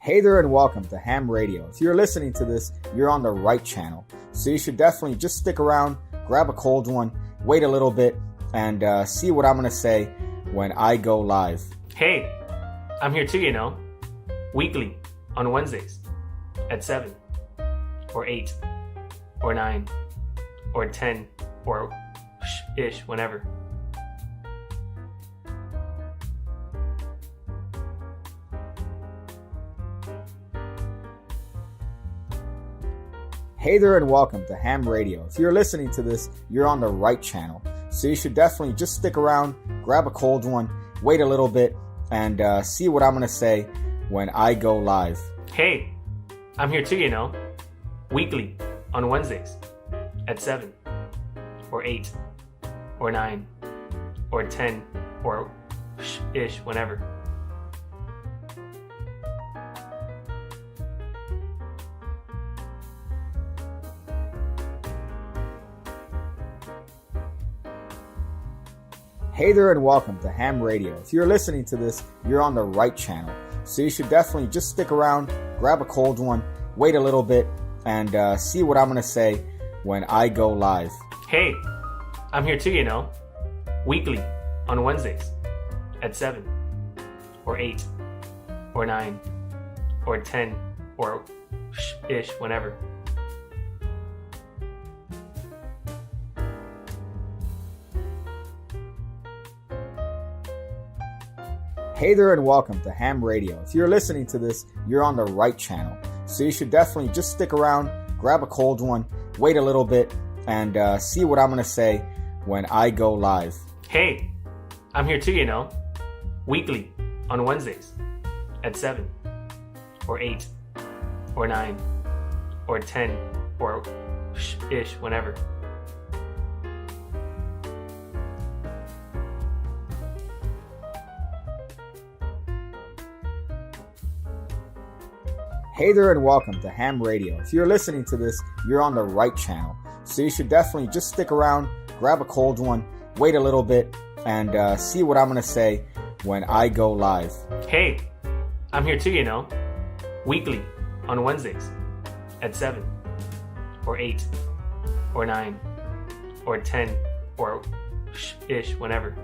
Hey there and welcome to Ham Radio. If you're listening to this, you're on the right channel. So you should definitely just stick around, grab a cold one, wait a little bit, and see what I'm going to say when I go live. Hey, I'm here too, weekly on Wednesdays at 7 or 8 or 9 or 10 or ish, whenever. Hey there and welcome to Ham Radio. If you're listening to this, you're on the right channel. So you should definitely just stick around, grab a cold one, wait a little bit, and see what I'm going to say when I go live. Hey, I'm here too, weekly on Wednesdays at 7 or 8 or 9 or 10 or ish, whenever. Hey there and welcome to Ham Radio. If you're listening to this, you're on the right channel. So you should definitely just stick around, grab a cold one, wait a little bit, and see what I'm going to say when I go live. Hey, I'm here too, weekly on Wednesdays at 7 or 8 or 9 or 10 or ish, whenever. Hey there and welcome to Ham Radio. If you're listening to this, you're on the right channel. So you should definitely just stick around, grab a cold one, wait a little bit, and see what I'm going to say when I go live. Hey, I'm here too, weekly on Wednesdays at 7 or 8 or 9 or 10 or ish, whenever. Hey there and welcome to Ham Radio. If you're listening to this, you're on the right channel. So you should definitely just stick around, grab a cold one, wait a little bit, and see what I'm going to say when I go live. Hey, I'm here too, weekly on Wednesdays at 7 or 8 or 9 or 10 or ish, whenever.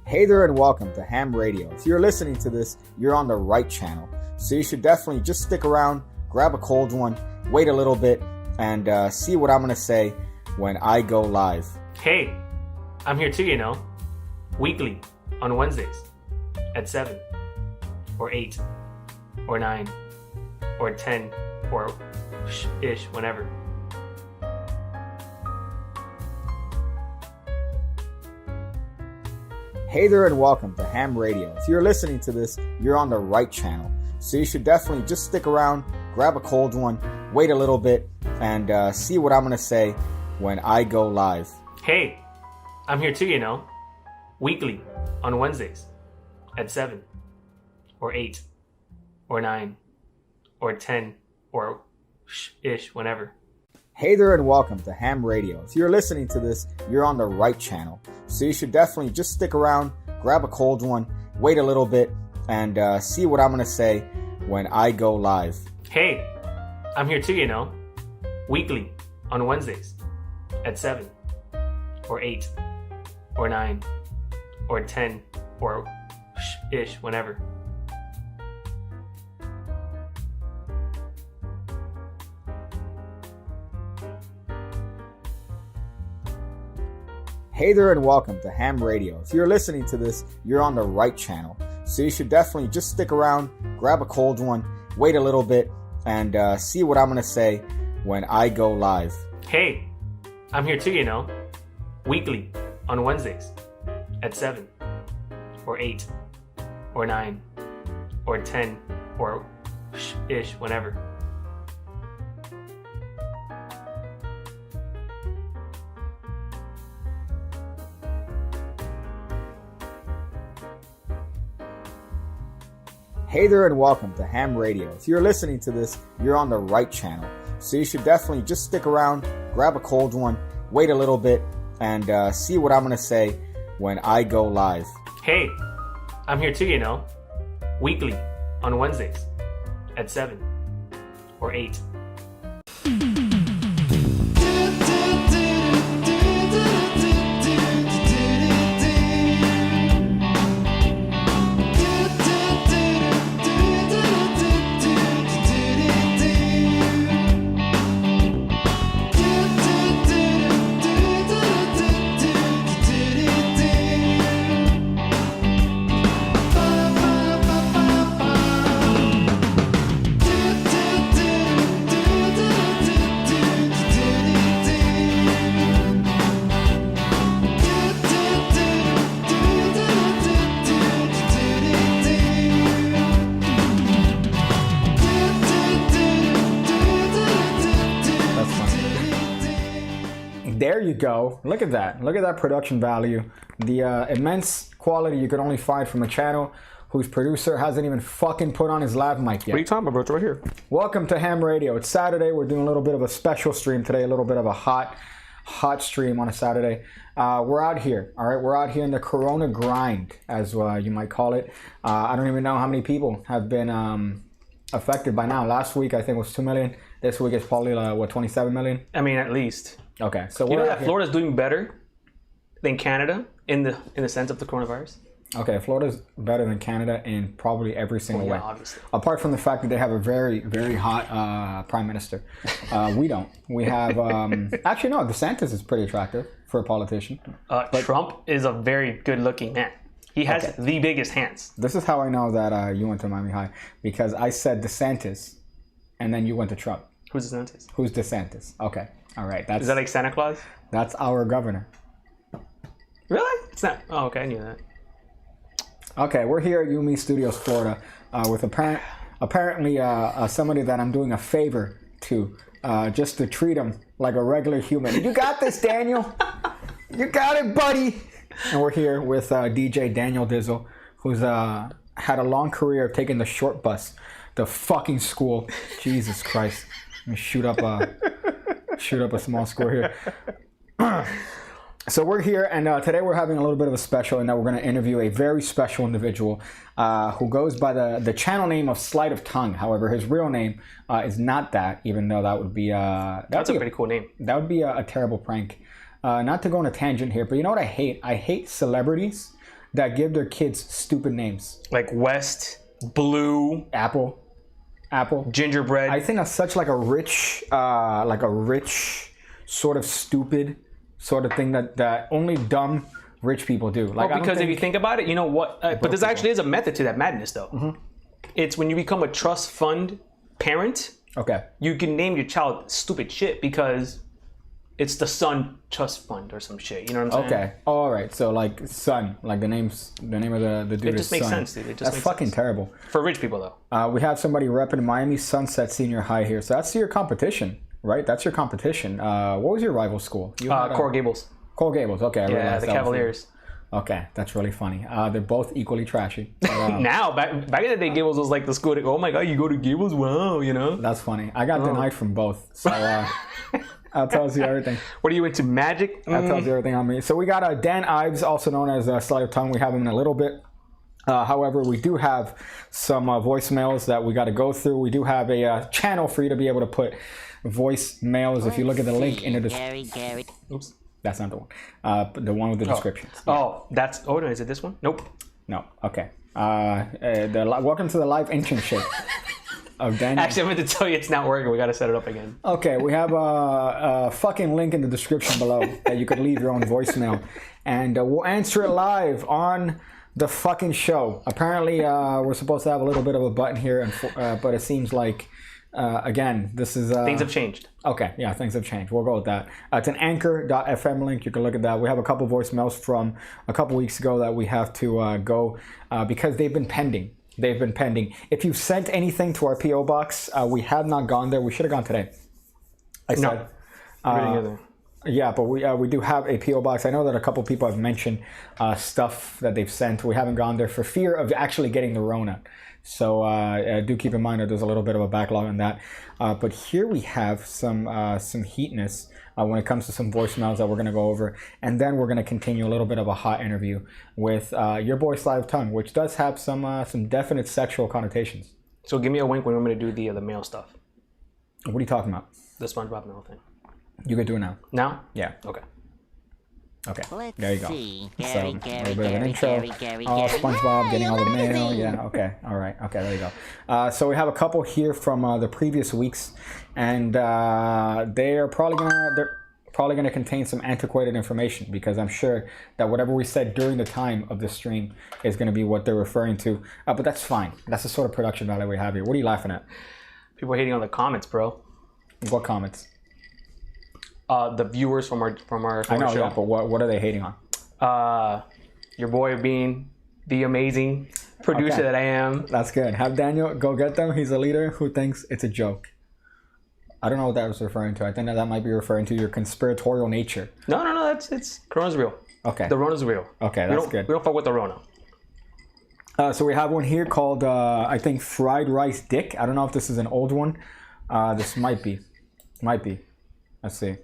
Hey there and welcome to Ham Radio. If you're listening to this, you're on the right channel. So you should definitely just stick around, grab a cold one, wait a little bit, and see what I'm going to say when I go live. Hey, I'm here too, weekly on Wednesdays at 7 or 8 or 9 or 10 or ish, whenever. Hey there and welcome to Ham Radio. If you're listening to this, you're on the right channel. So you should definitely just stick around, grab a cold one, wait a little bit, and see what I'm going to say when I go live. Hey, I'm here too, weekly on Wednesdays at 7 or 8 or 9 or 10 or ish, whenever. Hey there and welcome to Ham Radio. If you're listening to this, you're on the right channel. So you should definitely just stick around, grab a cold one, wait a little bit, and see what I'm going to say when I go live. Hey, I'm here too, weekly on Wednesdays at 7 or 8 or 9 or 10 or ish, whenever. Hey there and welcome to Ham Radio. If you're listening to this, you're on the right channel. So you should definitely just stick around, grab a cold one, wait a little bit, and see what I'm going to say when I go live. Hey, I'm here too, weekly on Wednesdays at 7 or 8 or 9 or 10 or ish, whenever. Hey there and welcome to Ham Radio. If you're listening to this, you're on the right channel. So you should definitely just stick around, grab a cold one, wait a little bit, and see what I'm going to say when I go live. Hey, I'm here too, weekly on Wednesdays at 7 or 8. There you go. Look at that. Look at that production value. The immense quality you could only find from a channel whose producer hasn't even fucking put on his lav mic yet. What are you talking about, bro? It's right here. Welcome to Ham Radio. It's Saturday. We're doing a little bit of a special stream today, a little bit of a hot stream on a Saturday. We're out here, all right? We're out here in the Corona grind, as you might call it. I don't even know how many people have been affected by now. Last week, I think, was 2 million. This week, it's probably, 27 million? I mean, at least. Okay, so you know that Florida's doing better than Canada in the sense of the coronavirus? Okay, Florida's better than Canada in probably every single way. Obviously. Apart from the fact that they have a very, very hot prime minister. We don't. We have... actually, no, DeSantis is pretty attractive for a politician. Trump is a very good-looking man. He has the biggest hands. This is how I know that you went to Miami High. Because I said DeSantis, and then you went to Trump. Who's DeSantis? Who's DeSantis? Okay. All right. Is that like Santa Claus? That's our governor. Really? It's not. Oh, okay. I knew that. Okay, we're here at Yumi Studios, Florida, with apparently somebody that I'm doing a favor to, just to treat him like a regular human. You got this, Daniel. You got it, buddy. And we're here with DJ Daniel Dizzle, who's had a long career of taking the short bus to fucking school. Jesus Christ. Let me shoot up a small score here. So we're here, and today we're having a little bit of a special, and that we're going to interview a very special individual who goes by the channel name of Sleight of Tongue. However, his real name is not that, even though that would be... That's a pretty cool name. That would be a terrible prank. Not to go on a tangent here, but you know what I hate? I hate celebrities that give their kids stupid names. Like West, Blue, Apple, Gingerbread. I think that's such like a rich sort of stupid sort of thing that only dumb rich people do. Like, because if you think about it, you know what? But there's actually is a method to that madness, though. Mm-hmm. It's when you become a trust fund parent. Okay. You can name your child stupid shit because it's the Sun Trust Fund or some shit. You know what I'm saying? Okay. All right. So like Sun, like the name of the dude. It just makes sense, dude. That's fucking terrible. For rich people, though. We have somebody repping Miami Sunset Senior High here. So that's your competition, right? That's your competition. What was your rival school? Coral Gables. Coral Gables. Okay. Yeah, the Cavaliers. Okay, that's really funny. They're both equally trashy. Now, back in the day, Gables was like the school. Oh my god, you go to Gables? Wow, you know. That's funny. I got denied from both. So that tells you everything. What are you into, magic? That tells you everything on me. So we got Dan Ives, also known as Sleight of Tongue. We have him in a little bit. However, we do have some voicemails that we got to go through. We do have a channel for you to be able to put voicemails. If you look at the link in the description. Oops. That's not the one. The one with the descriptions. Yeah. Oh, that's... Oh, no, is it this one? Nope. No. Okay. Welcome to the live internship of Daniel. Actually, I meant to tell you it's not working. We got to set it up again. Okay. We have a fucking link in the description below that you could leave your own voicemail. And we'll answer it live on the fucking show. Apparently, we're supposed to have a little bit of a button here, but it seems like... again, this is... things have changed. Okay, yeah, things have changed. We'll go with that. It's an anchor.fm link. You can look at that. We have a couple voicemails from a couple weeks ago that we have to go because they've been pending. If you've sent anything to our P.O. box, we have not gone there. We should have gone today. No. Yeah, but we do have a P.O. box. I know that a couple people have mentioned stuff that they've sent. We haven't gone there for fear of actually getting the Rona. So do keep in mind that there's a little bit of a backlog on that. But here we have some heatness. when it comes to some voicemails that we're going to go over. And then we're going to continue a little bit of a hot interview with your boy Sleight of Tongue, which does have some definite sexual connotations. So give me a wink when I'm going to do the male stuff. What are you talking about? The SpongeBob male thing. You could do it now. Now? Yeah. Okay. Okay, there you go. So, a little bit of an intro. Oh, SpongeBob getting all the mail. Yeah, okay, all right. Okay, there you go. So we have a couple here from the previous weeks, and they're probably gonna contain some antiquated information, because I'm sure that whatever we said during the time of the stream is gonna be what they're referring to. But that's fine. That's the sort of production value we have here. What are you laughing at? People are hating on the comments, bro. What comments? The viewers from our I know, show. yeah, but what are they hating on? Your boy being the amazing producer that I am. That's good. Have Daniel go get them. He's a leader who thinks it's a joke. I don't know what that was referring to. I think that might be referring to your conspiratorial nature. No. It's Corona's real. Okay. The Rona's real. Okay, that's good. We don't fuck with the Rona. So we have one here called, I think, Fried Rice Dick. I don't know if this is an old one. This might be. Let's see.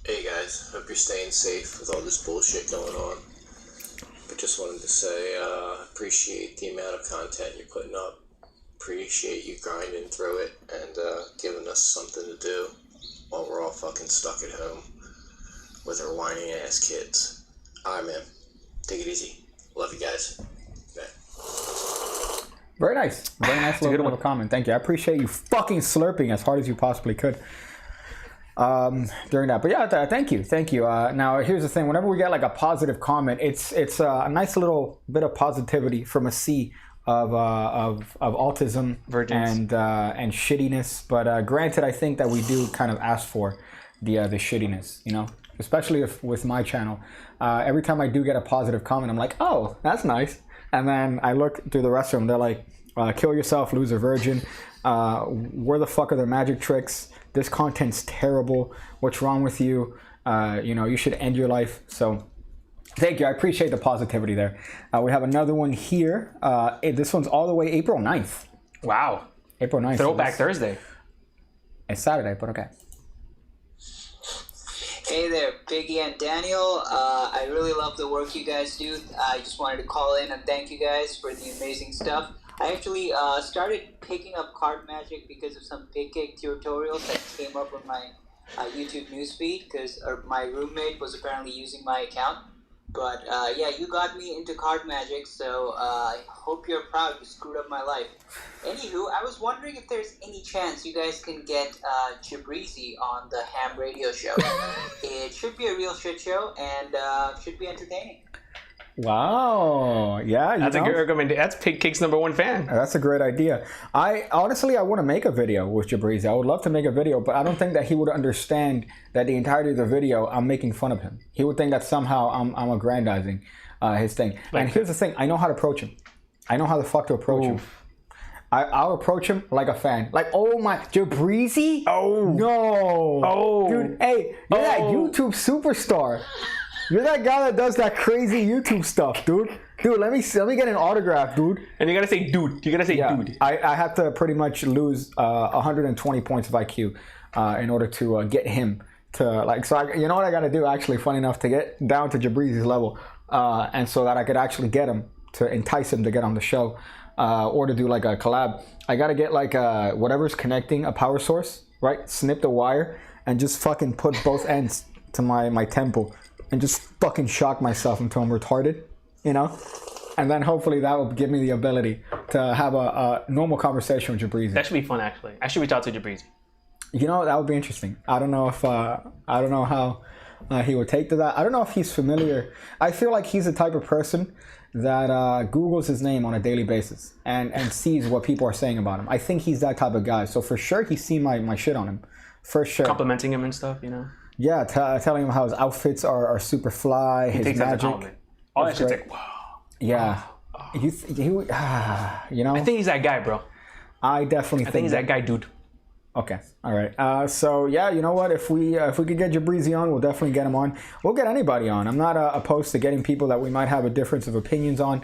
Hey guys, hope you're staying safe with all this bullshit going on. But just wanted to say, appreciate the amount of content you're putting up. Appreciate you grinding through it and giving us something to do while we're all fucking stuck at home with our whining ass kids. Alright, man. Take it easy. Love you guys. Okay. Very nice little bit of a comment. Thank you. I appreciate you fucking slurping as hard as you possibly could during that. But yeah, thank you. Now here's the thing: whenever we get like a positive comment, it's a nice little bit of positivity from a sea of autism and shittiness. But granted, I think that we do kind of ask for the shittiness, you know, especially with my channel. Every time I do get a positive comment, I'm like, oh, that's nice. And then I look through the rest of them. They're like, kill yourself, lose a virgin. Where the fuck are the magic tricks? This content's terrible. What's wrong with you? You should end your life. So thank you. I appreciate the positivity there. We have another one here. This one's all the way April 9th. Wow. April 9th. Throwback Thursday. It's Saturday, but okay. Hey there, Biggie and Daniel. I really love the work you guys do. I just wanted to call in and thank you guys for the amazing stuff. I actually started picking up card magic because of some pancake tutorials that came up on my YouTube newsfeed, because my roommate was apparently using my account. But yeah, you got me into card magic, so I hope you're proud. You screwed up my life. Anywho, I was wondering if there's any chance you guys can get Jabrizi on the Ham Radio Show. It should be a real shit show and should be entertaining. Wow. Yeah, that's a good recommendation. That's Pig Cake's #1 fan. That's a great idea. I want to make a video with Jabrizi. I would love to make a video, but I don't think that he would understand that the entirety of the video I'm making fun of him. He would think that somehow I'm aggrandizing his thing. And here's the thing: I know how to approach him. I know how the fuck to approach him. I'll approach him like a fan. Like, oh my, Jabrizi? Oh no! Oh, dude, hey, you're that YouTube superstar. You're that guy that does that crazy YouTube stuff, dude. Dude, let me get an autograph, dude. And you gotta say, dude. You gotta say, dude. I have to pretty much lose 120 points of IQ in order to get him to like. So you know what I gotta do? Actually, funny enough, to get down to Jabrizi's level, and so that I could actually get him to entice him to get on the show, or to do like a collab. I gotta get like whatever's connecting a power source, right? Snip the wire and just fucking put both ends to my temple. And just fucking shock myself until I'm retarded, you know? And then hopefully that will give me the ability to have a normal conversation with Jabrizi. That should be fun, actually. I should reach out to Jabrizi. You know, that would be interesting. I don't know how he would take to that. I don't know if he's familiar. I feel like he's the type of person that Googles his name on a daily basis and sees what people are saying about him. I think he's that type of guy. So for sure he's seen my shit on him. For sure. Complimenting him and stuff, you know? Yeah, telling him how his outfits are super fly, he his takes magic. That as a compliment. All that shit's like, wow. Yeah. You know? I think he's that guy, bro. I definitely think he's that guy, dude. Okay. All right. So yeah, you know what? If we could get Jabrizi on, we'll definitely get him on. We'll get anybody on. I'm not opposed to getting people that we might have a difference of opinions on.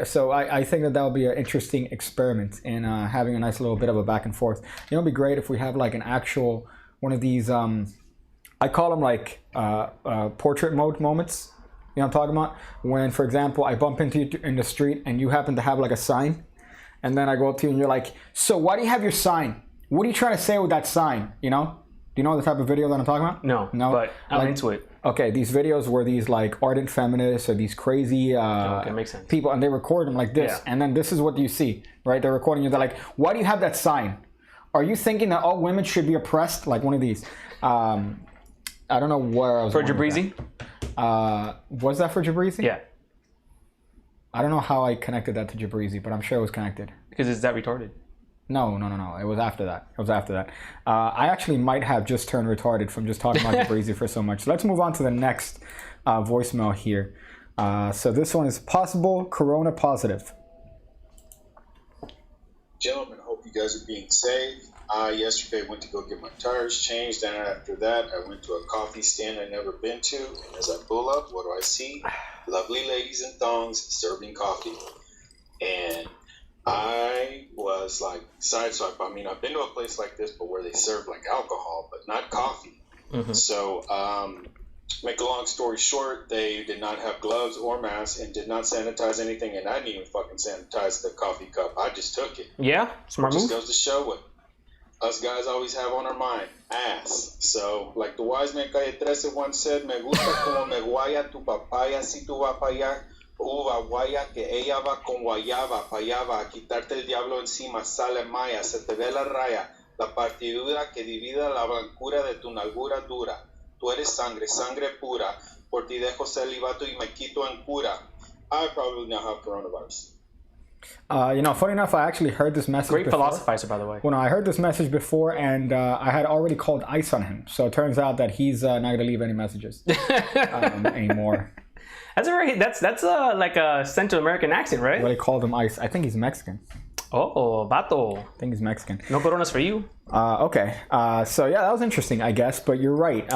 So I think that will be an interesting experiment in having a nice little bit of a back and forth. You know, it'd be great if we have like an actual one of these. I call them like portrait mode moments. You know what I'm talking about? When, for example, I bump into you in the street and you happen to have like a sign, and then I go up to you and you're like, "So why do you have your sign? What are you trying to say with that sign?" You know? Do you know the type of video that I'm talking about? No, but I'm like, into it. Okay, these videos were these like ardent feminists or these crazy makes sense. people, and they record them like this, and then this is what you see, right? They're recording you. They're like, "Why do you have that sign? Are you thinking that all women should be oppressed?" Like one of these. I don't know where I was. For Jabrizi? Was that for Jabrizi? Yeah. I don't know how I connected that to Jabrizi, but I'm sure it was connected. Because it's that retarded. No. It was after that. I actually might have just turned retarded from just talking about Jabrizi for so much. So let's move on to the next voicemail here. So this one is possible corona positive. Gentlemen, hope you guys are being safe. Yesterday went to go get my tires changed, and after that I went to a coffee stand I'd never been to, and as I pull up, what do I see? Lovely ladies in thongs serving coffee. And I was like sideswiped. I mean, I've been to a place like this, but where they serve like alcohol, but not coffee. Mm-hmm. So, make a long story short, they did not have gloves or masks and did not sanitize anything, and I didn't even fucking sanitize the coffee cup. I just took it. Yeah, smart move. Just goes to show what us guys always have on our mind, ass. So, like the wise man Calle 13 once said, me gusta como me guaya tu papaya si tu vas pa' allá, uva guaya que ella va con guayaba, pa' allá va a quitarte el diablo encima, sale maya, se te ve la raya, la partidura que divida la blancura de tu nalgura dura. Tú eres sangre, sangre pura, por ti dejo celibato y me quito en cura. I probably now have coronavirus. You know, funny enough, I actually heard this message Great before. philosophizer, by the way. Well, no, I heard this message before, and I had already called ICE on him. So it turns out that he's not going to leave any messages anymore. That's like a Central American accent, right? Well, he called him ICE. I think he's Mexican. Oh, vato. I think he's Mexican. No coronas for you. Okay. So yeah, that was interesting, I guess. But you're right.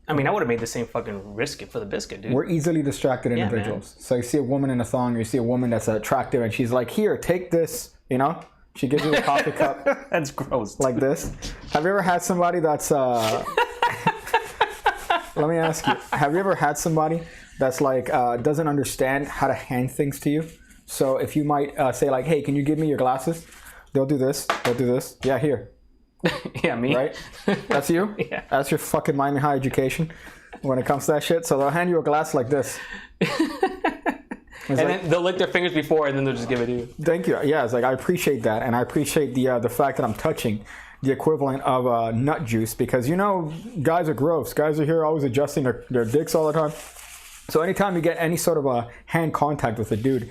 I mean, I would have made the same fucking risk for the biscuit, dude. We're easily distracted individuals. So you see a woman in a thong, you see a woman that's attractive, and she's like, "Here, take this." You know, she gives you a coffee cup. That's gross. Like this. Have you ever had somebody that's? Let me ask you. Have you ever had somebody that's like doesn't understand how to hand things to you? So if you might say like, "Hey, can you give me your glasses?" They'll do this. They'll do this. Yeah, here. Yeah, me. Right? That's you? Yeah. That's your fucking Miami High education when it comes to that shit. So they'll hand you a glass like this. And then they'll lick their fingers before, and then they'll just give it to you. Thank you. Yeah, it's like I appreciate that, and I appreciate the fact that I'm touching the equivalent of nut juice, because you know guys are gross. Guys are here always adjusting their dicks all the time. So anytime you get any sort of a hand contact with a dude,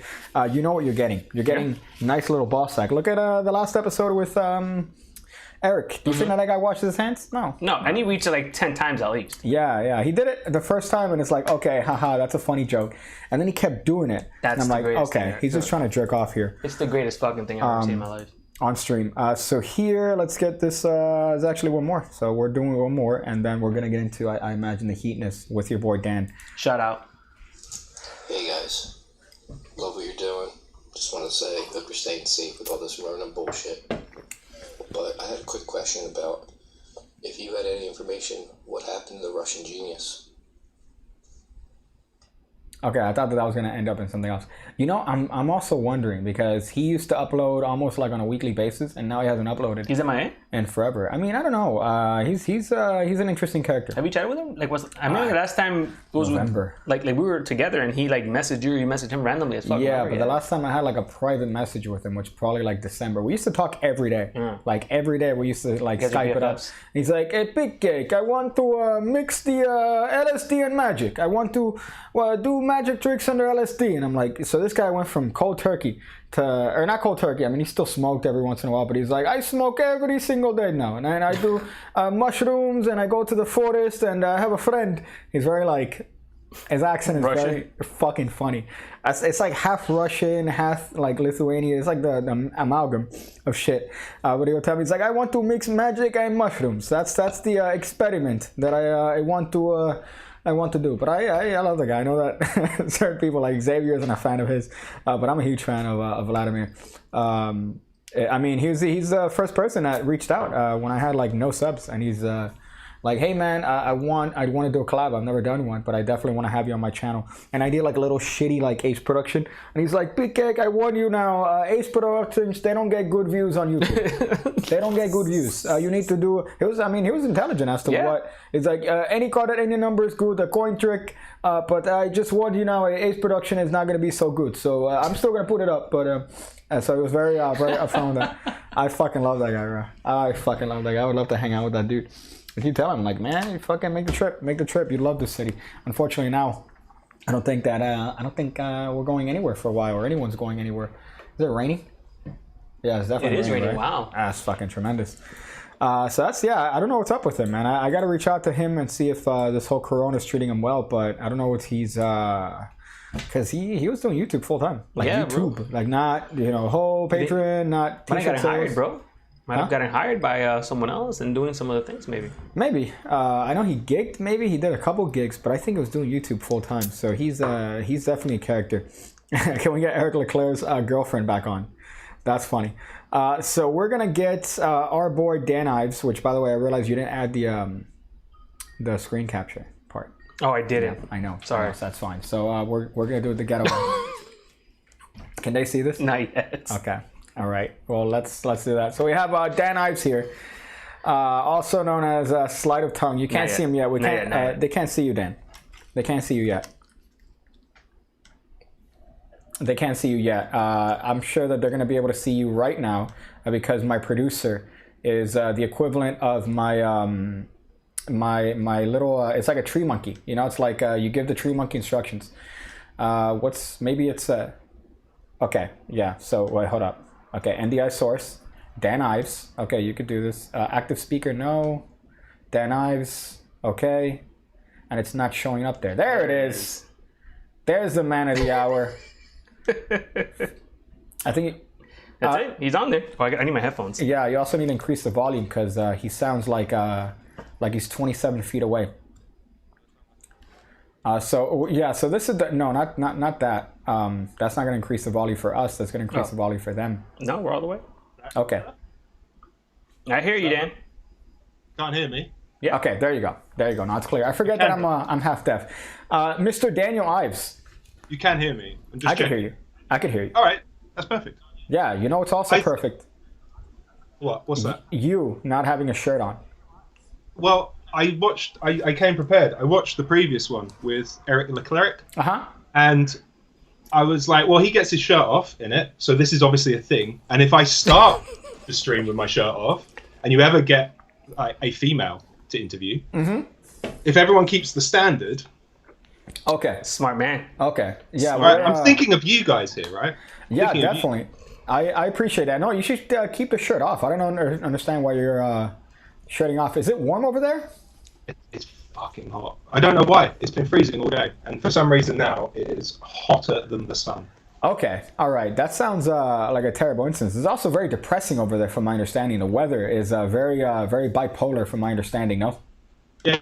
you know what you're getting. You're getting nice little ball sack. Look at the last episode with Eric. Do you think that guy washes his hands? No. No, and he reached it like 10 times at least. Yeah. He did it the first time, and it's like, okay, haha, that's a funny joke. And then he kept doing it. That's and I'm the like, okay, thing. he's just trying to jerk off here. It's the greatest fucking thing I've ever seen in my life. On stream. So here, let's get this. There's actually one more. So we're doing one more, and then we're going to get into, I imagine, the heatness with your boy Dan. Shout out. Hey guys, love what you're doing. Just want to say, hope you're staying safe with all this Rona bullshit. But I had a quick question about if you had any information, what happened to the Russian genius? Okay, I thought that was going to end up in something else. You know, I'm also wondering, because he used to upload almost like on a weekly basis, and now he hasn't uploaded. He's MIA? And forever. I mean, I don't know. He's an interesting character. Have you chatted with him? Like, I remember the last time it was November. Like we were together, and he like messaged you messaged him randomly as fuck. Yeah, but the last time I had like a private message with him, which probably like December. We used to talk every day. Like every day we used to like Skype it up. He's like, "Hey, Big Cake, I want to mix the LSD and magic. I want to do magic tricks under LSD." And I'm like, so this guy went from cold turkey to, or not cold turkey, I mean, he still smoked every once in a while, but he's like, I smoke every single day now. And I do mushrooms, and I go to the forest, and I have a friend. He's very like His accent is Russian? very fucking funny. It's like half Russian, half like Lithuanian. It's like the amalgam of shit. But he'll tell me, it's like, I want to mix magic and mushrooms. That's the experiment that I want to do. But I love the guy. I know that certain people like Xavier isn't a fan of his, but I'm a huge fan of Vladimir. I mean, he's the first person that reached out when I had like no subs, and he's like, hey man, I want to do a collab. I've never done one, but I definitely want to have you on my channel. And I did like a little shitty like Ace production, and he's like, Big Cake, I warn you now, Ace Productions, they don't get good views on YouTube. They don't get good views. You need to do. He was intelligent as to what. It's like any card at any number is good, a coin trick. But I just warned you now, Ace Production is not going to be so good. So I'm still going to put it up, but. So it was very upfront with that. I fucking love that guy, bro. I fucking love that guy. I would love to hang out with that dude. If you tell him, like, man, you fucking make the trip. You love this city. Unfortunately, now, I don't think we're going anywhere for a while, or anyone's going anywhere. Is it raining? Yeah, it's definitely. It is raining. Right? Wow. That's fucking tremendous. So that's I don't know what's up with him, man. I got to reach out to him and see if this whole Corona is treating him well, but I don't know what he's. Because he was doing YouTube full time, like YouTube, bro. Like not whole Patreon, not. Might have gotten hired, bro. Might have gotten hired by someone else and doing some other things, maybe. Maybe. I know he gigged. Maybe he did a couple gigs, but I think it was doing YouTube full time. So he's definitely a character. Can we get Eric Leclerc's girlfriend back on? That's funny. So we're gonna get our boy Dan Ives, which by the way I realized you didn't add the screen capture part. Oh, I didn't. Yeah, I know. Sorry. So that's fine. So we're gonna do the getaway. Can they see this? Not yet. Okay. All right. Well, let's do that. So we have Dan Ives here, also known as Sleight of Tongue. You can't see him yet. We can't. They can't see you, Dan. They can't see you yet. They can't see you yet. I'm sure that they're going to be able to see you right now because my producer is the equivalent of my my little. It's like a tree monkey. You know, it's like you give the tree monkey instructions. Maybe it's okay. Yeah. So wait, hold up. Okay, NDI source, Dan Ives. Okay, you could do this. Active speaker, no. Dan Ives, okay. And it's not showing up there. There it is. There's the man of the hour. I think... That's it. He's on there. Oh, I need my headphones. Yeah, you also need to increase the volume because he sounds like he's 27 feet away. So this is not that. That's not going to increase the volume for us. That's going to increase the volume for them. No, we're all the way. Okay. I hear you, Dan. Can't hear me. Yeah. Okay. There you go. Now it's clear. I forget that I'm half deaf. Mr. Daniel Ives. You can hear me. I can hear you. All right. That's perfect. Yeah. You know it's also perfect. What? What's that? You not having a shirt on. Well, I came prepared. I watched the previous one with Eric Leclerc. Uh-huh. And I was like, well, he gets his shirt off in it, so this is obviously a thing. And if I start the stream with my shirt off, and you ever get a female to interview, if everyone keeps the standard... Okay. Smart man. Okay. Yeah. Right, I'm thinking of you guys here, right? Yeah, definitely. I appreciate that. No, you should keep the shirt off. I don't understand why you're shirting off. Is it warm over there? It's fucking hot. I don't know why. It's been freezing all day, and for some reason now it is hotter than the sun. Okay, all right. That sounds like a terrible instance. It's also very depressing over there, from my understanding. The weather is very bipolar, from my understanding. No. Yeah.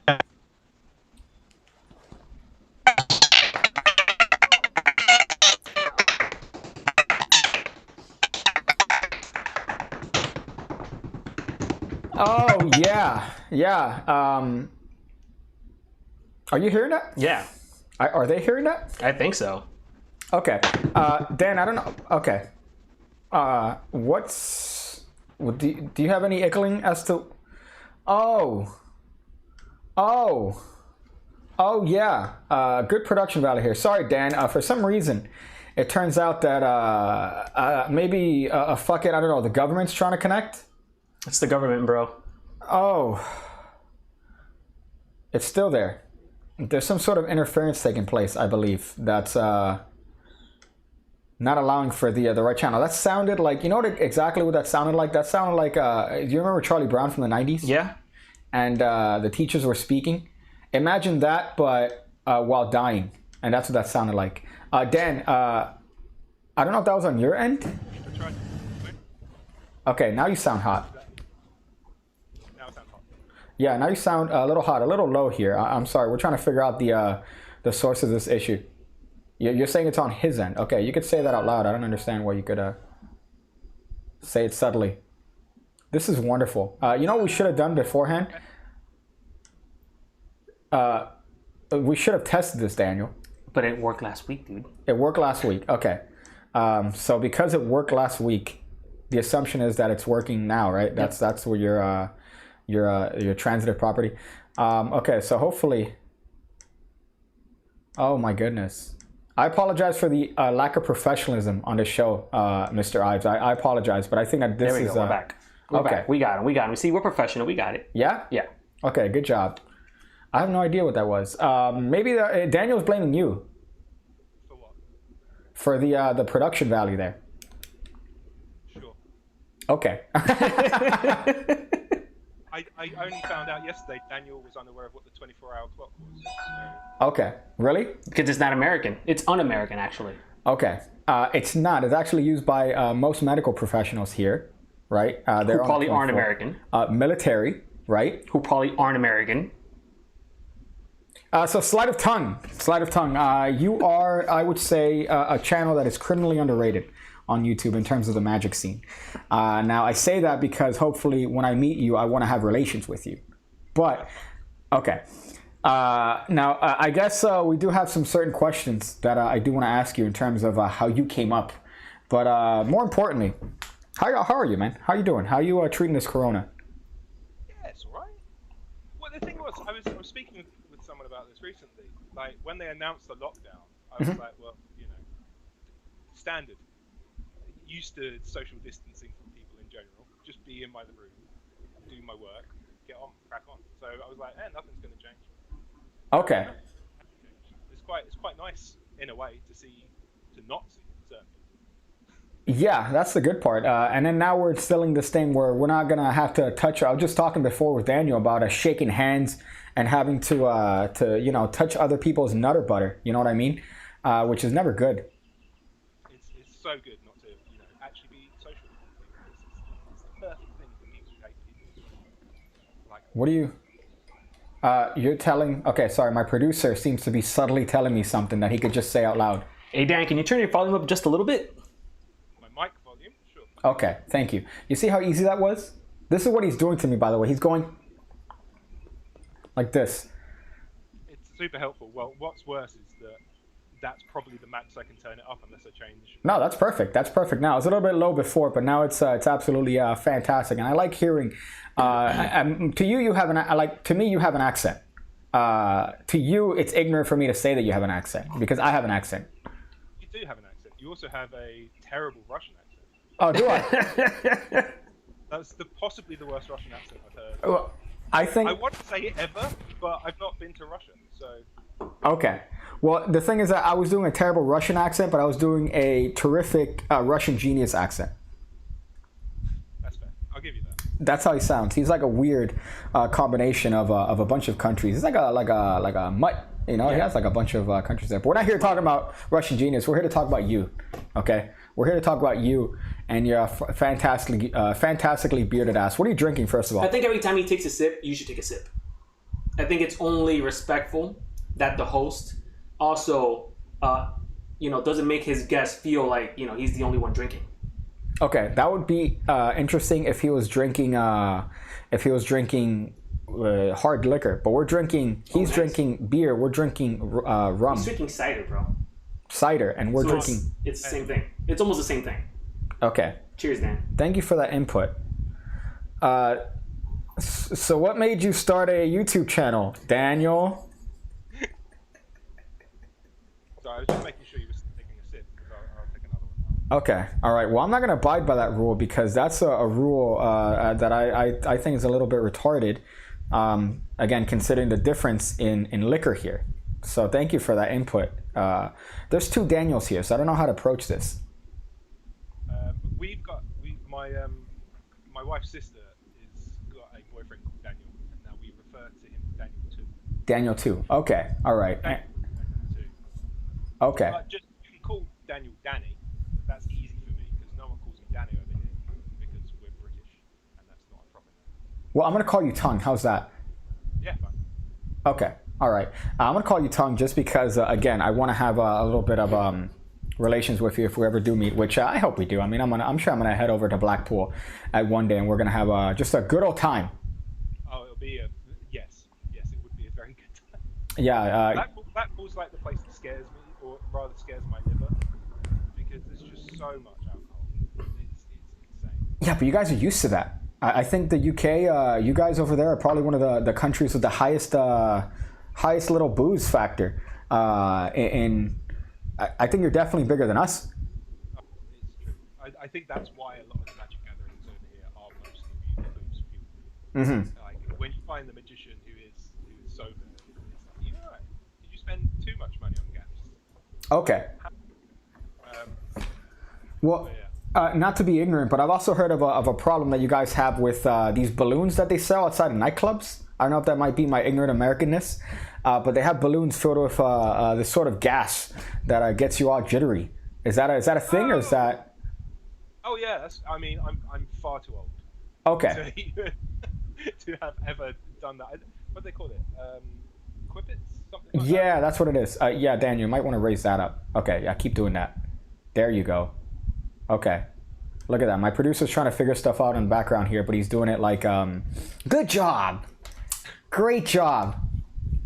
Oh yeah. Are you hearing that? Yeah. Are they hearing that? I think so. Okay. Dan, I don't know. Okay. Do you have any inkling as to... Oh, yeah. Good production value here. Sorry, Dan. For some reason, it turns out that maybe, fuck it, I don't know, the government's trying to connect? It's the government, bro. Oh. It's still there. There's some sort of interference taking place, I believe, that's not allowing for the right channel. That sounded like, you know exactly what that sounded like? That sounded like, do you remember Charlie Brown from the 90s? Yeah. And the teachers were speaking. Imagine that, but while dying, and that's what that sounded like. Dan, I don't know if that was on your end. I tried. Okay, now you sound hot. Now it sounds hot. Yeah, now you sound a little hot, a little low here. I'm sorry. We're trying to figure out the source of this issue. You're saying it's on his end. Okay, you could say that out loud. I don't understand why you could say it subtly. This is wonderful. You know what we should have done beforehand? We should have tested this, Daniel. But it worked last week, dude. It worked last week. Okay. So because it worked last week, the assumption is that it's working now, right? Yep. That's where your transitive property. Okay, so hopefully. Oh my goodness. I apologize for the lack of professionalism on this show, Mr. Ives. I apologize, but I think that this There we is go. We're back. We're okay. back. We got him. See, we're professional. We got it. Yeah? Yeah. Okay, good job. I have no idea what that was. Maybe Daniel's blaming you For what? for the production value there. Sure. Okay. I only found out yesterday Daniel was unaware of what the 24-hour clock was. Okay. Really? Because it's not American. It's un-American, actually. Okay. It's not. It's actually used by most medical professionals here, right? Who They're on probably aren't 24. American. Military, right? Who probably aren't American. So sleight of tongue. You are, I would say, a channel that is criminally underrated on YouTube in terms of the magic scene. Now, I say that because hopefully when I meet you, I want to have relations with you. But, okay. Now, I guess we do have some certain questions that I do want to ask you in terms of how you came up. But more importantly, how are you, man? How you doing? How you treating this corona? Yeah, it's all right. Well, the thing was, I was speaking with someone about this recently. Like, when they announced the lockdown, I was like, well, standard. Used to social distancing from people in general. Just be in my room, do my work, crack on. So I was like, nothing's going to change. Okay. It's quite nice in a way to not see certain people. Yeah, that's the good part. And then now we're instilling this thing where we're not gonna have to touch. I was just talking before with Daniel about shaking hands and having to touch other people's nutter butter. You know what I mean? Which is never good. It's so good not to actually be social. It's the perfect thing for people who hate people. Like, What do you? You're telling? Okay, sorry. My producer seems to be subtly telling me something that he could just say out loud. Hey, Dan, can you turn your volume up just a little bit? my mic volume, sure. Okay, thank you. You see how easy that was? This is what he's doing to me, by the way. He's going like this. It's super helpful. Well, what's worse is that that's probably the max I can turn it up unless I change. No, that's perfect. That's perfect now. It's a little bit low before, but now it's absolutely fantastic. And I like hearing. To you, you have to me, you have an accent. To you, it's ignorant for me to say that you have an accent because I have an accent. You do have an accent. You also have a terrible Russian accent. Oh, do I? That's possibly the worst Russian accent I've heard. Well, I think. I want to say it ever, but I've not been to Russia, so. Okay. Well, the thing is that I was doing a terrible Russian accent, but I was doing a terrific Russian genius accent. That's fair. I'll give you that. That's how he sounds. He's like a weird combination of a bunch of countries. He's like a mutt. You know, he has like a bunch of countries there. But we're not here talking about Russian genius. We're here to talk about you. Okay, we're here to talk about you and your fantastically bearded ass. What are you drinking, first of all? I think every time he takes a sip, you should take a sip. I think it's only respectful that the host also, doesn't make his guest feel like he's the only one drinking. Okay, that would be interesting if he was drinking hard liquor. But we're drinking. He's drinking beer. We're drinking rum. He's drinking cider, bro. Cider, and we're So drinking. It's the same thing. It's almost the same thing. Okay. Cheers, Dan. Thank you for that input. So what made you start a YouTube channel, Daniel? So I was just making sure you were taking a sip, because I'll take another one now. Okay. All right. Well, I'm not going to abide by that rule because that's a rule that I think is a little bit retarded. Again, considering the difference in liquor here. So thank you for that input. There's two Daniels here, so I don't know how to approach this. My wife's sister has got a boyfriend called Daniel, and now we refer to him as Daniel too. Daniel too. Okay. All right. Okay. Just you can call Daniel Danny. That's easy for me because no one calls me Danny over here because we're British and that's not a proper name. Well, I'm gonna call you Tongue. How's that? Yeah, fine. Okay. All right. I'm gonna call you Tongue just because, again, I want to have a little bit of relations with you if we ever do meet, which I hope we do. I mean, I'm sure I'm gonna head over to Blackpool at one day, and we're gonna have just a good old time. Oh, it'll be yes, it would be a very good time. Yeah. Blackpool's like the place that scares me, or rather scares my liver, because there's just so much alcohol. It's insane. Yeah, but you guys are used to that. I think the UK, you guys over there are probably one of the countries with the highest little booze factor. And I think you're definitely bigger than us. Oh, it's true. I think that's why a lot of the magic gatherings over here are mostly booze fueled. Mm-hmm. Like when you find the magician who is sober, it's like, you know, right? Did you spend too much money on gas? Okay. Well. Yeah. Not to be ignorant, but I've also heard of a problem that you guys have with these balloons that they sell outside of nightclubs. I don't know if that might be my ignorant Americanness, but they have balloons filled with this sort of gas that gets you all jittery. Is that a thing, or is that? Oh yeah, I'm far too old. Okay. To have ever done that. What do they call it? Quippets? Something like Yeah, that? that's what it is. Yeah, Dan, you might want to raise that up. Okay, yeah, keep doing that. There you go. Okay. Look at that. My producer's trying to figure stuff out in the background here, but he's doing it like, good job. Great job.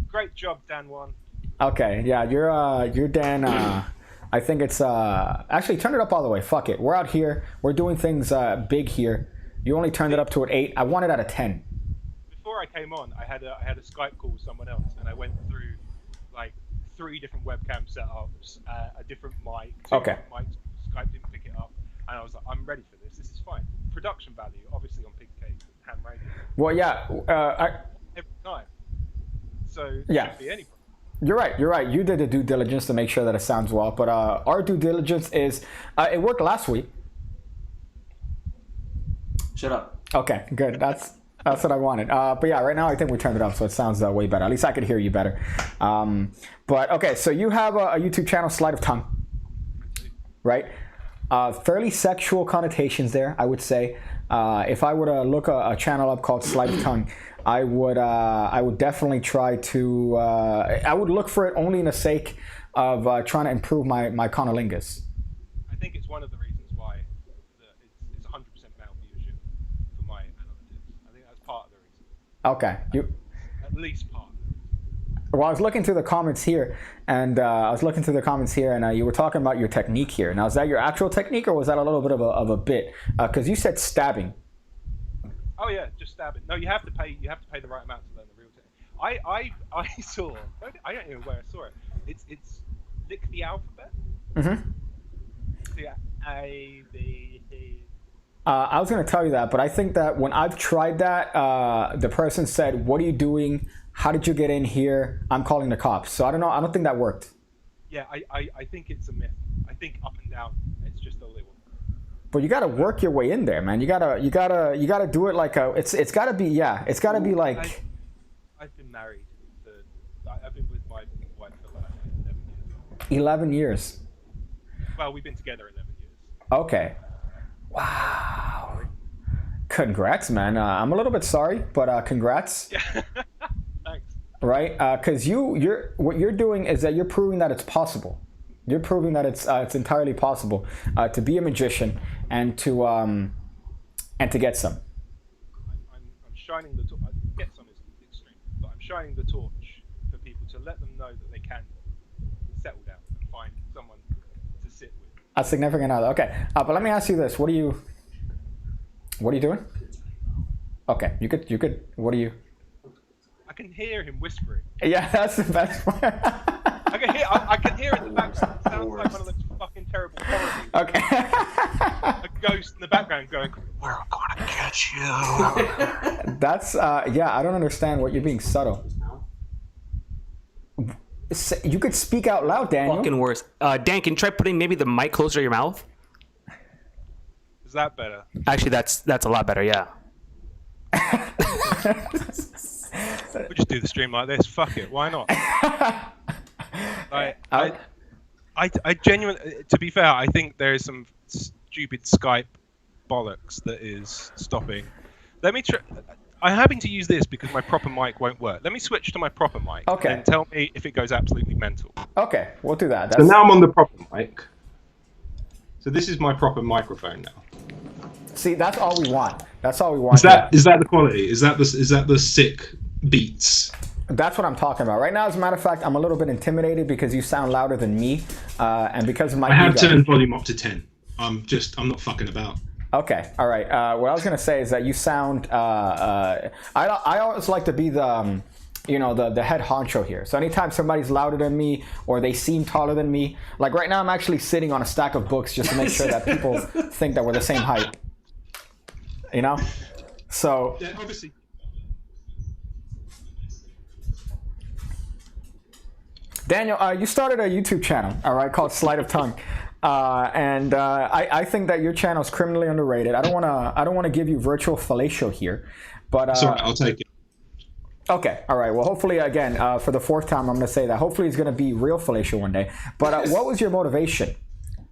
Great job, Dan One. Okay, yeah, you're Dan. I think it's actually turn it up all the way. Fuck it. We're out here. We're doing things big here. You only turned it up to an 8. I want it at a 10. Before I came on, I had a Skype call with someone else, and I went through like 3 different webcam setups, a different mic, 2 Okay. different mics. Skype didn't pick it up, and I was like, I'm ready for this. This is fine. Production value, obviously on Pig Cake, Ham Radio. Well, yeah. Every time. So Yeah. shouldn't be any problem. You're right. You did the due diligence to make sure that it sounds well, but our due diligence is it worked last week. Shut up. Okay, good. That's what I wanted. But yeah, right now I think we turned it up, so it sounds way better. At least I could hear you better. But okay, so you have a YouTube channel, Sleight of Tongue, right? Fairly sexual connotations there, I would say. If I were to look a channel up called Sleight of Tongue, I would definitely try to. I would look for it only in the sake of trying to improve my conolingus. I think it's one of the reasons why it's 100% male viewership for my analytics. I think that's part of the reason. Okay, At least part. Well, I was looking through the comments here, and you were talking about your technique here. Now, is that your actual technique, or was that a little bit of a bit? Because you said stabbing. Oh yeah, just stabbing. No, you have to pay. You have to pay the right amount to learn the real technique. I saw. I don't know where I saw it. It's lick the alphabet. Mm-hmm. Yeah. A B C. I was going to tell you that, but I think that when I've tried that, the person said, "What are you doing? How did you get in here? I'm calling the cops." So I don't know. I don't think that worked. Yeah, I think it's a myth. I think up and down, it's just a little. But you got to work your way in there, man. You gotta do it like a. It's got to be like. I've been married. I've been with my wife for like 11 years. 11 years. Well, we've been together 11 years. Okay. Wow. Congrats, man. I'm a little bit sorry, but congrats. Yeah. Thanks. Right? Because what you're doing is that you're proving that it's possible. You're proving that it's entirely possible to be a magician and to get some. I'm shining the torch. Get some is extreme, but I'm shining the torch for people to let them know that they can settle down and find someone to sit with. A significant other. Okay. But let me ask you this: What are you doing? Okay. You could. What are you? I can hear him whispering. Yeah, that's the best part. I can hear in the background. It sounds like one of those fucking terrible horror movies. Okay. A ghost in the background going, "We're gonna catch you." That's yeah. I don't understand what you're being subtle. You could speak out loud, Daniel. Fucking worse. Dan, can you try putting maybe the mic closer to your mouth? Is that better? Actually, that's a lot better. Yeah. We'll just do the stream like this. Fuck it. Why not? I genuinely, to be fair, I think there is some stupid Skype bollocks that is stopping. Let me try. I'm having to use this because my proper mic won't work. Let me switch to my proper mic. Okay. And tell me if it goes absolutely mental. Okay, we'll do that. So now I'm on the proper mic. So this is my proper microphone now. See, that's all we want. That's all we want. Is that the quality? Is that the sick beats? That's what I'm talking about. Right now, as a matter of fact, I'm a little bit intimidated because you sound louder than me, and because of my I have ego. turned volume up to 10. I'm not fucking about. Okay, all right. What I was gonna say is that you sound. I always like to be the, the head honcho here. So anytime somebody's louder than me or they seem taller than me, like right now, I'm actually sitting on a stack of books just to make sure that people think that we're the same height. You know, so. Yeah, obviously. Daniel, you started a YouTube channel, all right, called Sleight of Tongue. And I think that your channel is criminally underrated. I don't want to give you virtual fellatio here, but sorry, I'll take it. Okay, all right. Well, hopefully, again, for the fourth time, I'm going to say that. Hopefully, it's going to be real fellatio one day. But what was your motivation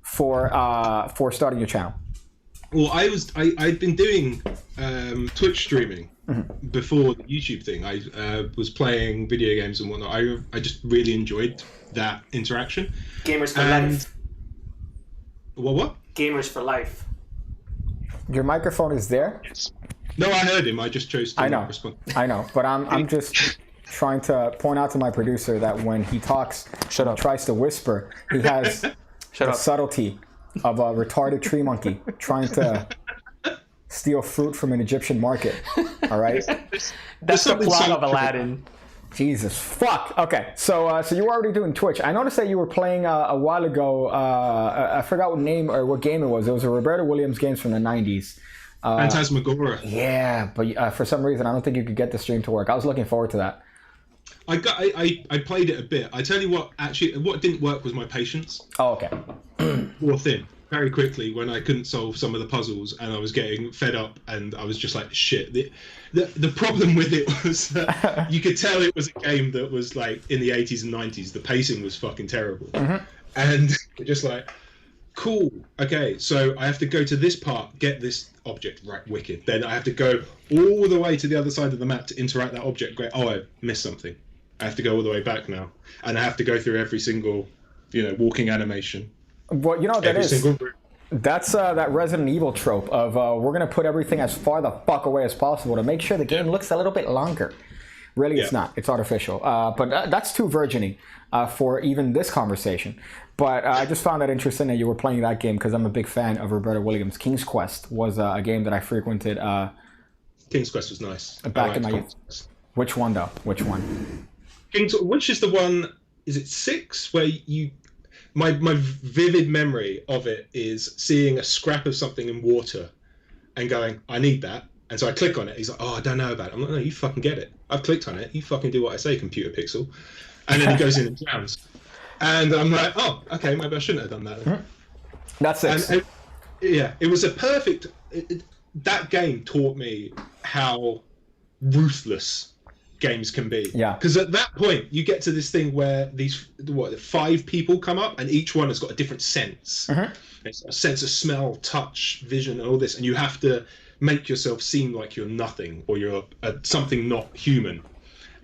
for starting your channel? Well, I'd been doing Twitch streaming before the YouTube thing. I was playing video games and whatnot. I just really enjoyed that interaction. Gamers for life. What? Gamers for life. Your microphone is there? Yes. No, I heard him. I just chose to not respond. I know, but I'm just trying to point out to my producer that when he talks, tries to whisper, he has the subtlety of a retarded tree monkey trying to steal fruit from an Egyptian market. All right? That's the plot of Aladdin. Jesus, fuck. Okay, so you were already doing Twitch. I noticed that you were playing a while ago. I forgot what name or what game it was. It was a Roberto Williams game from the 90s. Phantasmagoria. Yeah, but for some reason, I don't think you could get the stream to work. I was looking forward to that. I played it a bit. I tell you what didn't work was my patience. Oh, okay. Wore thin very quickly when I couldn't solve some of the puzzles and I was getting fed up and I was just like, shit. The problem with it was that you could tell it was a game that was like in the 80s and 90s. The pacing was fucking terrible. And just like, cool, okay, so I have to go to this part, get this object, right, wicked. Then I have to go all the way to the other side of the map to interact that object. Great, oh, I missed something. I have to go all the way back now. And I have to go through every single, walking animation. Well, that's that Resident Evil trope of we're going to put everything as far the fuck away as possible to make sure the game looks a little bit longer. Really, it's not. It's artificial. But that's too virgin-y for even this conversation. But I just found it interesting that you were playing that game because I'm a big fan of Roberto Williams. King's Quest was a game that I frequented. King's Quest was nice. Back in my youth. Which one, though? Which one? Which is the one, is it 6? Where my vivid memory of it is seeing a scrap of something in water and going, I need that. And so I click on it. He's like, oh, I don't know about it. I'm like, no, you fucking get it. I've clicked on it. You fucking do what I say, computer pixel. And then he goes in and drowns. And I'm like, oh, okay, maybe I shouldn't have done that then. That's it. And it was a perfect... that game taught me how ruthless games can be. Yeah. Because at that point, you get to this thing where these 5 people come up, and each one has got a different sense. It's a sense of smell, touch, vision, and all this, and you have to make yourself seem like you're nothing or you're something not human.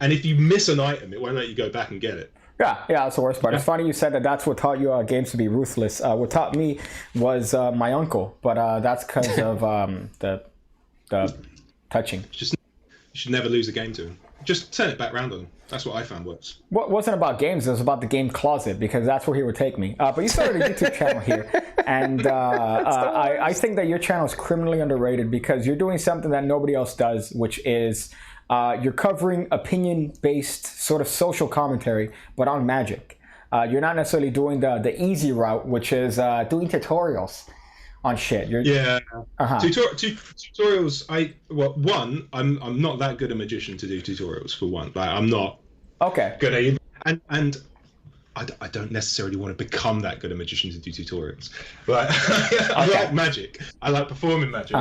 And if you miss an item, it won't let you go back and get it. Yeah, that's the worst part. It's funny you said that that's what taught you games to be ruthless. What taught me was my uncle, but that's because of the touching. You should never lose a game to him. Just turn it back round on him. That's what I found works. Well, it wasn't about games. It was about the game closet because that's where he would take me. But you started a YouTube channel here. And I think that your channel is criminally underrated because you're doing something that nobody else does, which is you're covering opinion-based sort of social commentary, but on Magic. You're not necessarily doing the easy route, which is doing tutorials on shit. Tutorials. I'm not that good a magician to do tutorials for one. Like, I'm not good at it, and I don't necessarily want to become that good a magician to do tutorials. But I like magic. I like performing magic.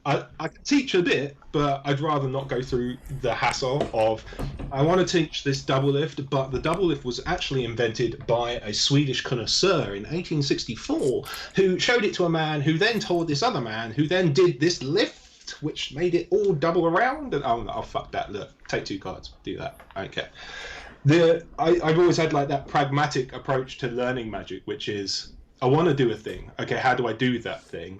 I can teach a bit, but I'd rather not go through the hassle of, I want to teach this double lift, but the double lift was actually invented by a Swedish connoisseur in 1864, who showed it to a man who then told this other man, who then did this lift, which made it all double around. And oh fuck that, look, take 2 cards, do that, I don't care. I've always had like that pragmatic approach to learning magic, which is, I want to do a thing. Okay, how do I do that thing?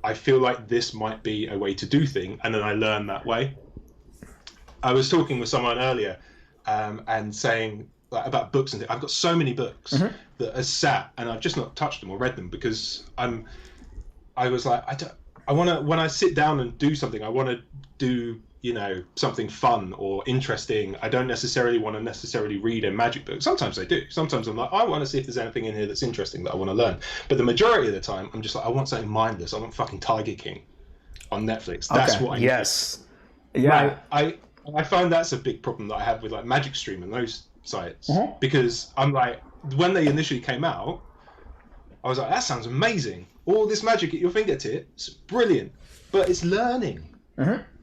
I feel like this might be a way to do thing, and then I learn that way. I was talking with someone earlier and saying like, about books and things. I've got so many books that are sat, and I've just not touched them or read them because I was like, I want to, when I sit down and do something, I want to do, you know, something fun or interesting. I don't necessarily want to necessarily read a magic book. Sometimes I do. Sometimes I'm like, I want to see if there's anything in here that's interesting that I want to learn. But the majority of the time, I'm just like, I want something mindless. I want fucking Tiger King on Netflix. That's what I need. Yes. Yeah. I find that's a big problem that I have with like Magic Stream and those sites because I'm like, when they initially came out, I was like, that sounds amazing. All this magic at your fingertips, brilliant. But it's learning.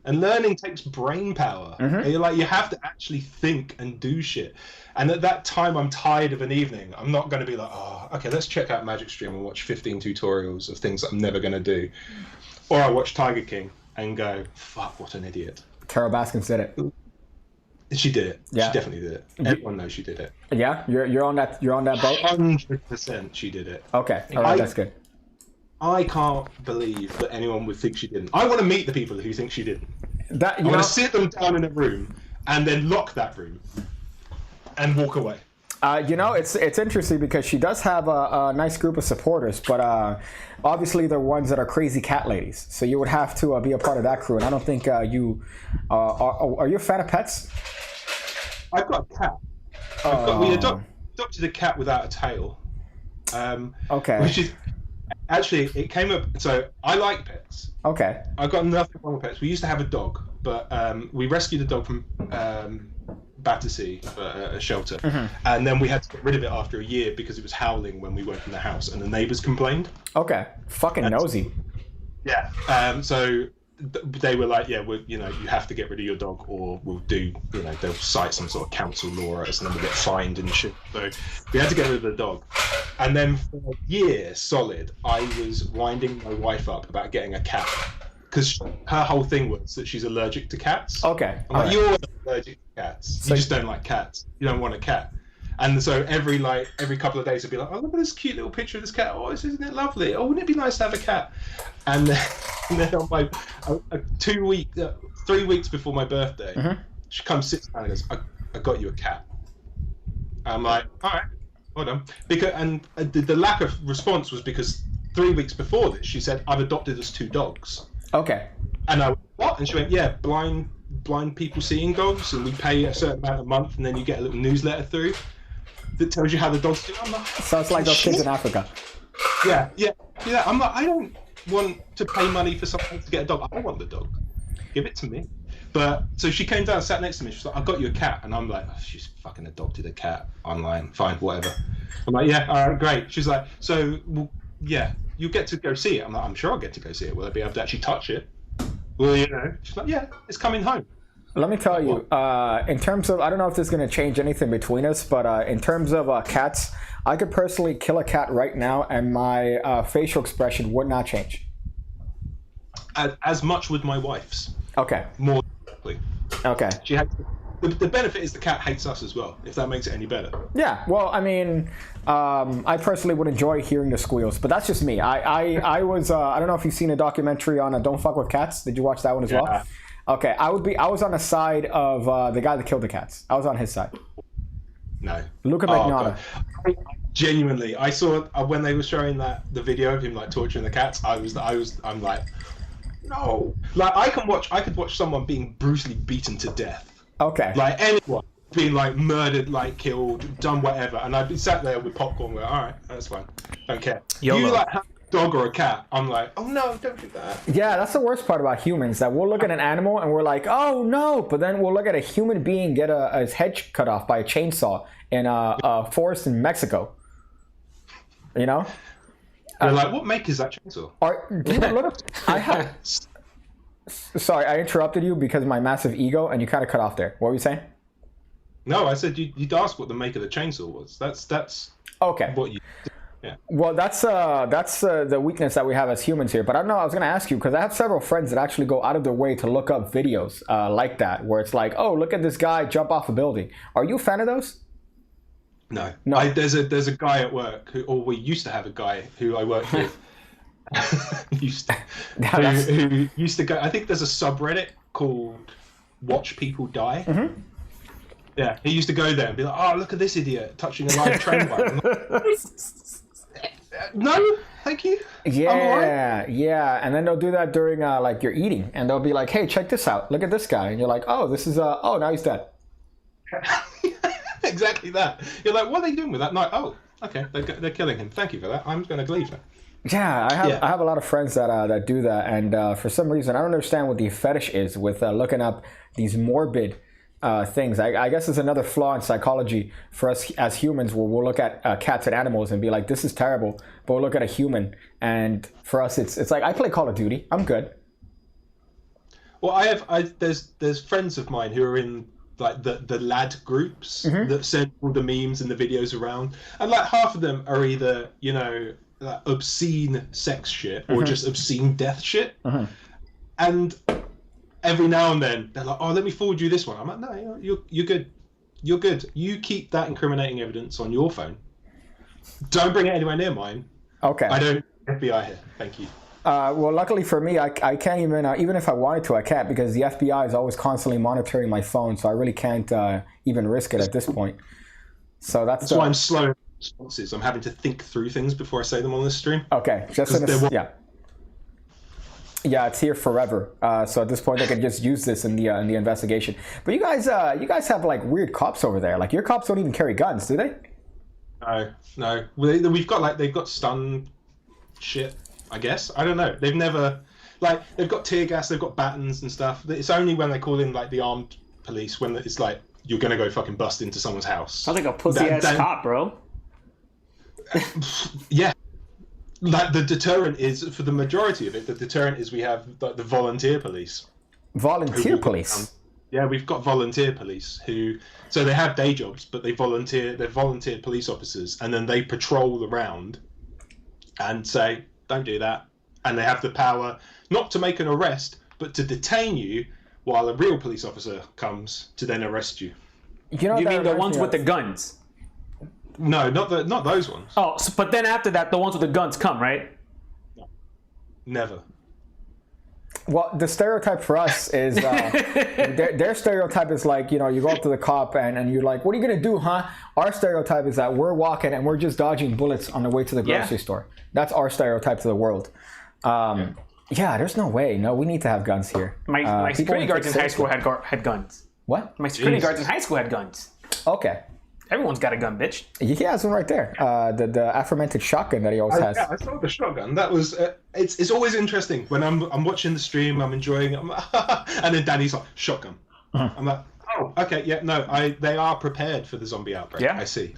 And learning takes brain power. And you're like, you have to actually think and do shit. And at that time, I'm tired of an evening. I'm not going to be like, oh, okay, let's check out Magic Stream and watch 15 tutorials of things that I'm never going to do. Or I watch Tiger King and go, fuck, what an idiot. Carol Baskin said it. She did it. Yeah. She definitely did it. Everyone knows she did it. Yeah, you're on that boat. 100% she did it. Okay, all right, that's good. I can't believe that anyone would think she didn't. I want to meet the people who think she didn't. I want to sit them down in a room and then lock that room and walk away. You know, it's interesting because she does have a nice group of supporters, but obviously they're ones that are crazy cat ladies. So you would have to be a part of that crew. And I don't think you are you a fan of pets? I've got a cat. We adopted a cat without a tail. Okay. Which is actually, it came up. So I like pets. Okay. I've got nothing wrong with pets. We used to have a dog, but we rescued a dog from Battersea, a shelter, and then we had to get rid of it after a year because it was howling when we weren't in the house, and the neighbours complained. Okay. Fucking nosy. Yeah. So they were like, yeah, you have to get rid of your dog, or we'll do, they'll cite some sort of council law at us, and then we'll get fined and shit. So we had to get rid of the dog. And then for a year solid, I was winding my wife up about getting a cat. Because her whole thing was that she's allergic to cats. Okay. I'm like, you're allergic to cats. You just don't like cats. You don't want a cat. And so every couple of days I'd be like, oh, look at this cute little picture of this cat. Oh, isn't it lovely? Oh, wouldn't it be nice to have a cat? And then on my 3 weeks before my birthday, she comes, sits down and goes, I got you a cat. I'm like, all right, hold on. And the lack of response was because 3 weeks before this, she said, I've adopted us 2 dogs. Okay. And I went, what? And she went, yeah, blind people seeing dogs, and we pay a certain amount a month, and then you get a little newsletter through that tells you how the dogs do. I'm like, sounds like those kids in Africa. Yeah. I'm like, I don't want to pay money for someone to get a dog. I want the dog. Give it to me. But so she came down, sat next to me. She's like, I got you a cat, and I'm like, oh, she's fucking adopted a cat online. Fine, whatever. I'm like, yeah, all right, great. She's like, so, well, yeah, you get to go see it. I'm like, I'm sure I'll get to go see it. Will I be able to actually touch it? Well, she's like, yeah, it's coming home. Let me tell you, in terms of, I don't know if this is going to change anything between us, but in terms of cats, I could personally kill a cat right now and my facial expression would not change. As much with my wife's. Okay. More likely. Okay. She had. The benefit is the cat hates us as well, if that makes it any better. Yeah, well, I mean, I personally would enjoy hearing the squeals, but that's just me. I was, I don't know if you've seen a documentary on Don't Fuck With Cats. Did you watch that one as well? Okay, I was on the side of the guy that killed the cats. I was on his side. No. Luca Magnotta. Genuinely, I saw when they were showing the video of him like torturing the cats. I'm like, no. Like I could watch someone being brutally beaten to death. Okay. Like anyone being like murdered, like killed, done whatever, and I'd be sat there with popcorn going, all right, that's fine, don't care. YOLO. You like have a dog or a cat, I'm like, oh no, don't do that. Yeah, that's the worst part about humans, that we'll look at an animal and we're like, oh no, but then we'll look at a human being get his head cut off by a chainsaw in a forest in Mexico. You know? You're like, what make is that chainsaw? Sorry, I interrupted you because of my massive ego, and you kind of cut off there. What were you saying? No, I said you'd ask what the make of the chainsaw was. That's Okay. what you. Yeah. Well, that's the weakness that we have as humans here. But I don't know. I was going to ask you because I have several friends that actually go out of their way to look up videos like that, where it's like, oh, look at this guy jump off a building. Are you a fan of those? No. No. There's a guy at work we used to have a guy who I worked with. who used to go. I think there's a subreddit called "Watch People Die." Mm-hmm. Yeah, he used to go there and be like, "Oh, look at this idiot touching a live train wire." No, thank you. Yeah, yeah, and then they'll do that during like you're eating, and they'll be like, "Hey, check this out! Look at this guy," and you're like, "Oh, this is oh, now he's dead." Exactly that. You're like, "What are they doing with that?" No, oh, okay, they're killing him. Thank you for that. I'm going to leave now. Yeah, I have a lot of friends that do that, and for some reason, I don't understand what the fetish is with looking up these morbid things. I guess it's another flaw in psychology for us as humans, where we'll look at cats and animals and be like, "This is terrible," but we'll look at a human, and for us, it's like I play Call of Duty. I'm good. Well, there's friends of mine who are in like the lad groups that send all the memes and the videos around, and like half of them are either like obscene sex shit or just obscene death shit, and every now and then they're like, "Oh, let me forward you this one." I'm like, "No, you're good. You're good. You keep that incriminating evidence on your phone. Don't bring it anywhere near mine." Okay. I don't FBI here. Thank you. Well, luckily for me, I can't even if I wanted to, I can't, because the FBI is always constantly monitoring my phone, so I really can't even risk it at this point. So that's why I'm slow in responses. I'm having to think through things before I say them on this stream. Okay, yeah, it's here forever. So at this point, they can just use this in the investigation. But you guys have like weird cops over there. Like your cops don't even carry guns, do they? No. They've got stun shit. I guess. I don't know. They've never, they've got tear gas, they've got batons and stuff. It's only when they call in, like, the armed police when it's like, you're going to go fucking bust into someone's house. Sounds like a pussy-ass cop, bro. Yeah. Like, the deterrent is, for the majority of it, the deterrent is we have, like, the volunteer police. Volunteer police? Yeah, we've got volunteer police so they have day jobs, but they're volunteer police officers, and then they patrol around and say, "Don't do that," and they have the power not to make an arrest, but to detain you while a real police officer comes to then arrest you. You mean the ones with the guns? No, not those ones. Oh, but then after that, the ones with the guns come, right? No. Never. Well, the stereotype for us is their stereotype is like, you go up to the cop and you're like, "What are you gonna do, huh?" Our stereotype is that we're walking and we're just dodging bullets on the way to the grocery store. That's our stereotype to the world. Yeah, there's no way. No, we need to have guns here. My security guards in high school had guns. What? My security guards in high school had guns. Okay. Everyone's got a gun, bitch. He has one right there. The aforementioned shotgun that he always has. Yeah, I saw the shotgun. That was. It's always interesting when I'm watching the stream. I'm enjoying it, and then Danny's like, "Shotgun." I'm like, "Oh, okay, yeah, no, they are prepared for the zombie outbreak." Yeah, I see.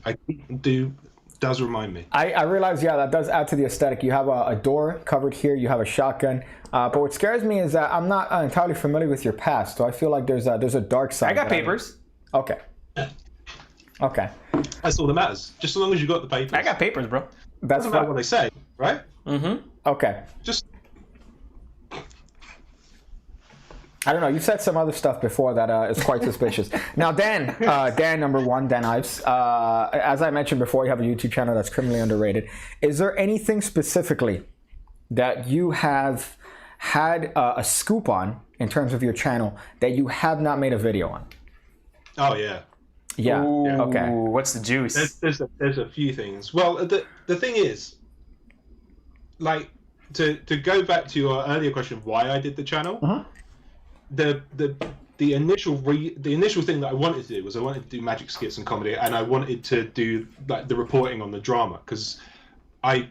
Does remind me. I realize, that does add to the aesthetic. You have a door covered here. You have a shotgun. But what scares me is that I'm not entirely familiar with your past, so I feel like there's a dark side. I got papers. Okay. Okay. That's all that matters. Just as long as you got the papers. I got papers, bro. That's not what they say, right? Mm-hmm. Okay. Just. I don't know. You said some other stuff before that is quite suspicious. Now, Dan, number one, Dan Ives. As I mentioned before, you have a YouTube channel that's criminally underrated. Is there anything specifically that you have had a scoop on in terms of your channel that you have not made a video on? Oh yeah. Yeah. Ooh, okay. What's the juice? There's a few things. Well, the thing is, like, to go back to your earlier question of why I did the channel. The initial thing that I wanted to do was I wanted to do magic skits and comedy, and I wanted to do like the reporting on the drama, because I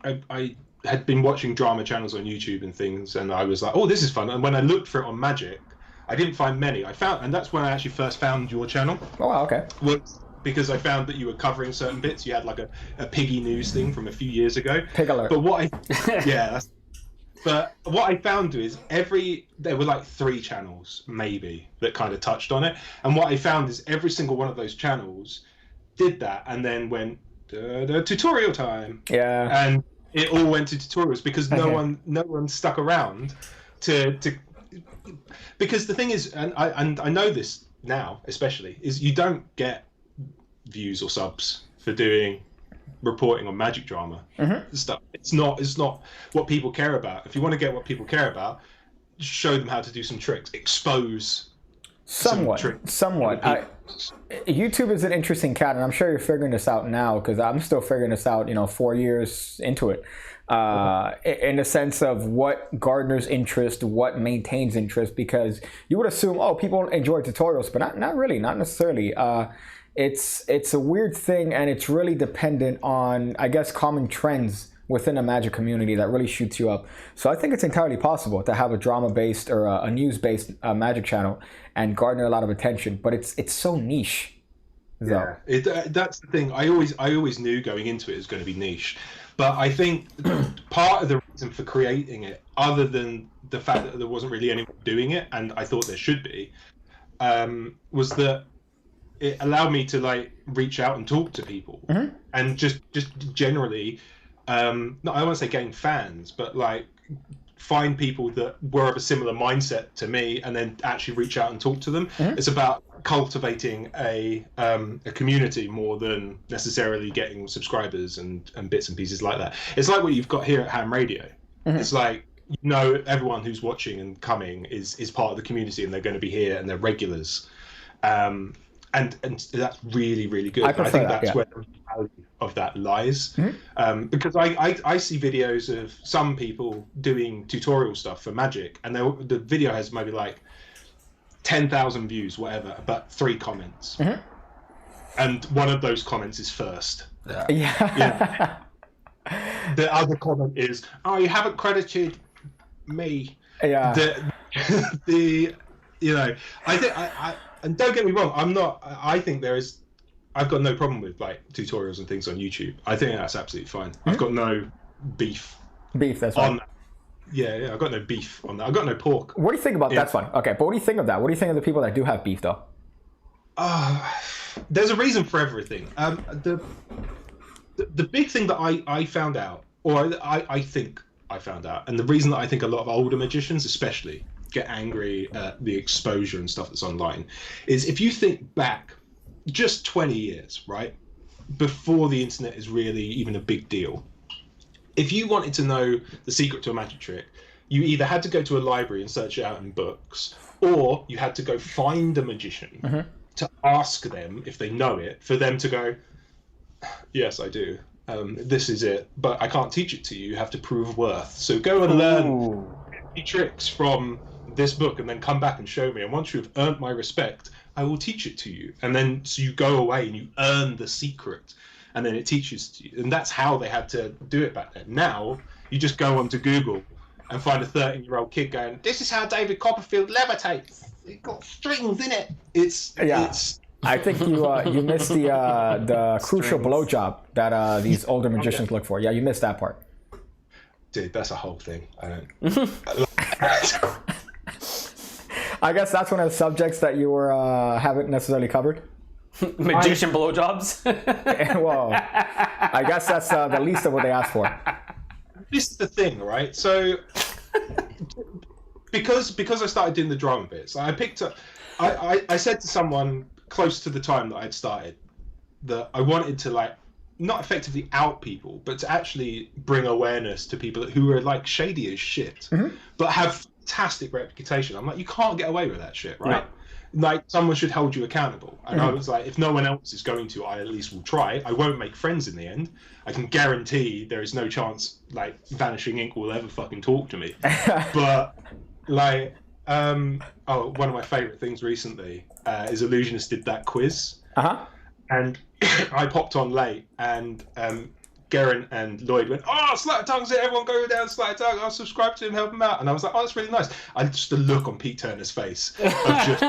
had been watching drama channels on YouTube and things, and I was like, "Oh, this is fun." And when I looked for it on Magic, I didn't find many. And that's when I actually first found your channel. Oh, wow, okay. Was because I found that you were covering certain bits. You had like a piggy news thing from a few years ago. Pig alert. But what I, yeah, But what I found is there were like 3 channels maybe that kind of touched on it, and what I found is every single one of those channels did that, and then went tutorial time. Yeah. And it all went to tutorials because no one stuck around to because the thing is, and I know this now especially, is you don't get views or subs for doing reporting on magic drama stuff. It's not what people care about. If you want to get what people care about, show them how to do some tricks, expose somewhat. YouTube is an interesting cat, and I'm sure you're figuring this out now, because I'm still figuring this out 4 years into it, in the sense of what garners interest, what maintains interest, because you would assume, people enjoy tutorials, but not really, not necessarily. It's a weird thing, and it's really dependent on, I guess, common trends within a magic community that really shoots you up. So I think it's entirely possible to have a drama-based or a news-based magic channel and garner a lot of attention, but it's so niche. Yeah, that's the thing. I always knew going into it was going to be niche, but I think part of the reason for creating it, other than the fact that there wasn't really anyone doing it, and I thought there should be, was that it allowed me to like reach out and talk to people, and just generally, I don't want to say gain fans, but like find people that were of a similar mindset to me, and then actually reach out and talk to them. It's about cultivating a community more than necessarily getting subscribers and bits and pieces like that. It's like what you've got here at Ham Radio. It's like, everyone who's watching and coming is part of the community, and they're going to be here and they're regulars. And that's really, really good. I think that's where the value of that lies. Because I see videos of some people doing tutorial stuff for Magic, and the video has maybe like 10,000 views, whatever, but 3 comments. And one of those comments is first. Yeah. The other comment is, you haven't credited me. Yeah. I think and don't get me wrong, I think I've got no problem with like tutorials and things on YouTube. I think that's absolutely fine. I've got no beef. That's fine. Yeah, I've got no beef on that. I've got no pork. What do you think about that? That's fine. Okay, but what do you think of that? What do you think of the people that do have beef, though? There's a reason for everything. The big thing that I found out, or I think I found out, and the reason that I think a lot of older magicians especially get angry at the exposure and stuff that's online, is if you think back just 20 years, right, before the internet is really even a big deal, if you wanted to know the secret to a magic trick, you either had to go to a library and search it out in books, or you had to go find a magician to ask them if they know it, for them to go, yes, I do. This is it, but I can't teach it to you. You have to prove worth. So go and learn tricks from this book, and then come back and show me. And once you've earned my respect, I will teach it to you. And then so you go away and you earn the secret, and then it teaches to you. And that's how they had to do it back then. Now you just go onto Google and find a 13-year-old kid going, "This is how David Copperfield levitates. It got strings in it." It's I think you missed the crucial blowjob that these older magicians look for. Yeah, you missed that part. Dude, that's a whole thing. I don't. I guess that's one of the subjects that you haven't necessarily covered. Magician blowjobs. Well, I guess that's the least of what they asked for. This is the thing, right? So, because I started doing the drama bits, I picked up. I said to someone close to the time that I'd started that I wanted to like not effectively out people, but to actually bring awareness to people who are like shady as shit, but have fantastic reputation. I'm like, you can't get away with that shit, right? No. Like, someone should hold you accountable. And I was like, if no one else is going to, I at least will try. I won't make friends in the end. I can guarantee there is no chance like Vanishing Ink will ever fucking talk to me. But like, one of my favorite things recently is Illusionist did that quiz. And I popped on late, and Garen and Lloyd went, Sleight of Tongue's it, everyone go down Sleight of Tongue, I'll subscribe to him, help him out. And I was like, that's really nice. And just the look on Pete Turner's face of just...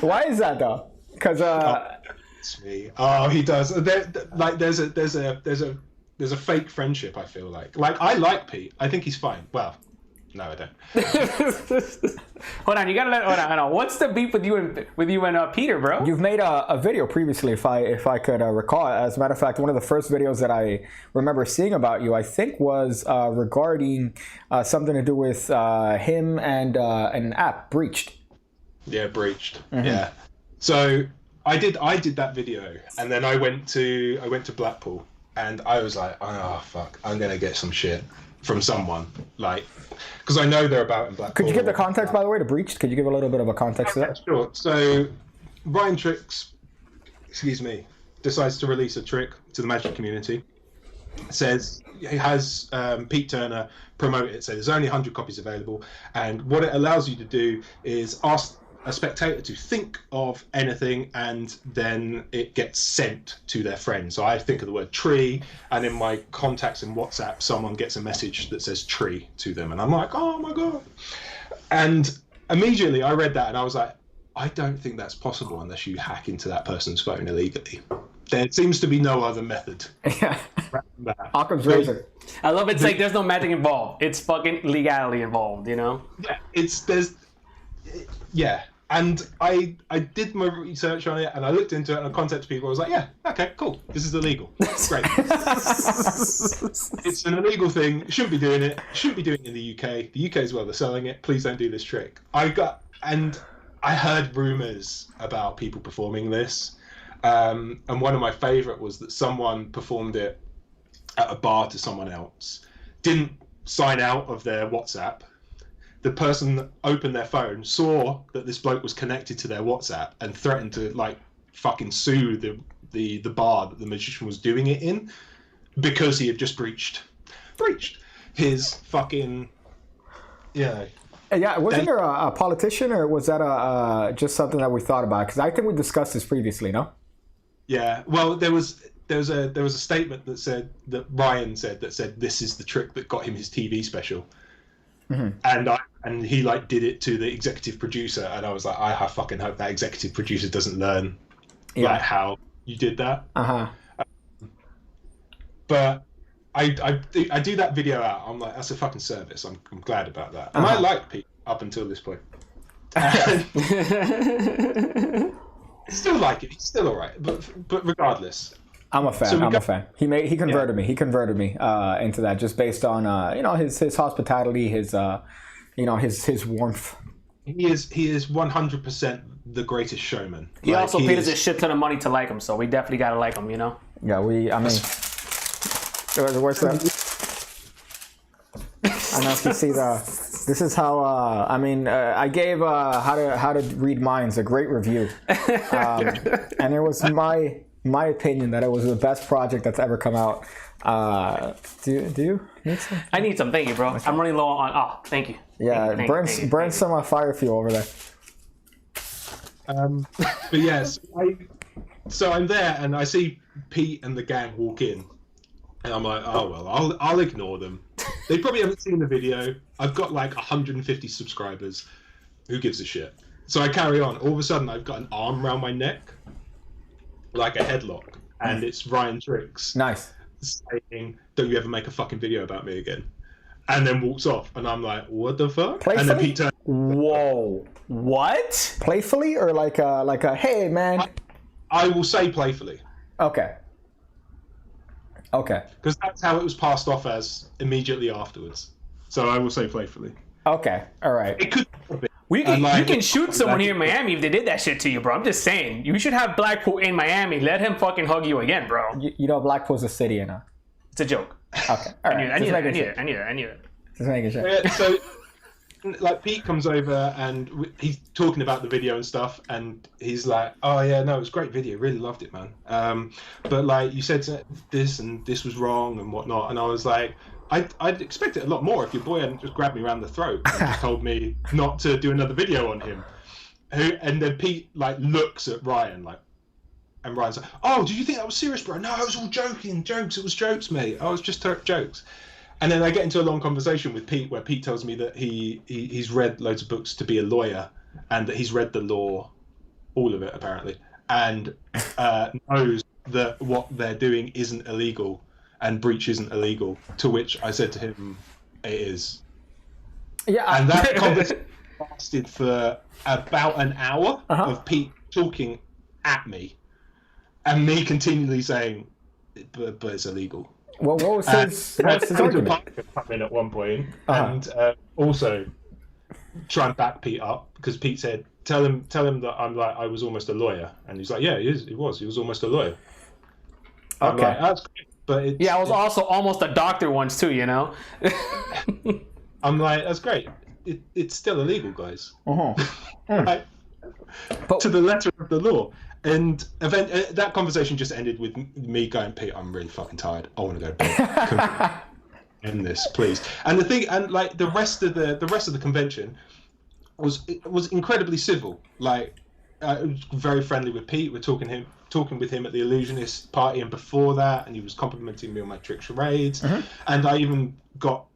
Why is that though? Because it's me. Oh, he does. There's a there's a fake friendship. I feel like I like Pete. I think he's fine. Well, no, I don't. Hold on, you gotta hold on. What's the beef with you and Peter, bro? You've made a video previously, if I could recall. As a matter of fact, one of the first videos that I remember seeing about you, I think, was regarding something to do with him and an app, Breached. Yeah, Breached. Mm-hmm. Yeah. So I did that video, and then I went to Blackpool, and I was like, oh fuck, I'm gonna get some shit from someone, like, because I know they're about in Blackpool. Could you give the context, by the way, to Breached? Could you give a little bit of a context to that? Sure. So Ryan Tricks, decides to release a trick to the Magic community. Says he has Pete Turner promote it. So there's only 100 copies available, and what it allows you to do is ask a spectator to think of anything, and then it gets sent to their friend. So I think of the word tree, and in my contacts in WhatsApp, someone gets a message that says tree to them, and I'm like, oh my god. And immediately I read that and I was like, I don't think that's possible unless you hack into that person's phone illegally. There seems to be no other method. Yeah. Occam's razor. I love it's like there's no magic involved. It's fucking legality involved, you know? Yeah. And I did my research on it, and I looked into it, and I contacted people. I was like, yeah, okay, cool. This is illegal. Great. It's an illegal thing. Shouldn't be doing it. Shouldn't be doing it in the UK. The UK as well, they're selling it. Please don't do this trick. I heard rumours about people performing this. And one of my favourite was that someone performed it at a bar to someone else. Didn't sign out of their WhatsApp. The person opened their phone, saw that this bloke was connected to their WhatsApp, and threatened to like fucking sue the bar that the magician was doing it in, because he had just breached his fucking, Yeah, wasn't there a politician, or was that just something that we thought about? Because I think we discussed this previously, no? Yeah, well, there was a statement that Ryan said this is the trick that got him his TV special. Mm-hmm. And he like did it to the executive producer, and I was like, I fucking hope that executive producer doesn't learn like how you did that. But I do that video out. I'm like, that's a fucking service. I'm glad about that. And I like Pete up until this point. Still like it. He's still all right. But regardless. I'm a fan. He converted me. He converted me into that, just based on his hospitality, his warmth. He is 100% the greatest showman. He also paid us a shit ton of money to like him, so we definitely gotta like him, you know. Yeah, where's that? I know if you see this is how I gave how to read minds a great review, and it was my opinion that it was the best project that's ever come out. Do you need some? I need some. Thank you, bro. I'm running low on. Oh, thank you. Yeah, burn some fire fuel over there. But yes, so I'm there and I see Pete and the gang walk in, and I'm like, oh well, I'll ignore them. They probably haven't seen the video. I've got like 150 subscribers. Who gives a shit? So I carry on. All of a sudden, I've got an arm around my neck, like a headlock, and it's Ryan Tricks. Nice. Saying, "Don't you ever make a fucking video about me again?" And then walks off, and I'm like, "What the fuck?" Playfully? And then Pete turns. Whoa! What? Playfully, or like a hey man? I will say playfully. Okay. Because that's how it was passed off as immediately afterwards. So I will say playfully. Okay. All right. It could be. You can shoot someone here in Miami if they did that shit to you, bro. I'm just saying. You should have Blackpool in Miami. Let him fucking hug you again, bro. You know Blackpool's a city, you know. It's a joke. Okay. All right. I knew it. Just making sure. Yeah, so, like, Pete comes over and he's talking about the video and stuff, and he's like, "Oh yeah, no, it was a great video. Really loved it, man. But like, you said this and this was wrong and whatnot," and I was like, I'd expect it a lot more if your boy hadn't just grabbed me around the throat and just told me not to do another video on him. And then Pete like looks at Ryan like, and Ryan's like, "Oh, did you think that was serious, bro?" "No, I was all joking. Jokes. It was jokes, mate. I was just jokes." And then I get into a long conversation with Pete where Pete tells me that he's read loads of books to be a lawyer, and that he's read the law, all of it apparently, and knows that what they're doing isn't illegal, and breach isn't illegal. To which I said to him, it is. Yeah, And that conversation lasted for about an hour of Pete talking at me, and me continually saying, but it's illegal. Well, what was his argument? Come in at one point, and also try and back Pete up, because Pete said, "Tell him that I was almost a lawyer," and he's like, "Yeah, he was almost a lawyer." I'm Okay, like, that's great, but I was also almost a doctor once too, you know. I'm like, that's great. It's still illegal, guys. Right? But To the letter of the law. And that conversation just ended with me going, Pete, I'm really fucking tired. I want to go to bed. Can we end this, please? And the thing, and like the rest of the convention was incredibly civil. Like, I was very friendly with Pete. We're talking with him at the Illusionist party, and before that, and he was complimenting me on my trick charades. And I even got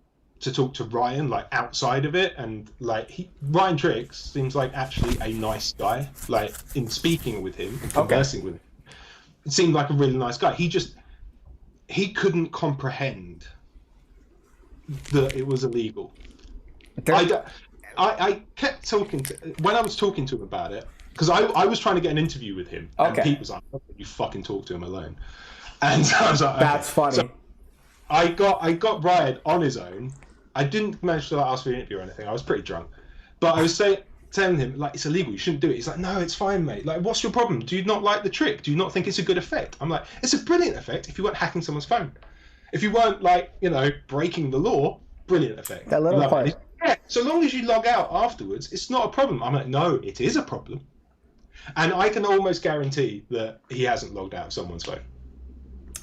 to talk to Ryan, like, outside of it, and like Ryan Triggs seems like actually a nice guy. Like, in speaking with him and conversing with him, it seemed like a really nice guy. He couldn't comprehend that it was illegal. I kept talking to, when I was talking to him about it, because I was trying to get an interview with him, and Pete was like, "You fucking talk to him alone." And so I was like, that's funny. So I got Ryan on his own. I didn't manage to ask for an interview or anything. I was pretty drunk, but I was telling him, like, it's illegal, you shouldn't do it. He's like, no, it's fine, mate. Like, what's your problem? Do you not like the trick? Do you not think it's a good effect? I'm like, it's a brilliant effect if you weren't hacking someone's phone. If you weren't, like, you know, breaking the law, brilliant effect. That little part. Yeah, so long as you log out afterwards, it's not a problem. I'm like, no, it is a problem. And I can almost guarantee that he hasn't logged out of someone's phone.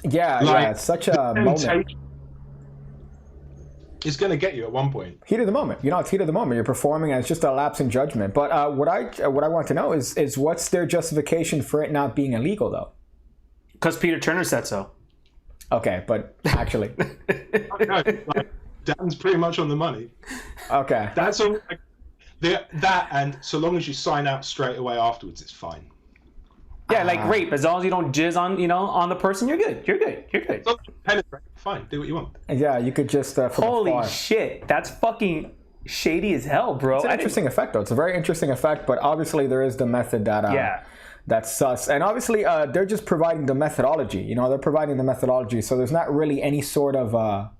Yeah, it's such a moment. It's going to get you at one point. Heat of the moment. You know, it's heat of the moment. You're performing, and it's just a lapse in judgment. But what I want to know is what's their justification for it not being illegal, though? Because Peter Turner said so. Okay, but actually, Dan's pretty much on the money. Okay, that's all. That, and so long as you sign out straight away afterwards, it's fine. Yeah, like rape. As long as you don't jizz on the person, you're good. You're good. You're good. Penetrate, fine. Do what you want. Yeah, you could just. Holy shit! That's fucking shady as hell, bro. It's an interesting effect, though. It's a very interesting effect, but obviously there is the method that. That's sus. And obviously, they're just providing the methodology. You know, they're providing the methodology, so there's not really any sort of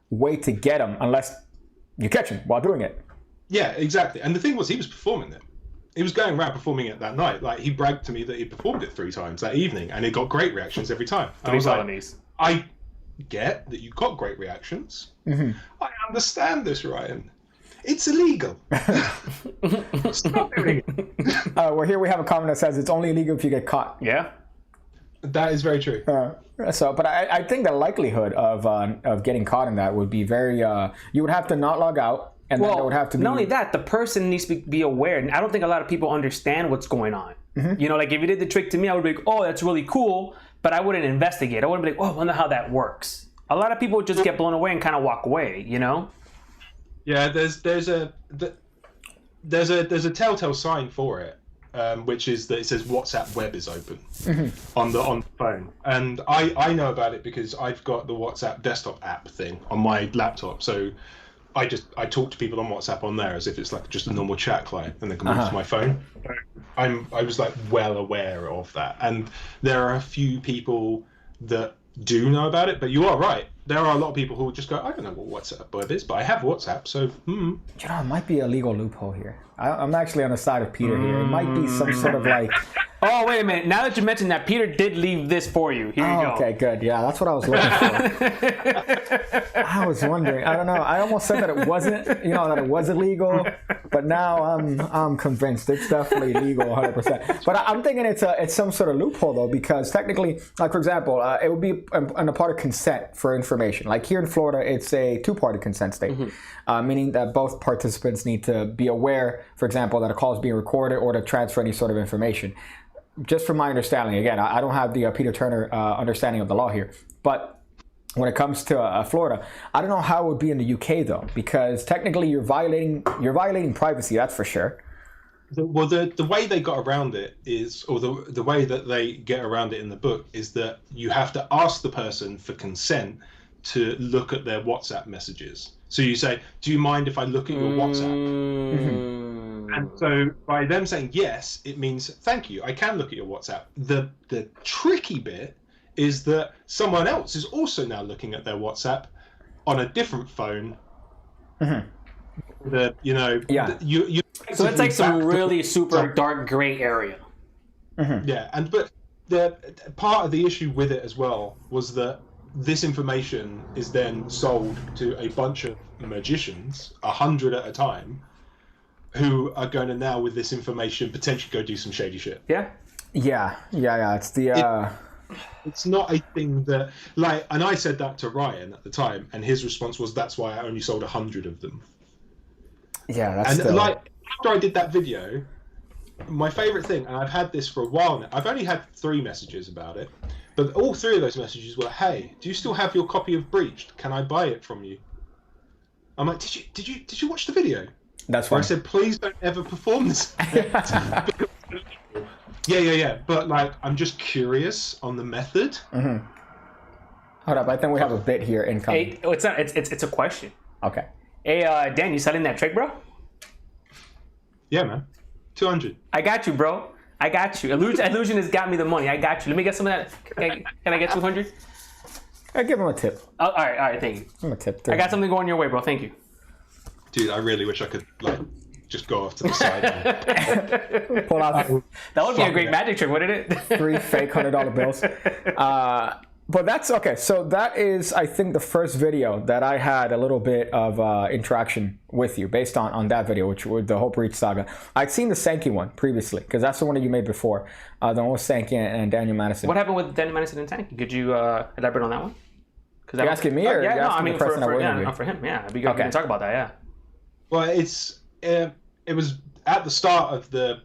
way to get them unless you catch him while doing it. Yeah, exactly. And the thing was, he was performing it. He was going around performing it that night. Like, he bragged to me that he performed it 3 times that evening, and he got great reactions every time. I was like, I get that you got great reactions. I understand this, Ryan. It's illegal. Stop doing it. Well, here we have a comment that says it's only illegal if you get caught. Yeah. That is very true. But I think the likelihood of getting caught in that would be very. You would have to not log out. And then there would have to be... Not only that, the person needs to be aware. And I don't think a lot of people understand what's going on. You know, like if you did the trick to me, I would be like, oh, that's really cool. But I wouldn't investigate. I wouldn't be like, oh, I wonder how that works. A lot of people would just get blown away and kind of walk away, you know? Yeah, there's a telltale sign for it, which is that it says WhatsApp web is open on the phone. And I know about it because I've got the WhatsApp desktop app thing on my laptop. So I talk to people on WhatsApp on there as if it's like just a normal chat client, and then can move to my phone. I was like well aware of that, and there are a few people that do know about it. But you are right. There are a lot of people who will just go, I don't know what WhatsApp web is, but I have WhatsApp, so You know, it might be a legal loophole here. I'm actually on the side of Peter here. It might be some sort of like... Oh, wait a minute. Now that you mentioned that, Peter did leave this for you. Here you go. Okay, good. Yeah, that's what I was looking for. I was wondering. I don't know. I almost said that it wasn't, that it was illegal, but now I'm convinced it's definitely legal 100%. But I'm thinking it's some sort of loophole, though, because technically, like, for example, it would be on a part of consent for information. Like here in Florida, it's a 2-party consent state, meaning that both participants need to be aware, for example, that a call is being recorded or to transfer any sort of information. Just from my understanding, again, I don't have the Peter Turner understanding of the law here, but when it comes to Florida, I don't know how it would be in the UK though, because technically you're violating privacy, that's for sure. The way they got around it is, or the way that they get around it in the book is that you have to ask the person for consent to look at their WhatsApp messages. So you say, "Do you mind if I look at your WhatsApp?" And so by them saying yes, it means thank you, I can look at your WhatsApp. The tricky bit is that someone else is also now looking at their WhatsApp on a different phone. So it's like some really super dark gray area. Yeah, but the part of the issue with it as well was that this information is then sold to a bunch of magicians, 100 at a time, who are going to now, with this information, potentially go do some shady shit. Yeah. It's not a thing that, like, and I said that to Ryan at the time, and his response was, "That's why I only sold 100 of them." Yeah, that's and still... like after I did that video, my favorite thing, and I've had this for a while now. I've only had 3 messages about it, but all 3 of those messages were, "Hey, do you still have your copy of Breached? Can I buy it from you?" I'm like, "Did you watch the video?" That's where fine. I said, "Please don't ever perform this." Yeah. But like, I'm just curious on the method. Hold up, I think we have a bit here incoming. Hey, it's not. It's a question. Okay. Hey, Dan, you selling that trick, bro? Yeah, man. 200. I got you, bro. I got you. Illusion has got me the money. I got you. Let me get some of that. Can I get 200? I give him a tip. Oh, all right. Thank you. Give him a tip. I got something going your way, bro. Thank you. Dude, I really wish I could like just go off to the side. And... Pull out. That would be a great magic trick, wouldn't it? 3 fake $100 bills. But that's okay. So that is, I think, the first video that I had a little bit of interaction with you based on that video, which was the whole Breach saga. I'd seen the Sankey one previously because that's the one that you made before. The one with Sankey and Daniel Madison. What happened with Daniel Madison and Sankey? Could you elaborate on that one? You're asking me, or yeah, you're asking the person that we're interviewing? for him. Yeah, it'd be good to talk about that. Yeah. Well, it was at the start of the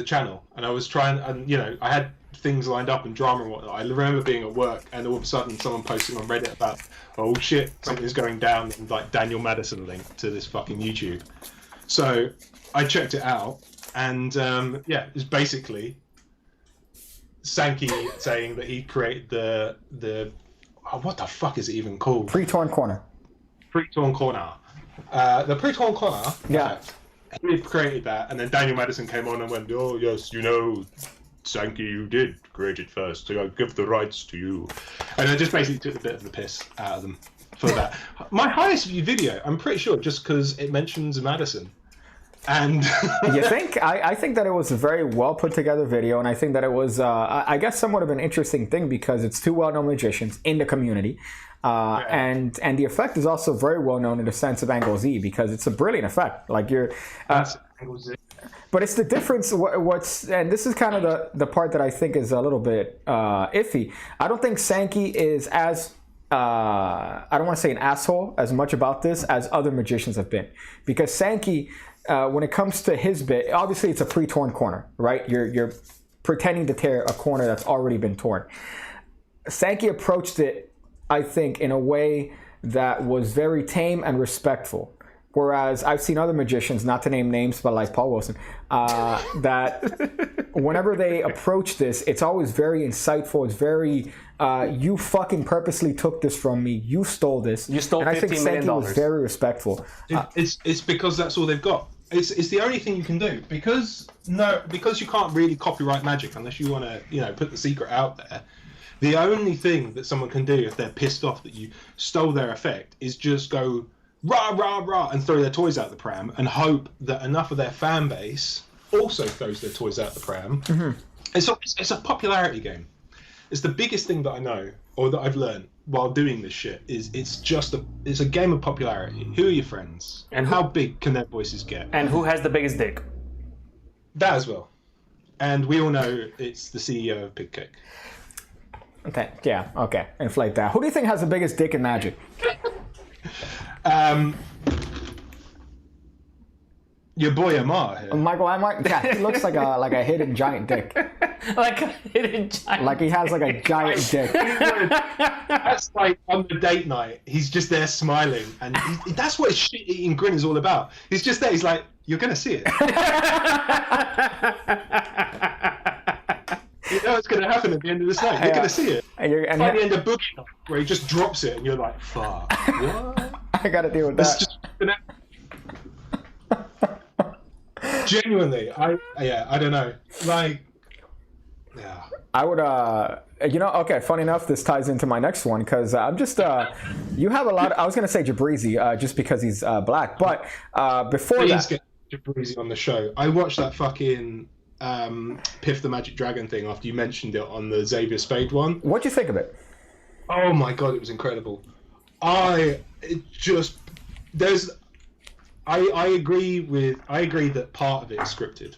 channel, and I was trying, and I had things lined up and drama and whatnot. I remember being at work, and all of a sudden someone posting on Reddit about, "Oh shit, something's going down," and like Daniel Madison link to this fucking YouTube. So I checked it out, and it was basically Sankey saying that he created the what the fuck is it even called? Pre-torn corner. Pre-torn corner. The pre-torn corner. Yeah. He created that, and then Daniel Madison came on and went, "Oh yes, Sankey, you did create it first, so I give the rights to you." And I just basically took a bit of the piss out of them for that. My highest view video, I'm pretty sure, just because it mentions Madison. And you think? I think that it was a very well put together video, and I think that it was, I guess, somewhat of an interesting thing because it's 2 well-known magicians in the community. And the effect is also very well known in the sense of Angle Z because it's a brilliant effect. Like you're, but it's the difference. And this is kind of the part that I think is a little bit iffy. I don't think Sankey is as I don't want to say an asshole as much about this as other magicians have been, because Sankey, when it comes to his bit, obviously it's a pre-torn corner, right? You're pretending to tear a corner that's already been torn. Sankey approached it, I think, in a way that was very tame and respectful. Whereas I've seen other magicians, not to name names, but like Paul Wilson, that whenever they approach this, it's always very insightful. It's very, you fucking purposely took this from me. You stole this. You stole $15 million. And I think Sankey was very respectful. It's because that's all they've got. It's the only thing you can do because you can't really copyright magic unless you want to put the secret out there. The only thing that someone can do if they're pissed off that you stole their effect is just go rah rah rah and throw their toys out the pram and hope that enough of their fan base also throws their toys out the pram. It's a popularity game. It's the biggest thing that I know or that I've learned while doing this shit is it's a game of popularity. Who are your friends? And how big can their voices get? And who has the biggest dick? That as well. And we all know it's the CEO of Pig Cake. Okay, yeah, okay. Inflate that. Who do you think has the biggest dick in magic? Your boy Amar here. Michael Amar? Yeah, he looks like a hidden giant dick. Like a hidden giant. Like he has like a giant dick. That's like on the date night. He's just there smiling, and that's what his shit-eating grin is all about. He's just there. He's like, you're gonna see it. You know it's gonna happen at the end of this night. You're gonna see it. And By the end of Boogie Nights, where he just drops it, and you're like, "Fuck, what?" I gotta deal with It's that. just genuinely, I don't know. Like, yeah. I would, okay, funny enough, this ties into my next one, because I'm just, you have a lot, I was going to say Jabrizi, just because he's black, but before Please that... get Jabrizi on the show. I watched that fucking Piff the Magic Dragon thing after you mentioned it on the Xavier Spade one. What'd you think of it? Oh my god, it was incredible. I agree that part of it is scripted.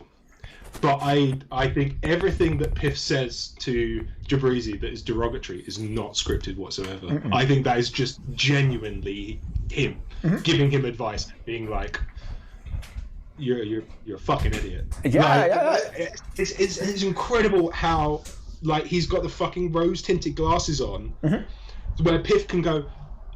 But I think everything that Piff says to Jabrizi that is derogatory is not scripted whatsoever. Mm-mm. I think that is just genuinely him giving him advice, being like, "You're a fucking idiot." Yeah. It's incredible how like he's got the fucking rose tinted glasses on, where Piff can go,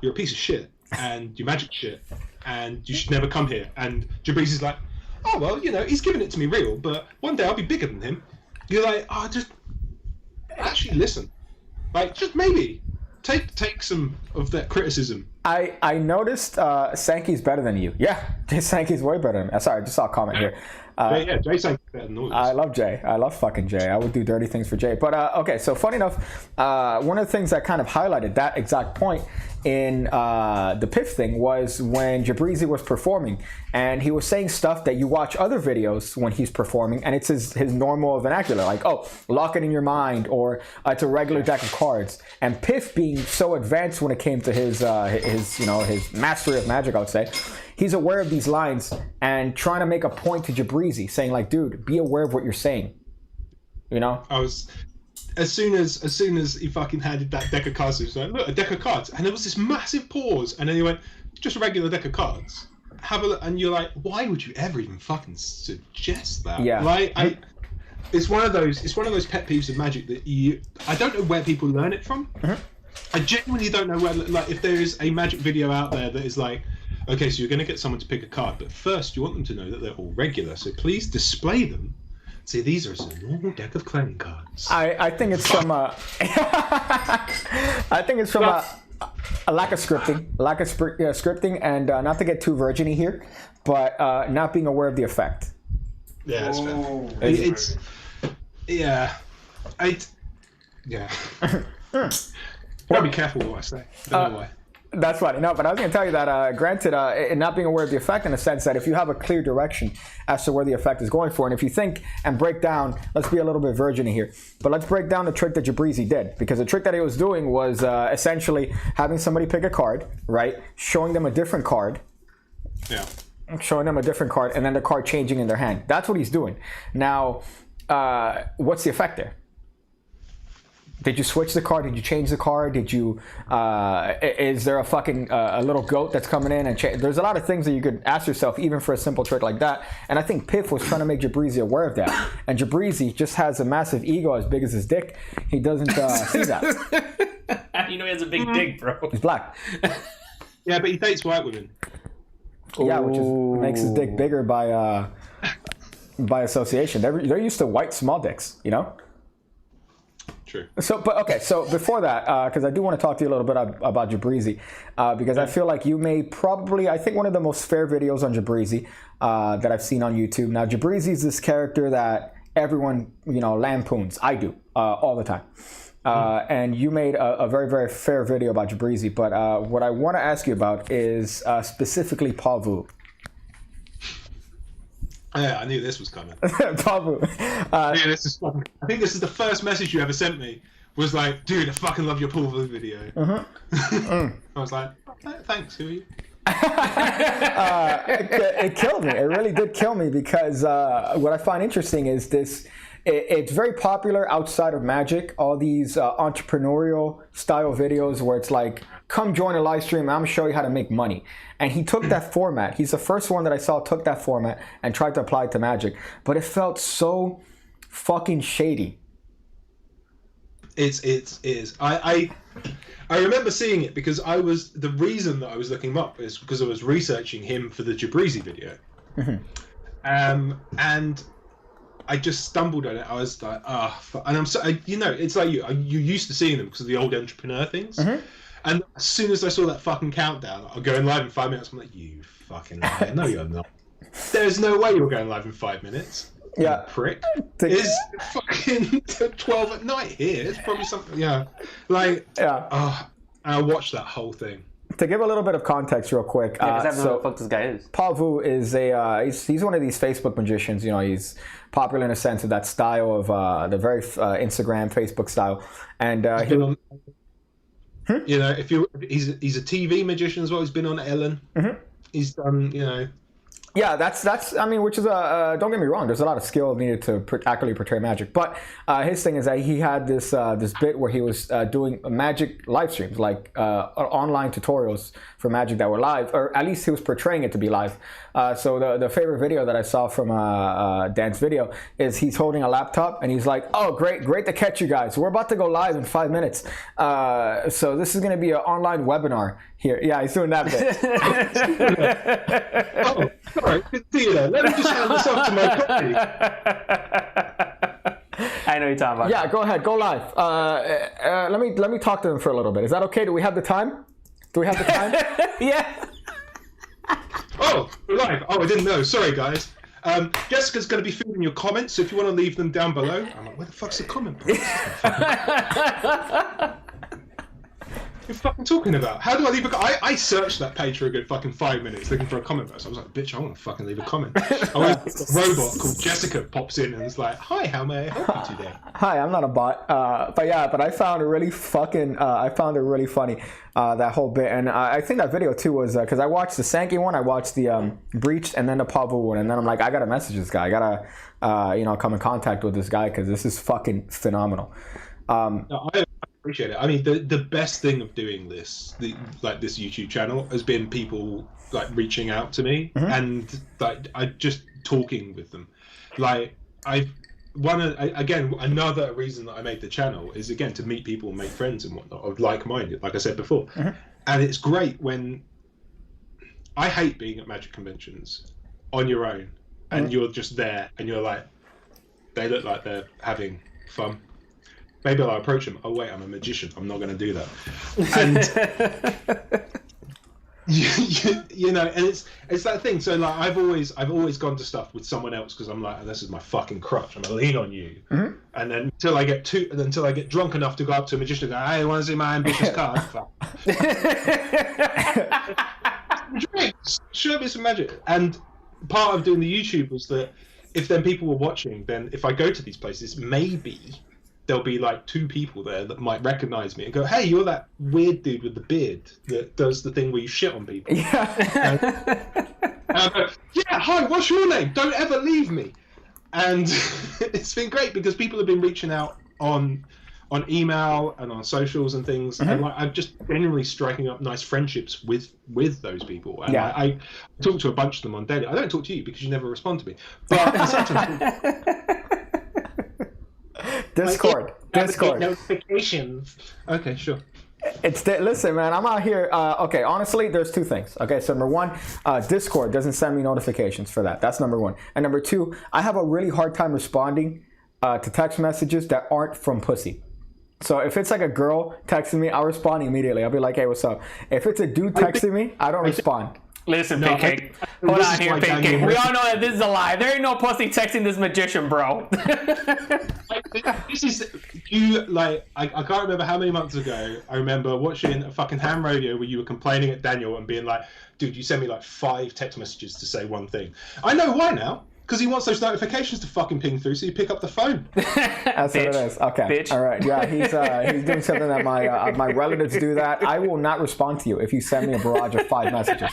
"You're a piece of shit, and you're magic shit, and you should never come here." And Jabrizi's like, "Oh well, he's giving it to me real, but one day I'll be bigger than him." You're like, "Oh, just actually listen, like just maybe take some of that criticism." I noticed Sankey's better than you. Yeah, Sankey's way better than me. Sorry, I just saw a comment here. Jay Sankey's better than all of us. I love Jay. I love fucking Jay. I would do dirty things for Jay. But okay, so funny enough, one of the things that kind of highlighted that exact point in the Piff thing was when Jabrizi was performing, and he was saying stuff that you watch other videos when he's performing, and it's his normal vernacular, like, "Oh, lock it in your mind," or "It's a regular deck of cards." And Piff, being so advanced when it came to his mastery of magic, I would say, he's aware of these lines and trying to make a point to Jabrizi, saying like, "Dude, be aware of what you're saying." I was. As soon as he fucking handed that deck of cards, he was like, "Look, a deck of cards," and there was this massive pause, and then he went, "Just a regular deck of cards. Have a look," and you're like, "Why would you ever even fucking suggest that?" Yeah. Like, it's one of those pet peeves of magic that I don't know where people learn it from. I genuinely don't know where. Like, if there is a magic video out there that is like, okay, so you're going to get someone to pick a card, but first you want them to know that they're all regular, so please display them. See, these are a normal deck of playing cards. I think it's from a lack of scripting, and not to get too virgin-y here, but not being aware of the effect. Yeah, that's fair. Gotta be careful what I say. Don't know why. That's funny. No, but I was going to tell you that, granted, not being aware of the effect in the sense that if you have a clear direction as to where the effect is going for, and if you think and break down, let's be a little bit virgin here, but let's break down the trick that Jabrizi did, because the trick that he was doing was essentially having somebody pick a card, right? Showing them a different card. Yeah. Showing them a different card, and then the card changing in their hand. That's what he's doing. Now, what's the effect there? Did you switch the card? Did you change the card? Did you? Is there a fucking a little goat that's coming in and there's a lot of things that you could ask yourself, even for a simple trick like that. And I think Piff was trying to make Jabrizi aware of that. And Jabrizi just has a massive ego as big as his dick. He doesn't see that. He has a big dick, bro. He's black. Yeah, but he dates white women. Yeah, which makes his dick bigger by association. They're used to white small dicks, True. So before that, because I do want to talk to you a little bit about Jabrizi, because I feel like you made probably, I think, one of the most fair videos on Jabrizi that I've seen on YouTube. Now, Jabrizi is this character that everyone, lampoons. I do all the time. And you made a very, very fair video about Jabrizi. But what I want to ask you about is specifically Pavu. Yeah, I knew this was coming. Pavu. I think this is the first message you ever sent me. Was like, "Dude, I fucking love your Pavu video." I was like, "Thanks, who are you?" It killed me. It really did kill me, because what I find interesting is this. It's very popular outside of magic, all these entrepreneurial style videos where it's like, come join a live stream and I'm going to show you how to make money. And he took that format. He's the first one that I saw took that format and tried to apply it to magic. But it felt so fucking shady. It is. I remember seeing it because the reason that I was looking him up is because I was researching him for the Jabrizi video. And I just stumbled on it. I was like, and I'm so, it's like you're used to seeing them because of the old entrepreneur things. And as soon as I saw that fucking countdown, I'm going live in 5 minutes. I'm like, you fucking liar. No, you're not. There's no way you're going live in 5 minutes. Yeah. Prick. It's fucking 12 at night here. It's probably something, Like, I watched that whole thing. To give a little bit of context real quick. Because I don't know what the fuck this guy is. Paul Vu is he's one of these Facebook magicians. He's popular in a sense of that style of the very Instagram, Facebook style. And he's a TV magician as well. He's been on Ellen. He's done, Yeah, that's which is don't get me wrong. There's a lot of skill needed to accurately portray magic. But his thing is that he had this bit where he was doing magic live streams, like online tutorials for magic that were live, or at least he was portraying it to be live. So the favorite video that I saw from Dan's video is he's holding a laptop and he's like, "Oh, great to catch you guys. We're about to go live in 5 minutes. So this is going to be an online webinar here." Yeah, he's doing that bit. Oh, sorry, good to see you there. Let me just hand this off to my colleague. I know you're talking about. Yeah, go ahead, go live. Let me talk to them for a little bit. Is that okay? Do we have the time? Yeah. Oh, we're live. Oh, I didn't know. Sorry, guys. Jessica's going to be filming your comments, so if you want to leave them down below. I'm like, where the fuck's the comment? What are you fucking talking about? How do I leave a comment? I searched that page for a good fucking 5 minutes looking for a comment post. I was like, bitch, I want to fucking leave a comment. A robot called Jessica pops in and is like, "Hi, how may I help you today?" Hi, I'm not a bot. But I found it really funny, that whole bit. And I think that video too was, because I watched the Sankey one, I watched the Breached, and then the Pavu one. And then I'm like, I got to message this guy. I got to, come in contact with this guy because this is fucking phenomenal. No, I appreciate it. I mean, the best thing of doing this, this YouTube channel, has been people like reaching out to me and like I just talking with them. Like another reason that I made the channel is again to meet people and make friends and whatnot of like-minded, like I said before. And it's great when I hate being at magic conventions on your own and you're just there and you're like, they look like they're having fun. Maybe I'll approach him. Oh wait, I'm a magician. I'm not going to do that. And and it's that thing. So like, I've always gone to stuff with someone else because I'm like, this is my fucking crutch. I'm going to lean on you. And then until I get drunk enough to go up to a magician and go, "Hey, want to see my ambitious card?" Show me some magic. And part of doing the YouTube was that if then people were watching, then if I go to these places, maybe there'll be like 2 people there that might recognize me and go, "Hey, you're that weird dude with the beard that does the thing where you shit on people." Yeah. And I go, "Yeah, hi, what's your name? Don't ever leave me." And it's been great because people have been reaching out on email and on socials and things, and like I'm just generally striking up nice friendships with those people. And I talk to a bunch of them on daily. I don't talk to you because you never respond to me, but I sometimes Discord. Notifications. Okay, sure. Listen, man, I'm out here. Okay, honestly, there's 2 things. Okay, so number 1, Discord doesn't send me notifications for that. That's number 1. And number 2, I have a really hard time responding to text messages that aren't from pussy. So if it's like a girl texting me, I'll respond immediately. I'll be like, "Hey, what's up?" If it's a dude texting me, I don't respond. Listen, Pancake. Hold on here, Pancake. We all know that this is a lie. There ain't no pussy texting this magician, bro. This is you. Like I can't remember how many months ago. I remember watching a fucking ham radio where you were complaining at Daniel and being like, "Dude, you sent me like 5 text messages to say one thing." I know why now. Because he wants those notifications to fucking ping through, so you pick up the phone. That's what it is. Okay. Bitch. All right. Yeah, he's doing something that my relatives do. That I will not respond to you if you send me a barrage of 5 messages.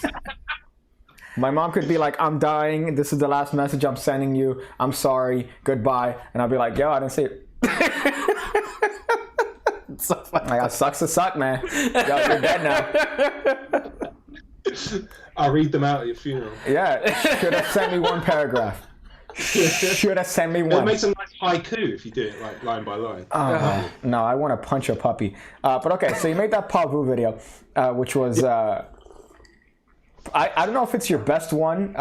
My mom could be like, "I'm dying. This is the last message I'm sending you. I'm sorry. Goodbye." And I'll be like, "Yo, I didn't see it." So funny. Like, it sucks to suck, man. Yo, you're dead now. I'll read them out at your funeral. Yeah, should have sent me 1 paragraph. Should have sent me 1. It makes a nice haiku if you do it like line by line. No, I want to punch a puppy. But okay, so you made that Pavu video, which was I don't know if it's your best one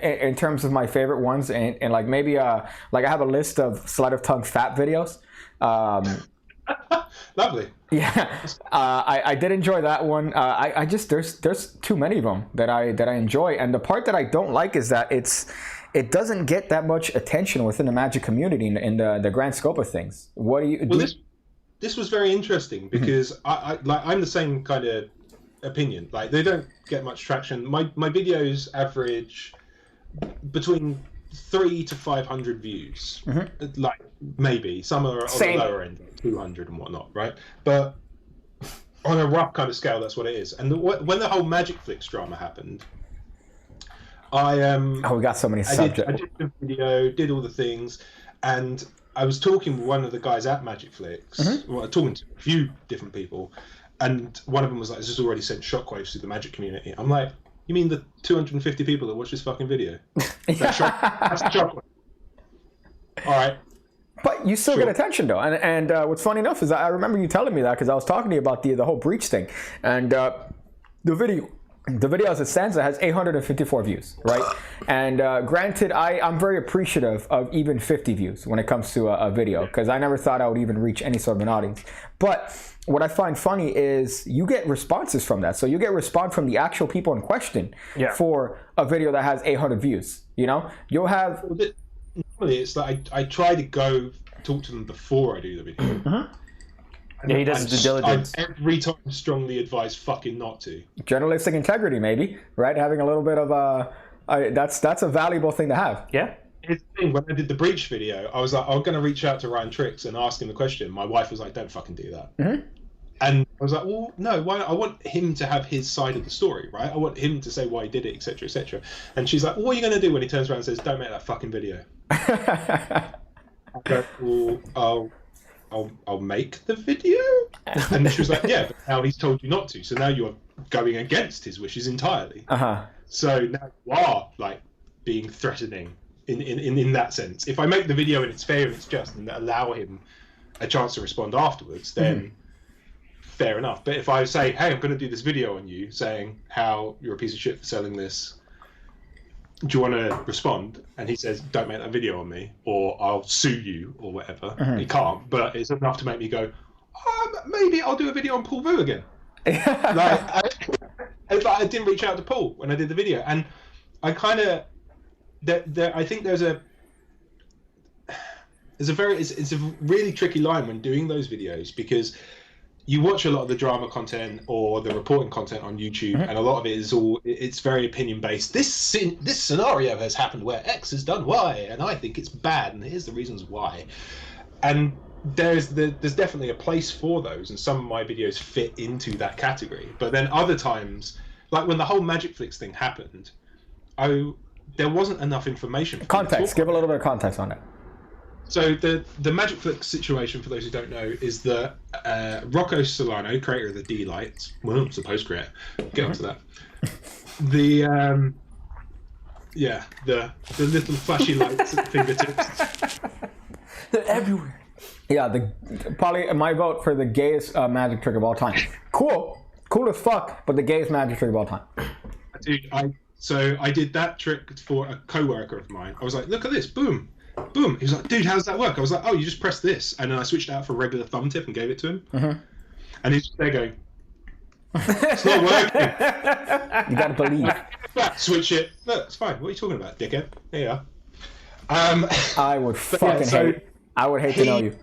in terms of my favorite ones, and like maybe like I have a list of sleight of tongue fat videos. Lovely. Yeah, I did enjoy that one. I just there's too many of them that I enjoy, and the part that I don't like is that it doesn't get that much attention within the magic community in the grand scope of things. What do you? Well, this was very interesting because I'm the same kind of opinion. Like they don't get much traction. My videos average between 300 to 500 views. Like maybe some are on the lower end, 200 and whatnot, right? But on a rough kind of scale, that's what it is. And when the whole Magic Flicks drama happened, we got so many subjects. I did the video, did all the things, and I was talking with one of the guys at Magic Flicks, well, talking to a few different people, and one of them was like, "This has already sent shockwaves through the Magic community." I'm like, "You mean the 250 people that watch this fucking video? That's the shockwave." All right. But you still get attention though, and what's funny enough is that I remember you telling me that because I was talking to you about the whole breach thing, and the video as it stands, it has 854 views, right? And granted, I'm very appreciative of even 50 views when it comes to a video because I never thought I would even reach any sort of an audience. But what I find funny is you get responses from that. So you get response from the actual people in question for a video that has 800 views. You know, you'll have. Normally, it's like I try to go talk to them before I do the video. Yeah, he does due diligence. I every time strongly advise fucking not to. Journalistic integrity, maybe, right? Having a little bit of that's a valuable thing to have. Yeah. It's the thing, when I did the breach video, I was like, I'm going to reach out to Ryan Tricks and ask him the question. My wife was like, don't fucking do that. And I was like, well, no, why? I want him to have his side of the story, right? I want him to say why he did it, etc., etc. And she's like, well, what are you going to do when he turns around and says, don't make that fucking video? I go, well, I'll make the video. And she was like, yeah, but now he's told you not to. So now you're going against his wishes entirely. So now you are like being threatening in that sense. If I make the video and it's fair and it's just and allow him a chance to respond afterwards, then fair enough. But if I say, hey, I'm going to do this video on you saying how you're a piece of shit for selling this, do you want to respond? And he says, don't make that video on me, or I'll sue you, or whatever. He can't, but it's enough to make me go, maybe I'll do a video on Paul Vu again. I didn't reach out to Paul when I did the video, and I kind of, I think it's a really tricky line when doing those videos, because you watch a lot of the drama content or the reporting content on YouTube, and a lot of it is it's very opinion based. This scenario has happened where X has done Y, and I think it's bad, and here's the reasons why. And there's definitely a place for those, and some of my videos fit into that category. But then other times, like when the whole Magic Flicks thing happened, there wasn't enough information. Context. Give a little bit of context on it. So the Magic Flicks situation, for those who don't know, is that Rocco Solano, creator of the D-Lights, well, supposed creator, get onto that. The little flashy lights at the fingertips. They're everywhere. Yeah, probably my vote for the gayest magic trick of all time. Cool as fuck, but the gayest magic trick of all time. Dude, I did that trick for a co-worker of mine. I was like, look at this, boom. Boom. He was like, dude, how does that work? I was like, oh, you just press this. And then I switched it out for a regular thumb tip and gave it to him. And he's just there going, it's not working. You gotta believe. Switch it. Look, it's fine. What are you talking about, dickhead? There you are. I would fucking hate. I would hate to know you.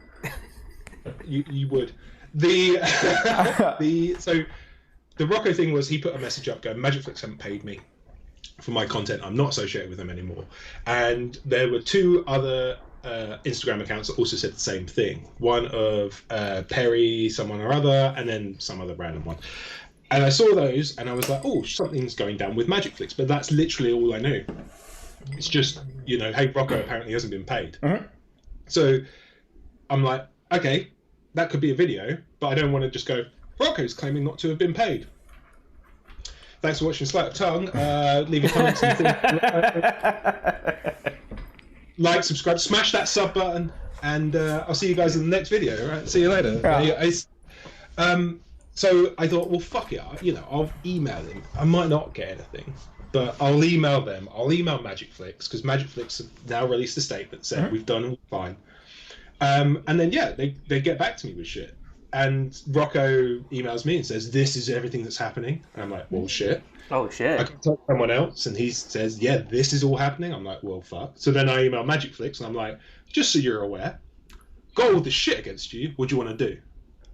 You would. So the Rocco thing was, he put a message up going, Magic Flicks haven't paid me for my content. I'm not associated with them anymore. And there were two other Instagram accounts that also said the same thing. One of Perry, someone or other, and then some other random one. And I saw those, and I was like, oh, something's going down with Magic Flicks. But that's literally all I knew. It's just, hey, Rocco apparently hasn't been paid. So I'm like, okay, that could be a video, but I don't want to just go, Rocco's claiming not to have been paid. Thanks for watching Sleight of Tongue. Leave your comments and like, subscribe, smash that sub button, and I'll see you guys in the next video. All right, see you later. So I thought, well, fuck it. I'll email him. I might not get anything, but I'll email them. I'll email Magicflix because Magicflix have now released a statement saying we've done all fine. And then they get back to me with shit. And Rocco emails me and says, "This is everything that's happening." And I'm like, "Well, shit." Oh shit. I contact someone else, and he says, "Yeah, this is all happening." I'm like, "Well, fuck." So then I email Magicflix, and I'm like, "Just so you're aware, got all this shit against you. What do you want to do?"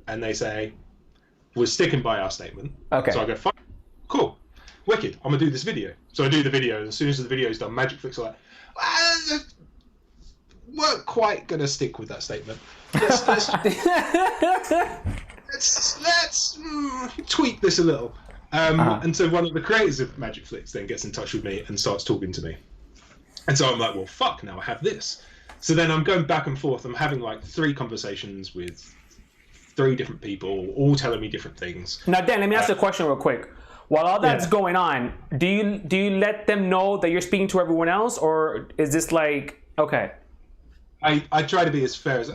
And they say, "We're sticking by our statement." Okay. So I go, "Fine, cool, wicked. I'm gonna do this video." So I do the video, and as soon as the video's done, Magicflix are like, "Weren't quite gonna stick with that statement. Let's tweak this a little." And so one of the creators of Magicflix then gets in touch with me and starts talking to me. And so I'm like, well, fuck, now I have this. So then I'm going back and forth. I'm having like 3 conversations with 3 different people, all telling me different things. Now, Dan, let me ask you a question real quick. While all that's going on, do you let them know that you're speaking to everyone else, or is this like, okay? I try to be as fair as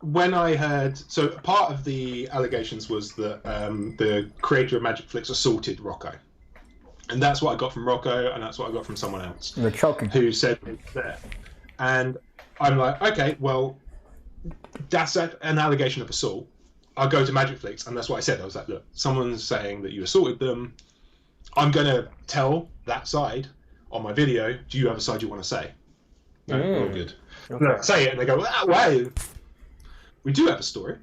when I heard, so part of the allegations was that the creator of Magicflix assaulted Rocco, and that's what I got from Rocco, and that's what I got from someone else who said it's there. And I'm like, okay, well, that's an allegation of assault. I'll go to Magicflix, and that's what I said. I was like, look, someone's saying that you assaulted them. I'm gonna tell that side on my video. Do you have a side you want to say? No, all good. Okay. No, say it, and they go, wow. We do have a story.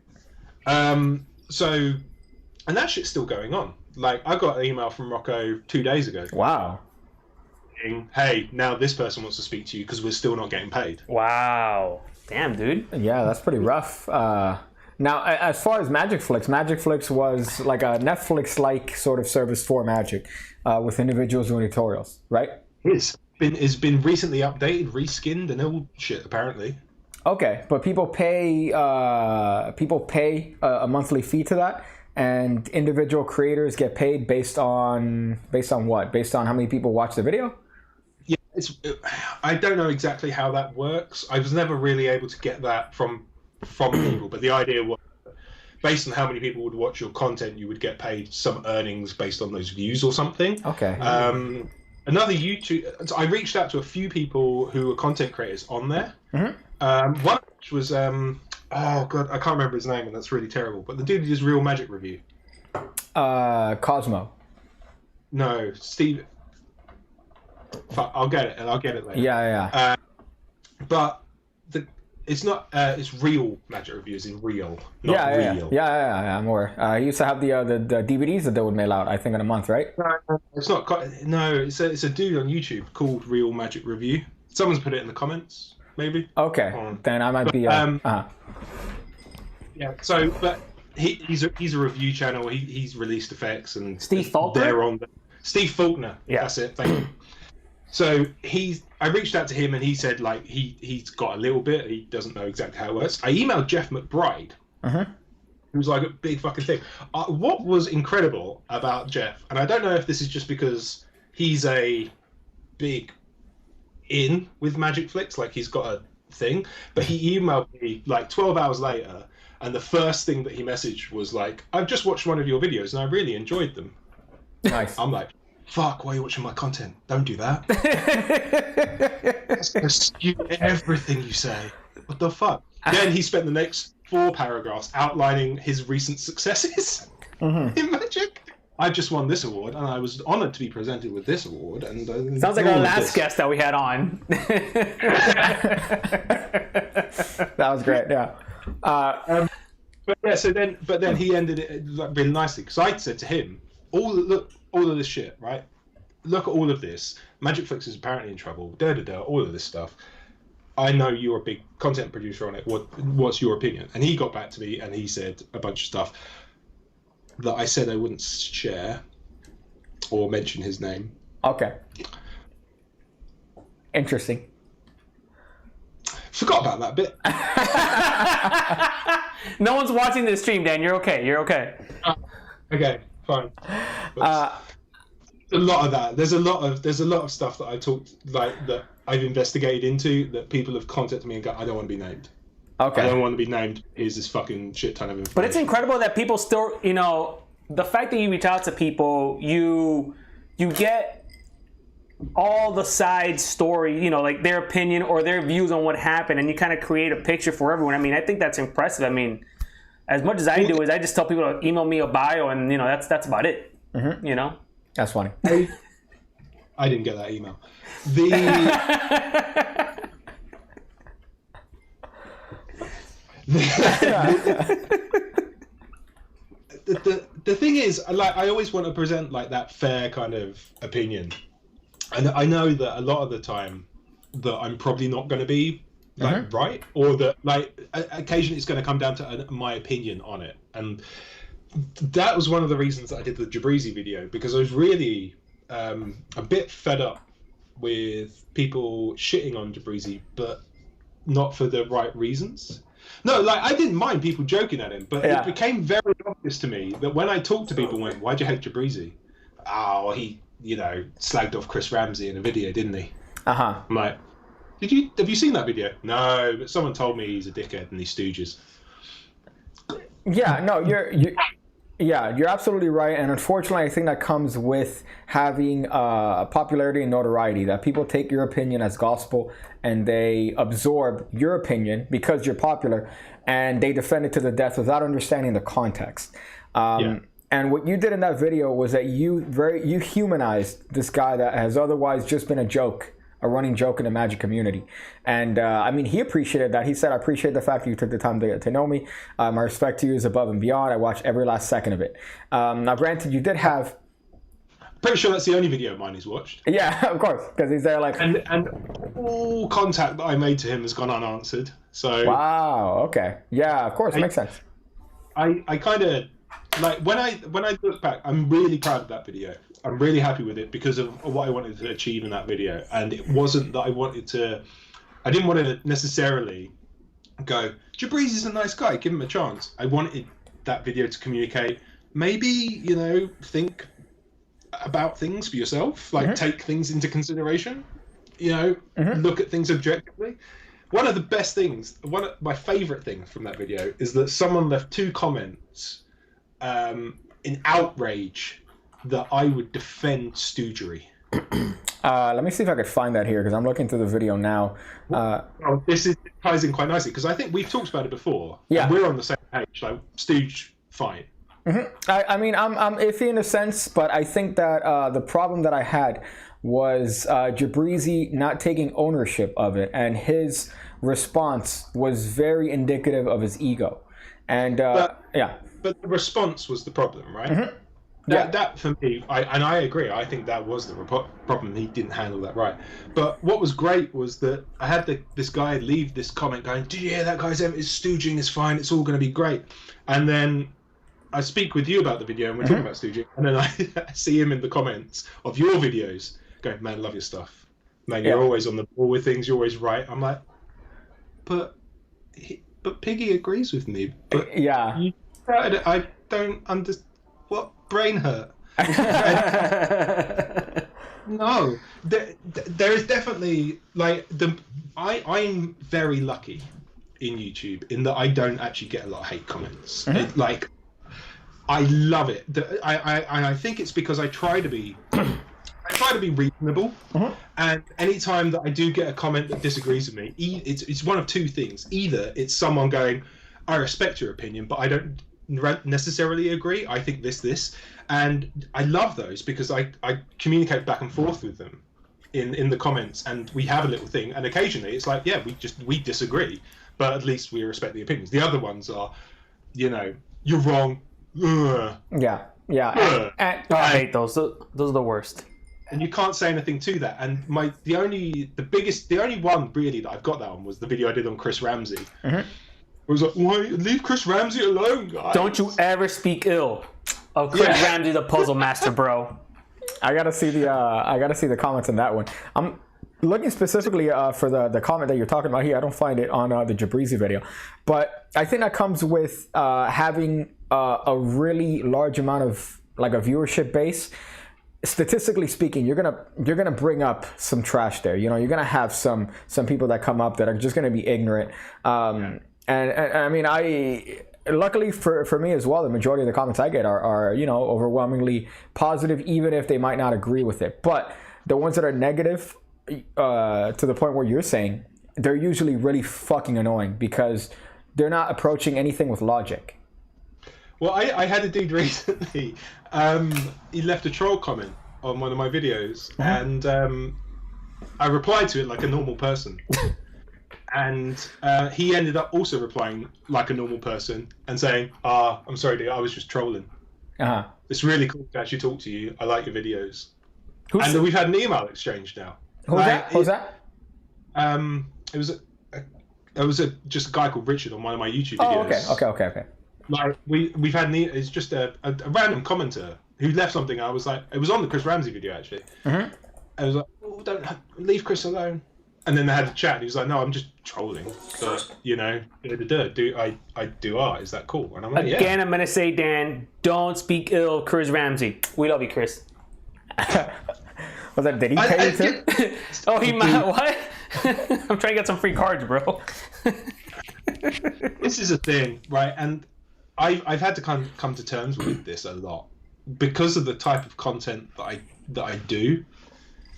And that shit's still going on. Like, I got an email from Rocco 2 days ago. Wow. Saying, hey, now this person wants to speak to you because we're still not getting paid. Wow. Damn, dude. Yeah, that's pretty rough. Now, as far as Magicflix was like a Netflix-like sort of service for Magic with individuals doing tutorials, right? It's been recently updated, reskinned, and all shit, apparently. Okay, but people pay a monthly fee to that, and individual creators get paid based on what? Based on how many people watch the video? Yeah, I don't know exactly how that works. I was never really able to get that from people, but the idea was based on how many people would watch your content, you would get paid some earnings based on those views or something. Okay. Another YouTube. I reached out to a few people who were content creators on there. Mm-hmm. One which was oh god, I can't remember his name, and that's really terrible. But the dude who does Real Magic Review. Cosmo. No, Steve. Fuck, I'll get it later. Yeah. But it's not. It's Real Magic Reviews in real, not real. Yeah. I'm aware. I used to have the DVDs that they would mail out. I think in a month, right? No, it's not. No, it's a dude on YouTube called Real Magic Review. Someone's put it in the comments. Maybe. Okay, then I might be. Yeah. So, but he's a review channel. He's released effects and Steve Faulkner. They're on Steve Faulkner. Yeah, that's it. Thank you. So I reached out to him and he said like he's got a little bit. He doesn't know exactly how it works. I emailed Jeff McBride, who's like a big fucking thing. What was incredible about Jeff, and I don't know if this is just because he's a big in with Magicflix, like he's got a thing, but he emailed me like 12 hours later, and the first thing that he messaged was like, I've just watched one of your videos and I really enjoyed them. Nice. I'm like, fuck, why are you watching my content? Don't do that. That's gonna skew everything you say. What the fuck? Then he spent the next 4 paragraphs outlining his recent successes in Magic. I just won this award, and I was honoured to be presented with this award. And sounds like our last guest that we had on. That was great. Yeah. But then he ended it really nicely because I said to him, all of this shit, right? Look at all of this. Magicflix is apparently in trouble. All of this stuff. I know you're a big content producer on it. What's your opinion? And he got back to me and he said a bunch of stuff that I said I wouldn't share or mention his name. Okay. Interesting. Forgot about that bit. No one's watching this stream, Dan. You're okay. Okay, fine. A lot of that. There's a lot of stuff that I talked like that I've investigated into that people have contacted me and go, I don't want to be named. Okay. I don't want to be named. Here's this fucking shit ton of information. But it's incredible that people still, you know, the fact that you reach out to people, you get all the side story, you know, like their opinion or their views on what happened, and you kind of create a picture for everyone. I mean, I think that's impressive. I mean, as much as I do is I just tell people to email me a bio, and you know, that's about it. You know, That's funny. I didn't get that email. The thing is, like, I always want to present like that fair kind of opinion, and I know that a lot of the time that I'm probably not going to be like right, or that like occasionally it's going to come down to my opinion on it, and that was one of the reasons that I did the Jabrizi video, because I was really a bit fed up with people shitting on Jabrizi, but not for the right reasons. No, like, I didn't mind people joking at him, but it became very obvious to me that when I talked to people, went, "Why'd you hate Jabrizi?" "Oh, he, you know, slagged off Chris Ramsey in a video, didn't he?" I'm like, have you seen that video? "No, but someone told me he's a dickhead and he stooges." Yeah, no, you're absolutely right, and unfortunately, I think that comes with having popularity and notoriety. That people take your opinion as gospel, and they absorb your opinion because you're popular, and they defend it to the death without understanding the context. And what you did in that video was that you humanized this guy that has otherwise just been a running joke in the magic community. And I mean, he appreciated that. He said, "I appreciate the fact that you took the time to know me. My respect to you is above and beyond. I watched every last second of it." Now, granted, you did have... Pretty sure that's the only video of mine he's watched. Yeah, of course, because he's there like... And all contact that I made to him has gone unanswered. So... Wow, okay. Yeah, of course, makes sense. I kind of... Like, when I look back, I'm really proud of that video. I'm really happy with it because of what I wanted to achieve in that video. And it wasn't that I didn't want to necessarily go, "Jabrizi's a nice guy, give him a chance." I wanted that video to communicate, maybe, you know, think about things for yourself, like take things into consideration, you know, look at things objectively. One of the best things, one of my favorite things from that video is that someone left 2 comments in outrage that I would defend stoogery. Let me see if I could find that here, because I'm looking through the video now. This ties in quite nicely, because I think we've talked about it before. Yeah, we're on the same page. Like, stooge, fine. I mean, I'm iffy in a sense, but I think that the problem that I had was Jabrizi not taking ownership of it, and his response was very indicative of his ego. And But the response was the problem, right? That for me, I agree. I think that was the problem. He didn't handle that right. But what was great was that I had this guy leave this comment going, "Did you hear that guy's stooging? Is fine. It's all going to be great." And then I speak with you about the video, and we're talking about stooging, and then I see him in the comments of your videos going, "Man, love your stuff. Man, you're always on the ball with things. You're always right." I'm like, but Piggy agrees with me. But I don't understand. What brain hurt? No, there is definitely like I'm very lucky in YouTube in that I don't actually get a lot of hate comments. Like, I love it. I think it's because I try to be reasonable, and anytime that I do get a comment that disagrees with me, it's one of 2 things. Either it's someone going, "I respect your opinion, but I don't necessarily agree. I think this," and I love those because I communicate back and forth with them in the comments, and we have a little thing. And occasionally it's like, yeah, we disagree, but at least we respect the opinions. The other ones are, you know, "You're wrong." I hate those. Those are the worst. And you can't say anything to that. And the only one really that I've got that on was the video I did on Chris Ramsey. It was like, "Why leave Chris Ramsey alone, guys? Don't you ever speak ill of Chris Ramsey, the puzzle master, bro." I gotta see the comments on that one. I'm looking specifically for the comment that you're talking about here. I don't find it on the Jabrizi video, but I think that comes with having a really large amount of like a viewership base. Statistically speaking, you're gonna bring up some trash there. You know, you're gonna have some people that come up that are just gonna be ignorant. And I mean, luckily for me as well, the majority of the comments I get are overwhelmingly positive, even if they might not agree with it. But the ones that are negative, to the point where you're saying, they're usually really fucking annoying because they're not approaching anything with logic. Well, I had a dude recently. He left a troll comment on one of my videos, and I replied to it like a normal person. And he ended up also replying like a normal person and saying, I'm sorry, dude, I was just trolling. It's really cool to actually talk to you. I like your videos. And we've had an email exchange now. Who's that? It was just a guy called Richard on one of my YouTube videos. Oh, okay. Like we've had it's just a random commenter who left something. I was like, it was on the Chris Ramsey video actually. I was like, don't leave Chris alone. And then they had a chat. And he was like, no, I'm just trolling. But I do art. Is that cool? And I'm like, Again, I'm gonna say, Dan, don't speak ill of Chris Ramsey. We love you, Chris. Was that, did he pay you too? Oh, he might. What? I'm trying to get some free cards, bro. This is a thing, right? And I've had to come to terms with this a lot because of the type of content that I do,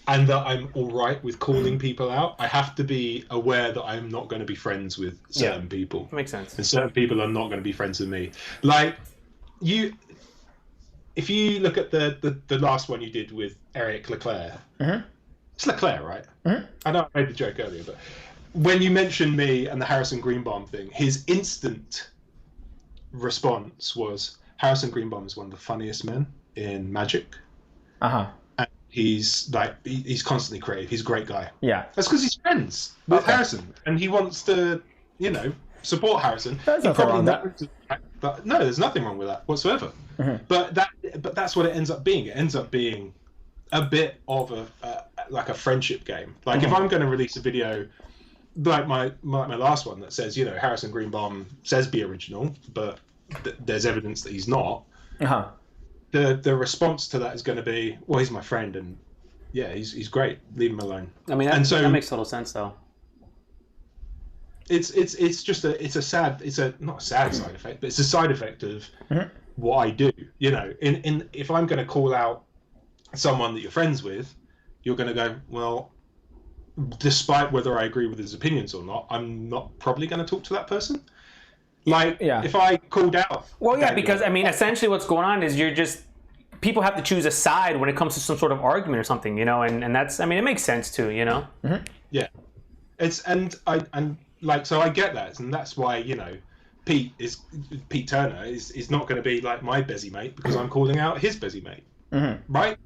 and that I'm all right with calling people out. I have to be aware that I'm not going to be friends with certain people. Makes sense. And certain people are not going to be friends with me. Like if you look at the last one you did with Eric Leclerc, it's Leclerc, right? I know I made the joke earlier, but when you mentioned me and the Harrison Greenbaum thing, his instant response was, Harrison Greenbaum is one of the funniest men in Magic. And he's constantly creative. He's a great guy. Yeah. That's because he's friends with Harrison, and he wants to, support Harrison. There's nothing wrong with that. But no, there's nothing wrong with that whatsoever. But that's what it ends up being. It ends up being a bit of a friendship game. Like if I'm going to release a video, like my last one that says, Harrison Greenbaum says be original, but there's evidence that he's not. The response to that is going to be, well, he's my friend, and yeah, he's great. Leave him alone. I mean, that makes total sense, though. It's not a sad side effect, but it's a side effect of what I do. If I'm going to call out someone that you're friends with, you're going to go, well, despite whether I agree with his opinions or not, I'm not probably going to talk to that person. If I called out... Well, yeah, because, essentially what's going on is people have to choose a side when it comes to some sort of argument or something, and that's, it makes sense too, Yeah. So I get that, and that's why, Pete Turner is not going to be like my busy mate because I'm calling out his busy mate. Right?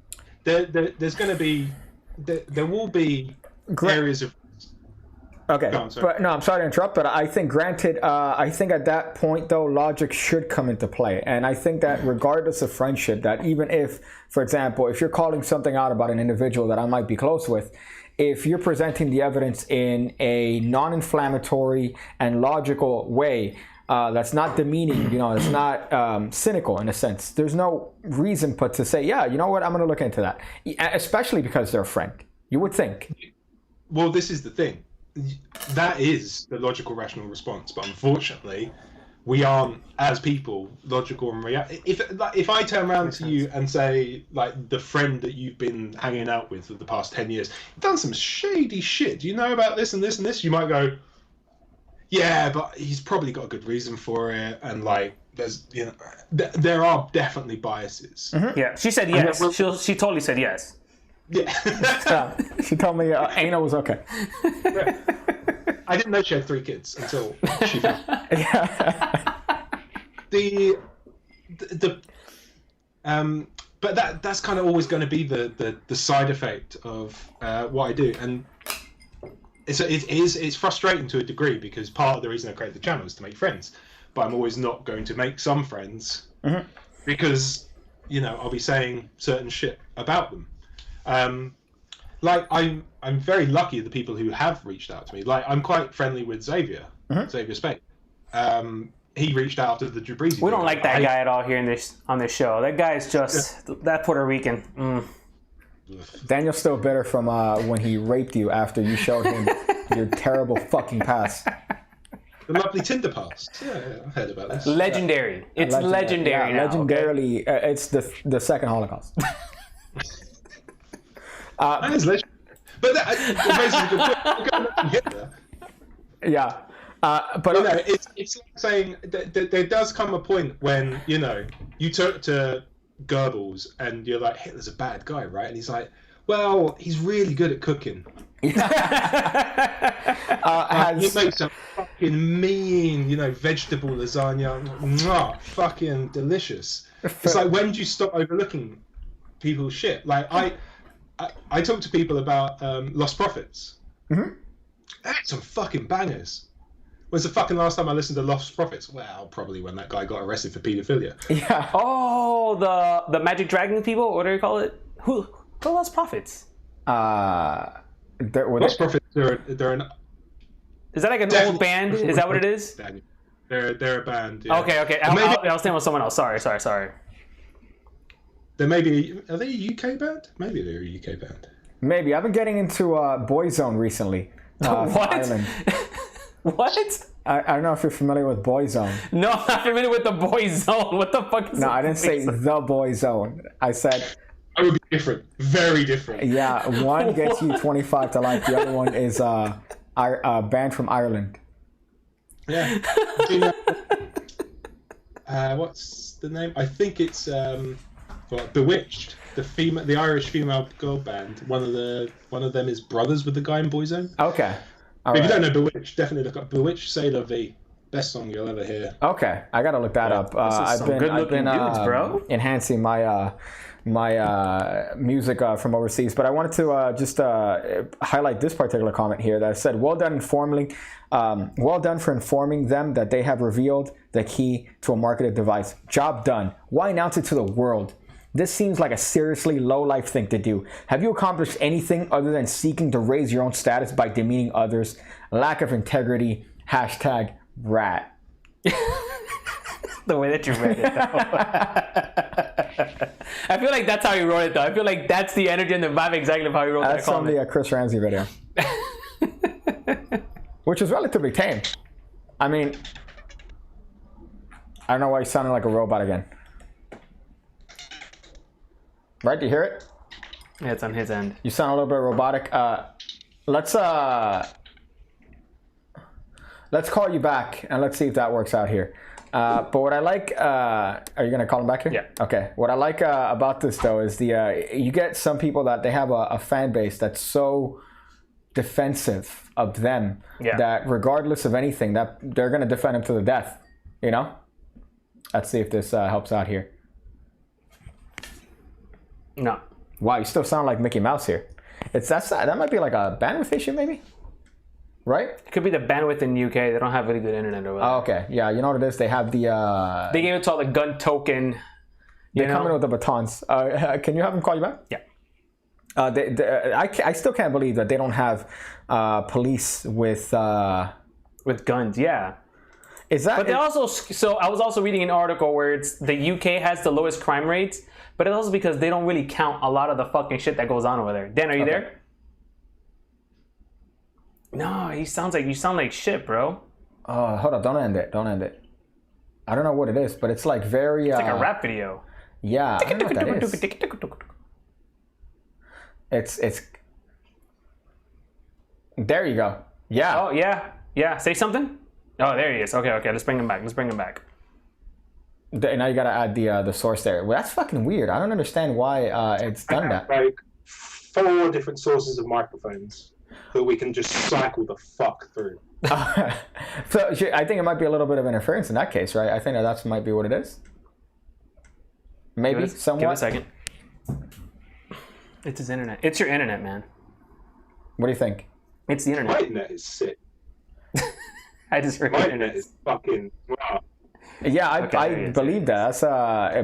There's going to be... There will be areas of... Okay, but no, I'm sorry to interrupt, but I think, granted, I think at that point, though, logic should come into play. And I think that regardless of friendship, that even if, for example, if you're calling something out about an individual that I might be close with, if you're presenting the evidence in a non-inflammatory and logical way, that's not demeaning, it's not cynical in a sense. There's no reason but to say, yeah, you know what, I'm going to look into that. Especially because they're a friend, you would think. Well, this is the thing. That is the logical, rational response, but unfortunately, we aren't, as people, logical and react. If I turn around to you and say, like, the friend that you've been hanging out with for the past 10 years, done some shady shit. Do you know about this and this and this? You might go, yeah, but he's probably got a good reason for it, and there's, there are definitely biases. Yeah, she said yes. She totally said yes. Yeah. She told me anal was okay. Yeah. I didn't know she had 3 kids until she found. But that's kind of always going to be the side effect of what I do, and it's frustrating to a degree because part of the reason I created the channel is to make friends, but I'm always not going to make some friends because I'll be saying certain shit about them. I'm very lucky the people who have reached out to me. Like, I'm quite friendly with Xavier Spade. He reached out to the Jabrizi. We don't like that guy at all here on this show. That guy is just that Puerto Rican. Daniel's still bitter from when he raped you after you showed him your terrible fucking past. The lovely Tinder pass. Yeah, I heard about this. Legendary. It's legendary. Yeah, now, legendarily, it's the second Holocaust. That is legendary. But that, basically, Yeah. But you know, it's like saying that there does come a point when, you know, you talk to Goebbels and you're like, Hitler's a bad guy, right? And he's like, well, he's really good at cooking. He makes some fucking mean, you know, vegetable lasagna. Mwah, fucking delicious. It's like, when do you stop overlooking people's shit? Like, I talk to people about Lost Prophets. Mm-hmm. That's some fucking bangers. When's the fucking last time I listened to Lost Prophets? Well, probably when that guy got arrested for paedophilia. Yeah. Oh, the Magic Dragon people? What do you call it? Who Lost Prophets? Lost Prophets, they're an... Is that like an old band? Is that what it is? They're a band, yeah. Okay. I was thinking with someone else. Sorry. They may be... Are they a UK band? Maybe they're a UK band. Maybe. I've been getting into Boyzone recently. What? Ireland. What? I don't know if you're familiar with Boyzone. No, I'm not familiar with the Boyzone. What the fuck is No, I didn't say the Boyzone. I said... That would be different. Very different. Yeah, one gets you 25 to life. The other one is a band from Ireland. Yeah. Do you know, what's the name? I think it's Bewitched. The Irish female girl band. One of them is brothers with the guy in Boyzone. Okay. If you don't know Bewitched, definitely look up Bewitched. C'est la vie. Best song you'll ever hear. Okay, I gotta look that up. I've been dudes, bro. Enhancing my music from overseas, but I wanted to just highlight this particular comment here that said, well done for informing them that they have revealed the key to a marketed device. Job done. Why announce it to the world? This seems like a seriously low-life thing to do. Have you accomplished anything other than seeking to raise your own status by demeaning others? Lack of integrity. #rat. The way that you read it, though. I feel like that's how he wrote it, though. I feel like that's the energy and the vibe exactly of how he wrote that comment. That's from the Chris Ramsey video. Which is relatively tame. I mean, I don't know why he sounded like a robot again. Right? Do you hear it? Yeah, it's on his end. You sound a little bit robotic. Let's call you back and let's see if that works out here. But what I like, are you gonna call him back here? Yeah. Okay. What I like about this though is you get some people that they have a fan base that's so defensive of them that regardless of anything, that they're gonna defend them to the death. You know. Let's see if this helps out here. No. Wow, you still sound like Mickey Mouse here. That might be like a bandwidth issue, maybe. Right? It could be the bandwidth in UK. They don't have really good internet over there. Oh, okay. Yeah, you know what it is? They have the... They gave it to all the gun token. They come in with the batons. Can you have them call you back? Yeah. I still can't believe that they don't have police with guns, yeah. Is that... But they also... So I was also reading an article where it's the UK has the lowest crime rates, but it's also because they don't really count a lot of the fucking shit that goes on over there. Dan, are you there? No, you sound like shit, bro. Hold up, don't end it. I don't know what it is, but it's like very... It's like a rap video. Yeah, I don't know what that is. It's... There you go. Yeah. Oh, yeah. Say something? Oh, there he is. Okay, let's bring him back. Now you gotta add the source there. Well, that's fucking weird. I don't understand why it's done that. Like 4 different sources of microphones that we can just cycle the fuck through. So I think it might be a little bit of interference in that case, right? I think that might be what it is. Maybe somewhat. Give it a second. It's his internet. It's your internet, man. What do you think? It's the internet. My internet is sick. I just heard my internet is fucking wow. Yeah, I believe that.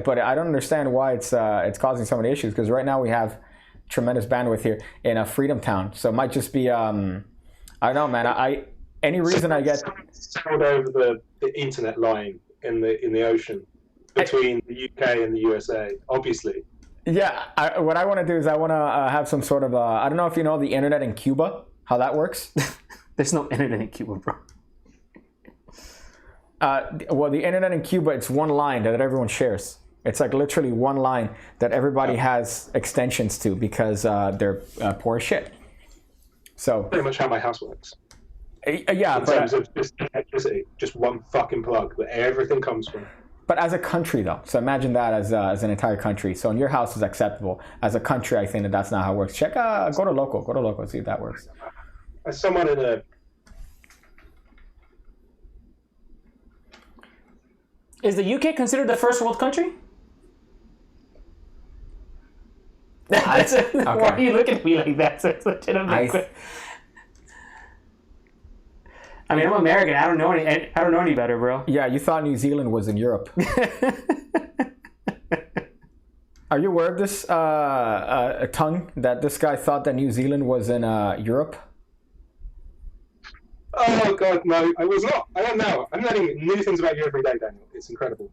But I don't understand why it's causing so many issues, because right now we have tremendous bandwidth here in a Freedom Town. So it might just be I don't know, man. Any reason I get sailed over the internet line in the ocean between the UK and the USA, obviously. Yeah, what I want to do is I want to have some sort of I don't know if you know the internet in Cuba, how that works. There's no internet in Cuba, bro. Well, the internet in Cuba, it's one line that everyone shares. It's like literally one line that everybody has extensions to because they're poor as shit. So Pretty much how my house works. Yeah, In terms of just electricity, just one fucking plug that everything comes from. But as a country, though, so imagine that as an entire country. So in your house is acceptable. As a country, I think that's not how it works. Check, go to local, see if that works. As someone in a... Is the UK considered a first world country? Why are you looking at me like that? So it's legitimate. I mean, I'm American. I don't know any better, bro. Yeah, you thought New Zealand was in Europe. Are you aware of this tongue that this guy thought that New Zealand was in Europe? Oh God, no! I was not. I don't know. I'm learning new things about you every day, Daniel. It's incredible.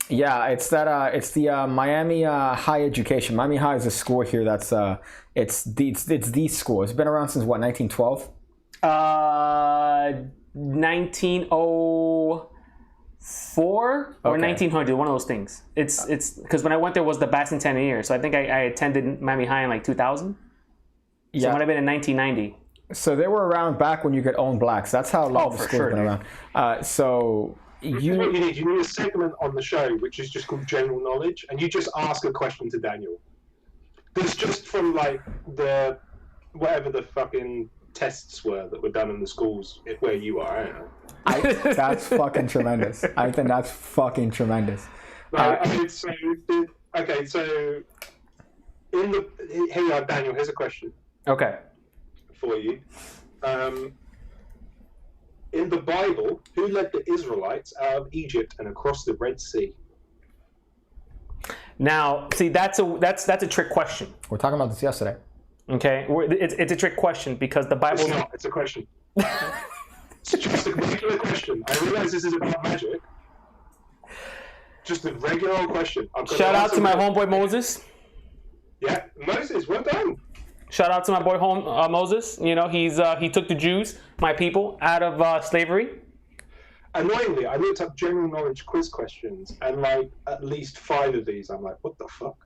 Yeah, it's the Miami High Education. Miami High is a school here that's it's the school. It's been around since what, 1912? 1904 or 1900, one of those things. It's because when I went there was the bicentennial, so I think I attended Miami High in like 2000. So it might have been in 1990. So they were around back when you could own blacks. That's how long the school's been around. So you need a segment on the show which is just called General Knowledge, and you just ask a question to Daniel. There's just from like the whatever the fucking tests were that were done in the schools where you are. I don't know. That's fucking tremendous. I think that's fucking tremendous. Okay, so here you are, Daniel. Here's a question. Okay. For you. In the Bible, who led the Israelites out of Egypt and across the Red Sea? Now, see, that's a trick question. We're talking about this yesterday. Okay, it's a trick question because the Bible. It's not. It's a question. It's just a regular question. I realize this is about magic. Just a regular old question. Shout out to my homeboy Moses. Yeah, Moses, well done. Shout out to my boy Moses. You know, he took the Jews, my people, out of slavery. Annoyingly, I looked up general knowledge quiz questions, and like at least 5 of these, I'm like, what the fuck?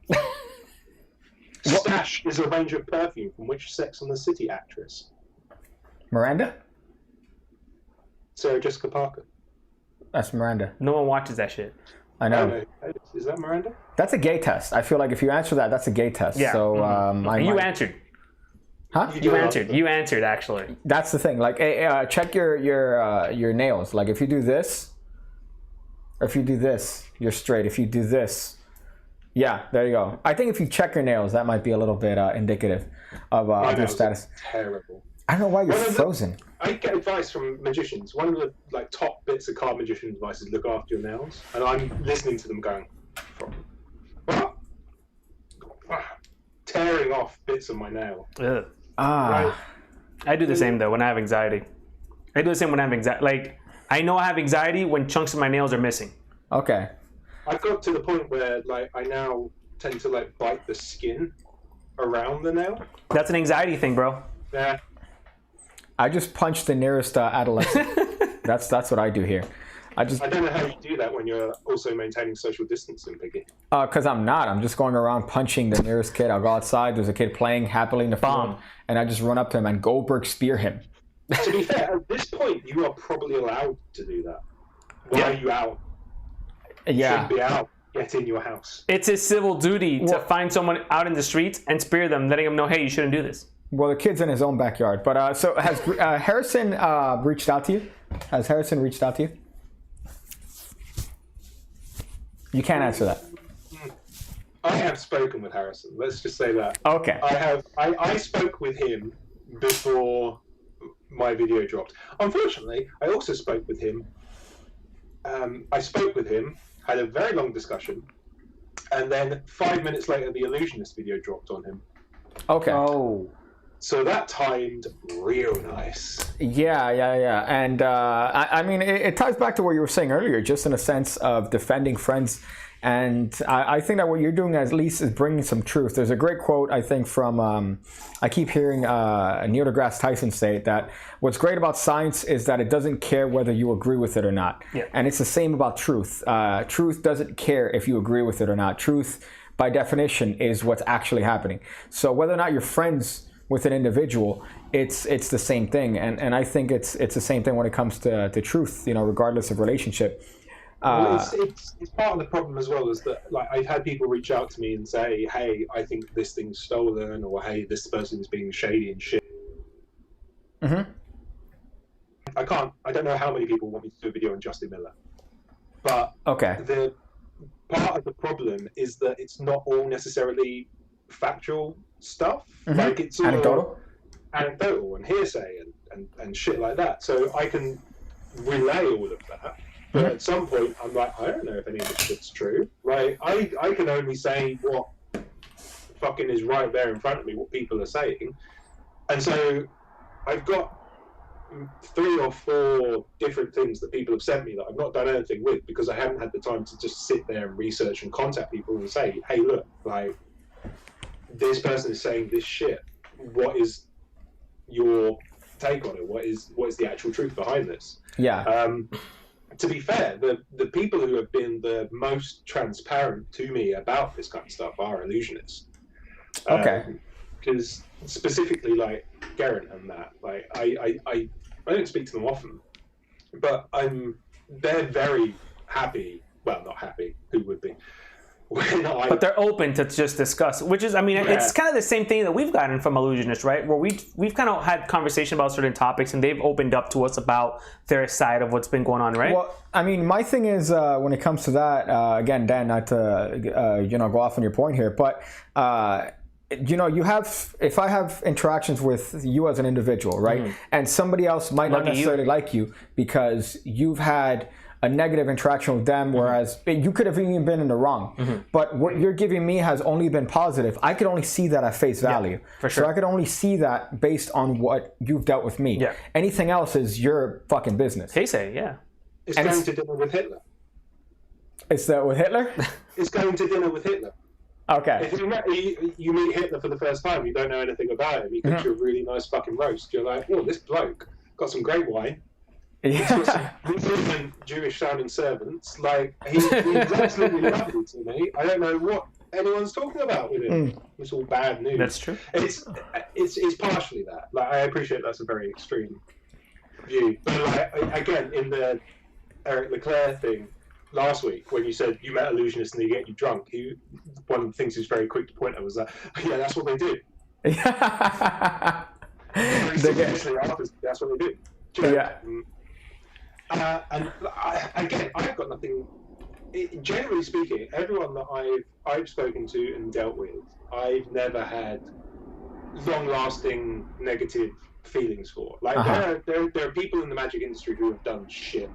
Stash is a range of perfume from which Sex and the City actress? Miranda? Sarah Jessica Parker. That's Miranda. No one watches that shit. I know. Is that Miranda? That's a gay test. I feel like if you answer that, that's a gay test. Yeah. So you answered. Huh? You answered. You answered actually. That's the thing. Like, check your nails. Like, if you do this, or if you do this, you're straight. If you do this, yeah, there you go. I think if you check your nails, that might be a little bit indicative of your status. Terrible. I don't know why you're frozen. I get advice from magicians. One of the like top bits of card magician advice is look after your nails, and I'm listening to them going, tearing off bits of my nail. Ugh. Right? I do the same though when I have anxiety. I do the same when I have anxiety. Like, I know I have anxiety when chunks of my nails are missing. Okay. I've got to the point where like I now tend to like bite the skin around the nail. That's an anxiety thing, bro. Yeah. I just punched the nearest adolescent. That's what I do here. I don't know how you do that when you're also maintaining social distancing, Piggy. Because I'm not. I'm just going around punching the nearest kid. I'll go outside. There's a kid playing happily in the field, and I just run up to him and Goldberg spear him. To be fair, at this point, you are probably allowed to do that. Why are you out? Yeah. You shouldn't be out. Get in your house. It's his civil duty to find someone out in the streets and spear them, letting them know, hey, you shouldn't do this. Well, the kid's in his own backyard. But so has Harrison reached out to you? Has Harrison reached out to you? You can't answer that. I have spoken with Harrison. Let's just say that. Okay. I spoke with him before my video dropped. Unfortunately, I also spoke with him. Had a very long discussion, and then 5 minutes later, the Illusionist video dropped on him. Okay. Oh. So that timed real nice. Yeah. And I mean, it ties back to what you were saying earlier, just in a sense of defending friends And I think that what you're doing at least is bringing some truth. There's a great quote, I think, from, I keep hearing Neil deGrasse Tyson say that what's great about science is that it doesn't care whether you agree with it or not. Yeah. And it's the same about truth. Truth doesn't care if you agree with it or not. Truth, by definition, is what's actually happening. So whether or not you're friends with an individual, it's the same thing. And I think it's the same thing when it comes to truth, regardless of relationship. Well, it's part of the problem as well, is that like I've had people reach out to me and say, hey, I think this thing's stolen, or hey, this person's being shady and shit. Mm-hmm. I don't know how many people want me to do a video on Justin Miller, but okay. The part of the problem is that it's not all necessarily factual stuff. Mm-hmm. Like it's all anecdotal and hearsay and shit like that. So I can relay all of that. But at some point, I'm like, I don't know if any of this shit's true. Like, I can only say what fucking is right there in front of me, what people are saying. And so I've got 3 or 4 different things that people have sent me that I've not done anything with because I haven't had the time to just sit there and research and contact people and say, hey, look, like, this person is saying this shit. What is your take on it? What is the actual truth behind this? Yeah. To be fair, the people who have been the most transparent to me about this kind of stuff are illusionists. Okay. Because specifically, like Geraint and that, like I don't speak to them often, but they're very happy. Well, not happy. Who would be? But they're open to just discuss, which is, I mean, it's kind of the same thing that we've gotten from illusionists, right? Where we've kind of had conversation about certain topics, and they've opened up to us about their side of what's been going on, right? Well, I mean, my thing is when it comes to that, again, Dan, not to go off on your point here, but if I have interactions with you as an individual, right, Mm-hmm. and somebody else might not necessarily like you because you've had a negative interaction with them, whereas you could have even been in the wrong. Mm-hmm. But what you're giving me has only been positive. I could only see that at face value. Yeah, for sure. So I could only see that based on what you've dealt with me. Yeah. Anything else is your fucking business. Hearsay, yeah. It's going to dinner with Hitler. It's that with Hitler? It's going to dinner with Hitler. Okay. If you meet Hitler for the first time, you don't know anything about him. He cooks you a really nice fucking roast. You're like, oh, this bloke got some great wine. Yeah. He's got some Jewish-sounding servants. Like he's absolutely lovely to me. I don't know what anyone's talking about with him. It's all bad news. That's true. It's partially that. Like I appreciate that's a very extreme view, but like again in the Eric Leclerc thing last week when you said you met illusionists and they get you drunk, one of the things he was very quick to point out was that that's what they do. Yeah. That's what they do. Yeah. And again, I've got nothing. Generally speaking, everyone that I've spoken to and dealt with, I've never had long-lasting negative feelings for. Like there are people in the magic industry who have done shit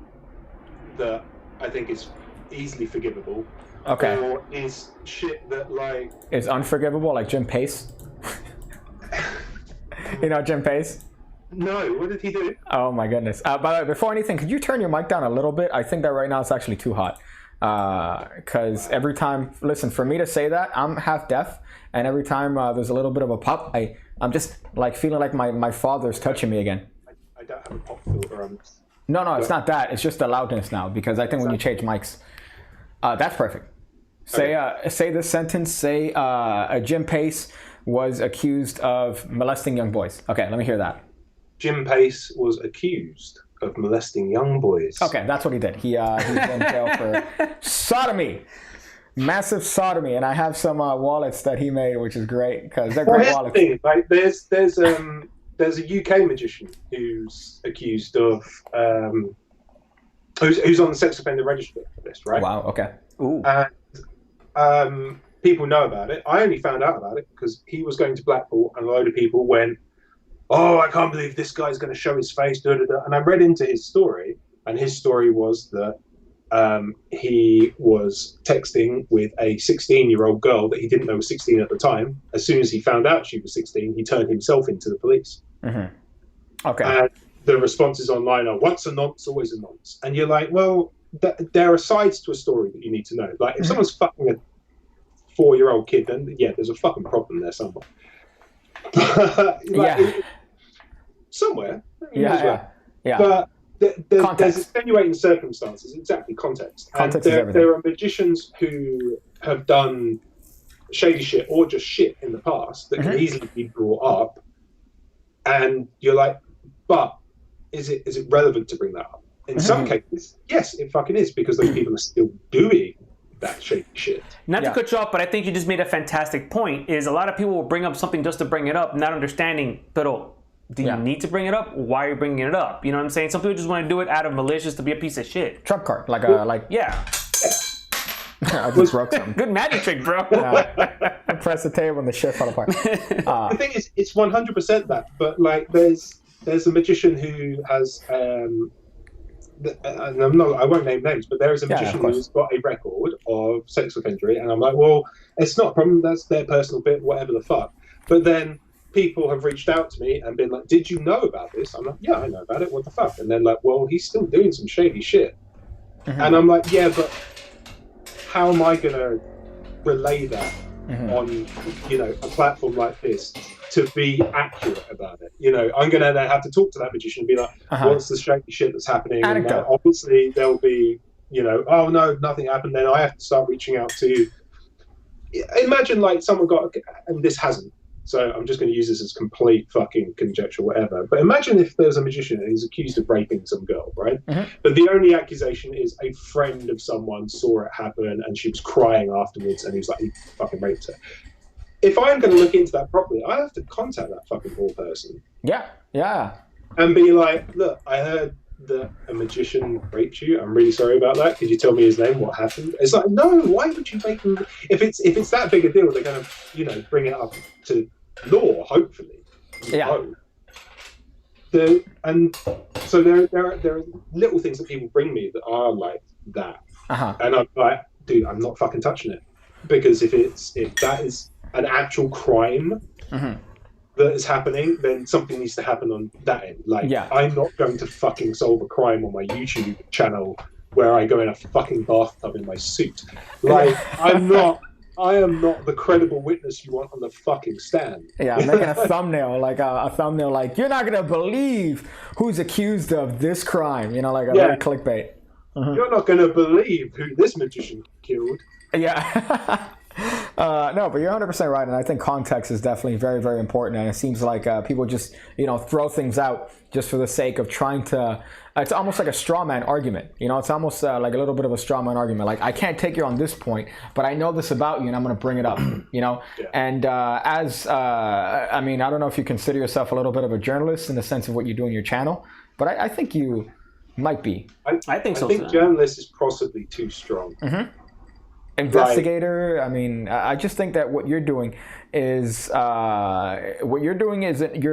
that I think is easily forgivable. Okay. Or is shit that like is unforgivable, like Jim Pace. You know Jim Pace? No, what did he do? Oh my goodness. By the way, before anything, could you turn your mic down a little bit? I think that right now it's actually too hot. Because every time, listen, for me to say that, I'm half deaf, and every time there's a little bit of a pop, I'm just like feeling like my father's touching me again. I don't have a pop filter. No, it's not that. It's just the loudness now, because I think when you change mics, that's perfect. Say this sentence. Say Jim Pace was accused of molesting young boys. Okay, let me hear that. Jim Pace was accused of molesting young boys. Okay, that's what he did. He's in jail for sodomy, massive sodomy, and I have some wallets that he made, which is great because they're great wallets. The thing, like, there's a UK magician who's accused of who's on the sex offender register list, right? Wow. Okay. Ooh. And people know about it. I only found out about it because he was going to Blackpool, and a load of people went, "Oh, I can't believe this guy's going to show his face." Da, da, da. And I read into his story, and his story was that he was texting with a 16-year-old girl that he didn't know was 16 at the time. As soon as he found out she was 16, he turned himself into the police. Mm-hmm. Okay. And the responses online are, once a nonce, always a nonce. And you're like, well, there are sides to a story that you need to know. Like if someone's fucking a 4-year-old kid, then yeah, there's a fucking problem there somewhere. Somewhere. Yeah. But there's extenuating circumstances. Exactly, context. Context and is everything. there are magicians who have done shady shit or just shit in the past that can easily be brought up, and you're like, but is it relevant to bring that up? In some cases, yes, it fucking is, because those people are still doing that shady shit. Not to cut you off, but I think you just made a fantastic point. Is a lot of people will bring up something just to bring it up, not understanding, pero do you need to bring it up? Why are you bringing it up? You know what I'm saying? Some people just want to do it out of malicious to be a piece of shit. Trump card, I just broke something. Good magic trick, bro. I pressed the table and the shit fell apart. The thing is, it's 100% that. But like, there's a magician who has, and I won't name names, but there is a magician who's got a record of sex offendery, and I'm like, well, it's not a problem. That's their personal bit, whatever the fuck. But then people have reached out to me and been like, did you know about this? I'm like, yeah, I know about it. What the fuck? And then like, well, he's still doing some shady shit. And I'm like, yeah, but how am I going to relay that on, a platform like this to be accurate about it? I'm going to then have to talk to that magician and be like, what's the shady shit that's happening? And obviously there'll be, oh no, nothing happened. Then I have to start reaching out to, imagine like someone got, and this hasn't, so I'm just going to use this as complete fucking conjecture, whatever. But imagine if there's a magician and he's accused of raping some girl, right? But the only accusation is a friend of someone saw it happen and she was crying afterwards and he was like, he fucking raped her. If I'm going to look into that properly, I have to contact that fucking poor person. Yeah. And be like, look, I heard that a magician raped you. I'm really sorry about that. Could you tell me his name? What happened? It's like, no, why would you make them? If it's that big a deal, they're going to, bring it up to law, hopefully. Yeah. And so there are little things that people bring me that are like that, and I'm like, dude, I'm not fucking touching it, because if that is an actual crime that is happening, then something needs to happen on that end. Like, I'm not going to fucking solve a crime on my YouTube channel where I go in a fucking bathtub in my suit. Like, I am not the credible witness you want on the fucking stand. Yeah, I'm making a thumbnail, like a thumbnail, like, you're not gonna believe who's accused of this crime. Like a very clickbait. You're not gonna believe who this magician killed. Yeah. No, but you're 100% right, and I think context is definitely very, very important. And it seems like people just, throw things out just for the sake of trying to. It's almost like a straw man argument. It's almost like a little bit of a straw man argument. Like, I can't take you on this point, but I know this about you, and I'm going to bring it up. And I mean, I don't know if you consider yourself a little bit of a journalist in the sense of what you do on your channel, but I think you might be. I think so. I think journalist is possibly too strong. Investigator. I mean, I just think that what you're doing is you're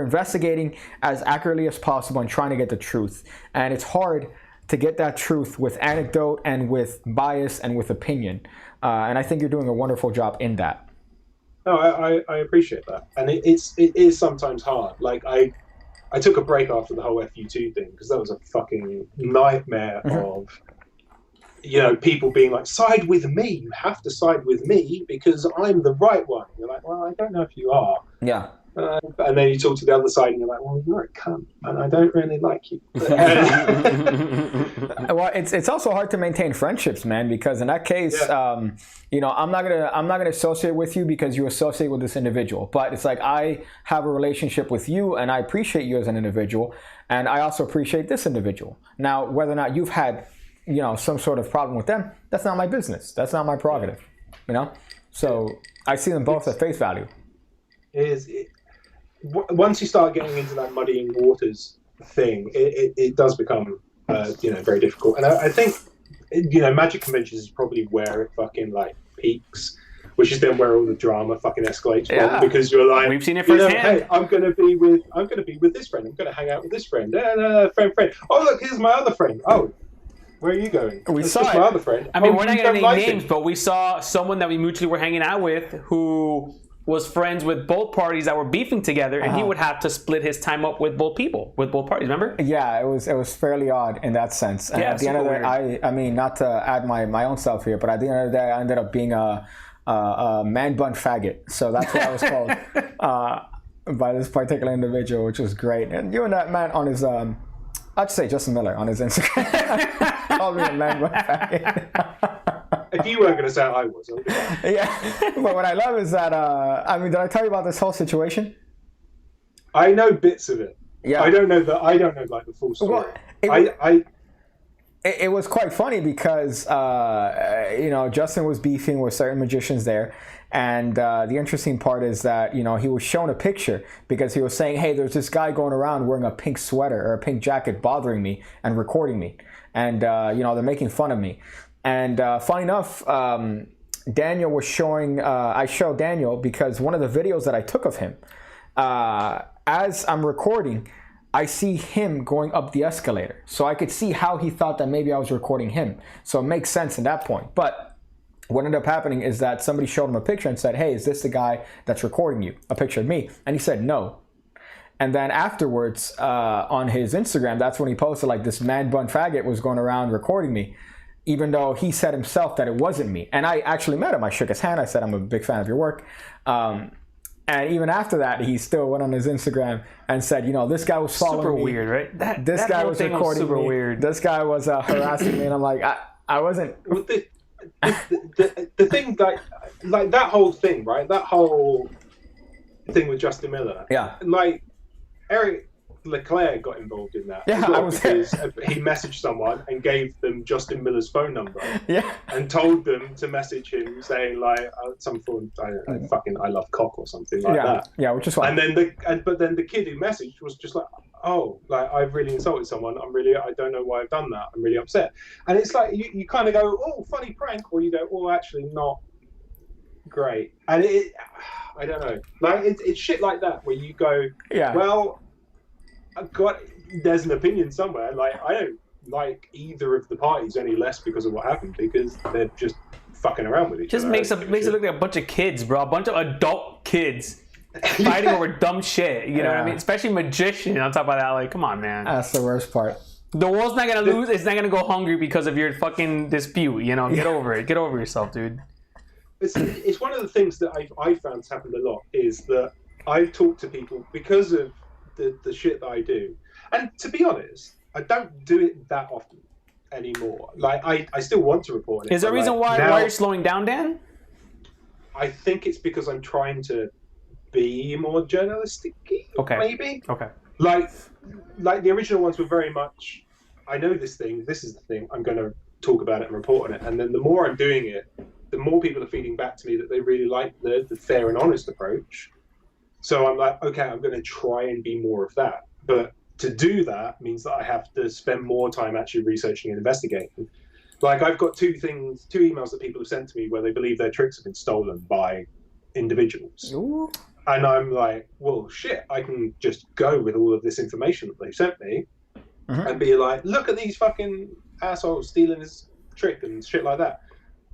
investigating as accurately as possible and trying to get the truth. And it's hard to get that truth with anecdote and with bias and with opinion. And I think you're doing a wonderful job in that. No, I appreciate that, and it is sometimes hard. Like I took a break after the whole FU2 thing because that was a fucking nightmare of. People being like, side with me. You have to side with me because I'm the right one. You're like, well, I don't know if you are. Yeah. And then you talk to the other side and you're like, well, you're a cunt and I don't really like you. Well, it's also hard to maintain friendships, man, because in that case, I'm not gonna associate with you because you associate with this individual. But it's like I have a relationship with you and I appreciate you as an individual, and I also appreciate this individual. Now, whether or not you've had some sort of problem with them, that's not my business. That's not my prerogative, So I see them both at face value. Once you start getting into that muddying waters thing, it does become, very difficult. And I think, magic conventions is probably where it fucking peaks, which is then where all the drama fucking escalates from, because you're like, we've seen it firsthand. Hey, I'm gonna be with this friend. I'm gonna hang out with this friend. Friend. Oh look, here's my other friend. Oh. Where are you going? We saw my other friend. I mean, we're not going to name names, but we saw someone that we mutually were hanging out with who was friends with both parties that were beefing together, and he would have to split his time up with both people, with both parties. Remember? Yeah, it was fairly odd in that sense. And Yeah, at the end of the super day, I mean, not to add my own self here, but at the end of the day, I ended up being a man bun faggot. So that's what I was called by this particular individual, which was great. And you and that man on his I'd say Justin Miller on his Instagram called me a man bun faggot. If you weren't going to say it, I was. Yeah, but what I love is that I mean, did I tell you about this whole situation? I know bits of it. Yeah, I don't know like the full story. Well, it was quite funny because Justin was beefing with certain magicians there, and the interesting part is that he was shown a picture because he was saying, hey, there's this guy going around wearing a pink sweater or a pink jacket bothering me and recording me, and they're making fun of me. And funny enough, Daniel was showing I showed Daniel because one of the videos that I took of him, as I'm recording, I see him going up the escalator. So I could see how he thought that maybe I was recording him. So it makes sense in that point. But what ended up happening is that somebody showed him a picture and said, hey, is this the guy that's recording you? A picture of me. And he said, no. And then afterwards, on his Instagram, that's when he posted like this man bun faggot was going around recording me, even though he said himself that it wasn't me. And I actually met him. I shook his hand. I said, I'm a big fan of your work. And even after that, he still went on his Instagram and said, this guy was following super me. Super weird, right? This guy was recording super me. Weird. This guy was harassing me. And I'm like, I wasn't. Well, the thing, like that whole thing, right? That whole thing with Justin Miller. Yeah. Like, Eric Leclerc got involved in that. Yeah, as well, I was because he messaged someone and gave them Justin Miller's phone number. Yeah. And told them to message him saying like some form, I don't know, fucking I love cock or something like that. Yeah, which is fine. And then but then the kid who messaged was just like, oh, like I've really insulted someone. I don't know why I've done that. I'm really upset. And it's like you kind of go, oh, funny prank, or you go, oh, actually not great. And I don't know, like it's shit like that where you go, yeah, well, there's an opinion somewhere. Like I don't like either of the parties any less because of what happened, because they're just fucking around with each other. Just makes it look like a bunch of kids, bro. A bunch of adult kids fighting over dumb shit. You know what I mean? Especially magicians. On top of that, like, come on, man. That's the worst part. The world's not gonna lose. It's not gonna go hungry because of your fucking dispute. Get over it. Get over yourself, dude. It's one of the things that I found has happened a lot is that I've talked to people because of the shit that I do, and to be honest, I don't do it that often anymore. Like I still want to report it. Is there a reason why you're slowing down, Dan? I think it's because I'm trying to be more journalistic. Okay. Maybe. Okay. Like the original ones were very much, I know this thing, this is the thing, I'm going to talk about it and report on it. And then the more I'm doing it, the more people are feeding back to me that they really like the fair and honest approach. So I'm like, okay, I'm going to try and be more of that. But to do that means that I have to spend more time actually researching and investigating. Like I've got two emails that people have sent to me where they believe their tricks have been stolen by individuals. Ooh. And I'm like, well, shit, I can just go with all of this information that they've sent me and be like, look at these fucking assholes stealing his trick and shit like that.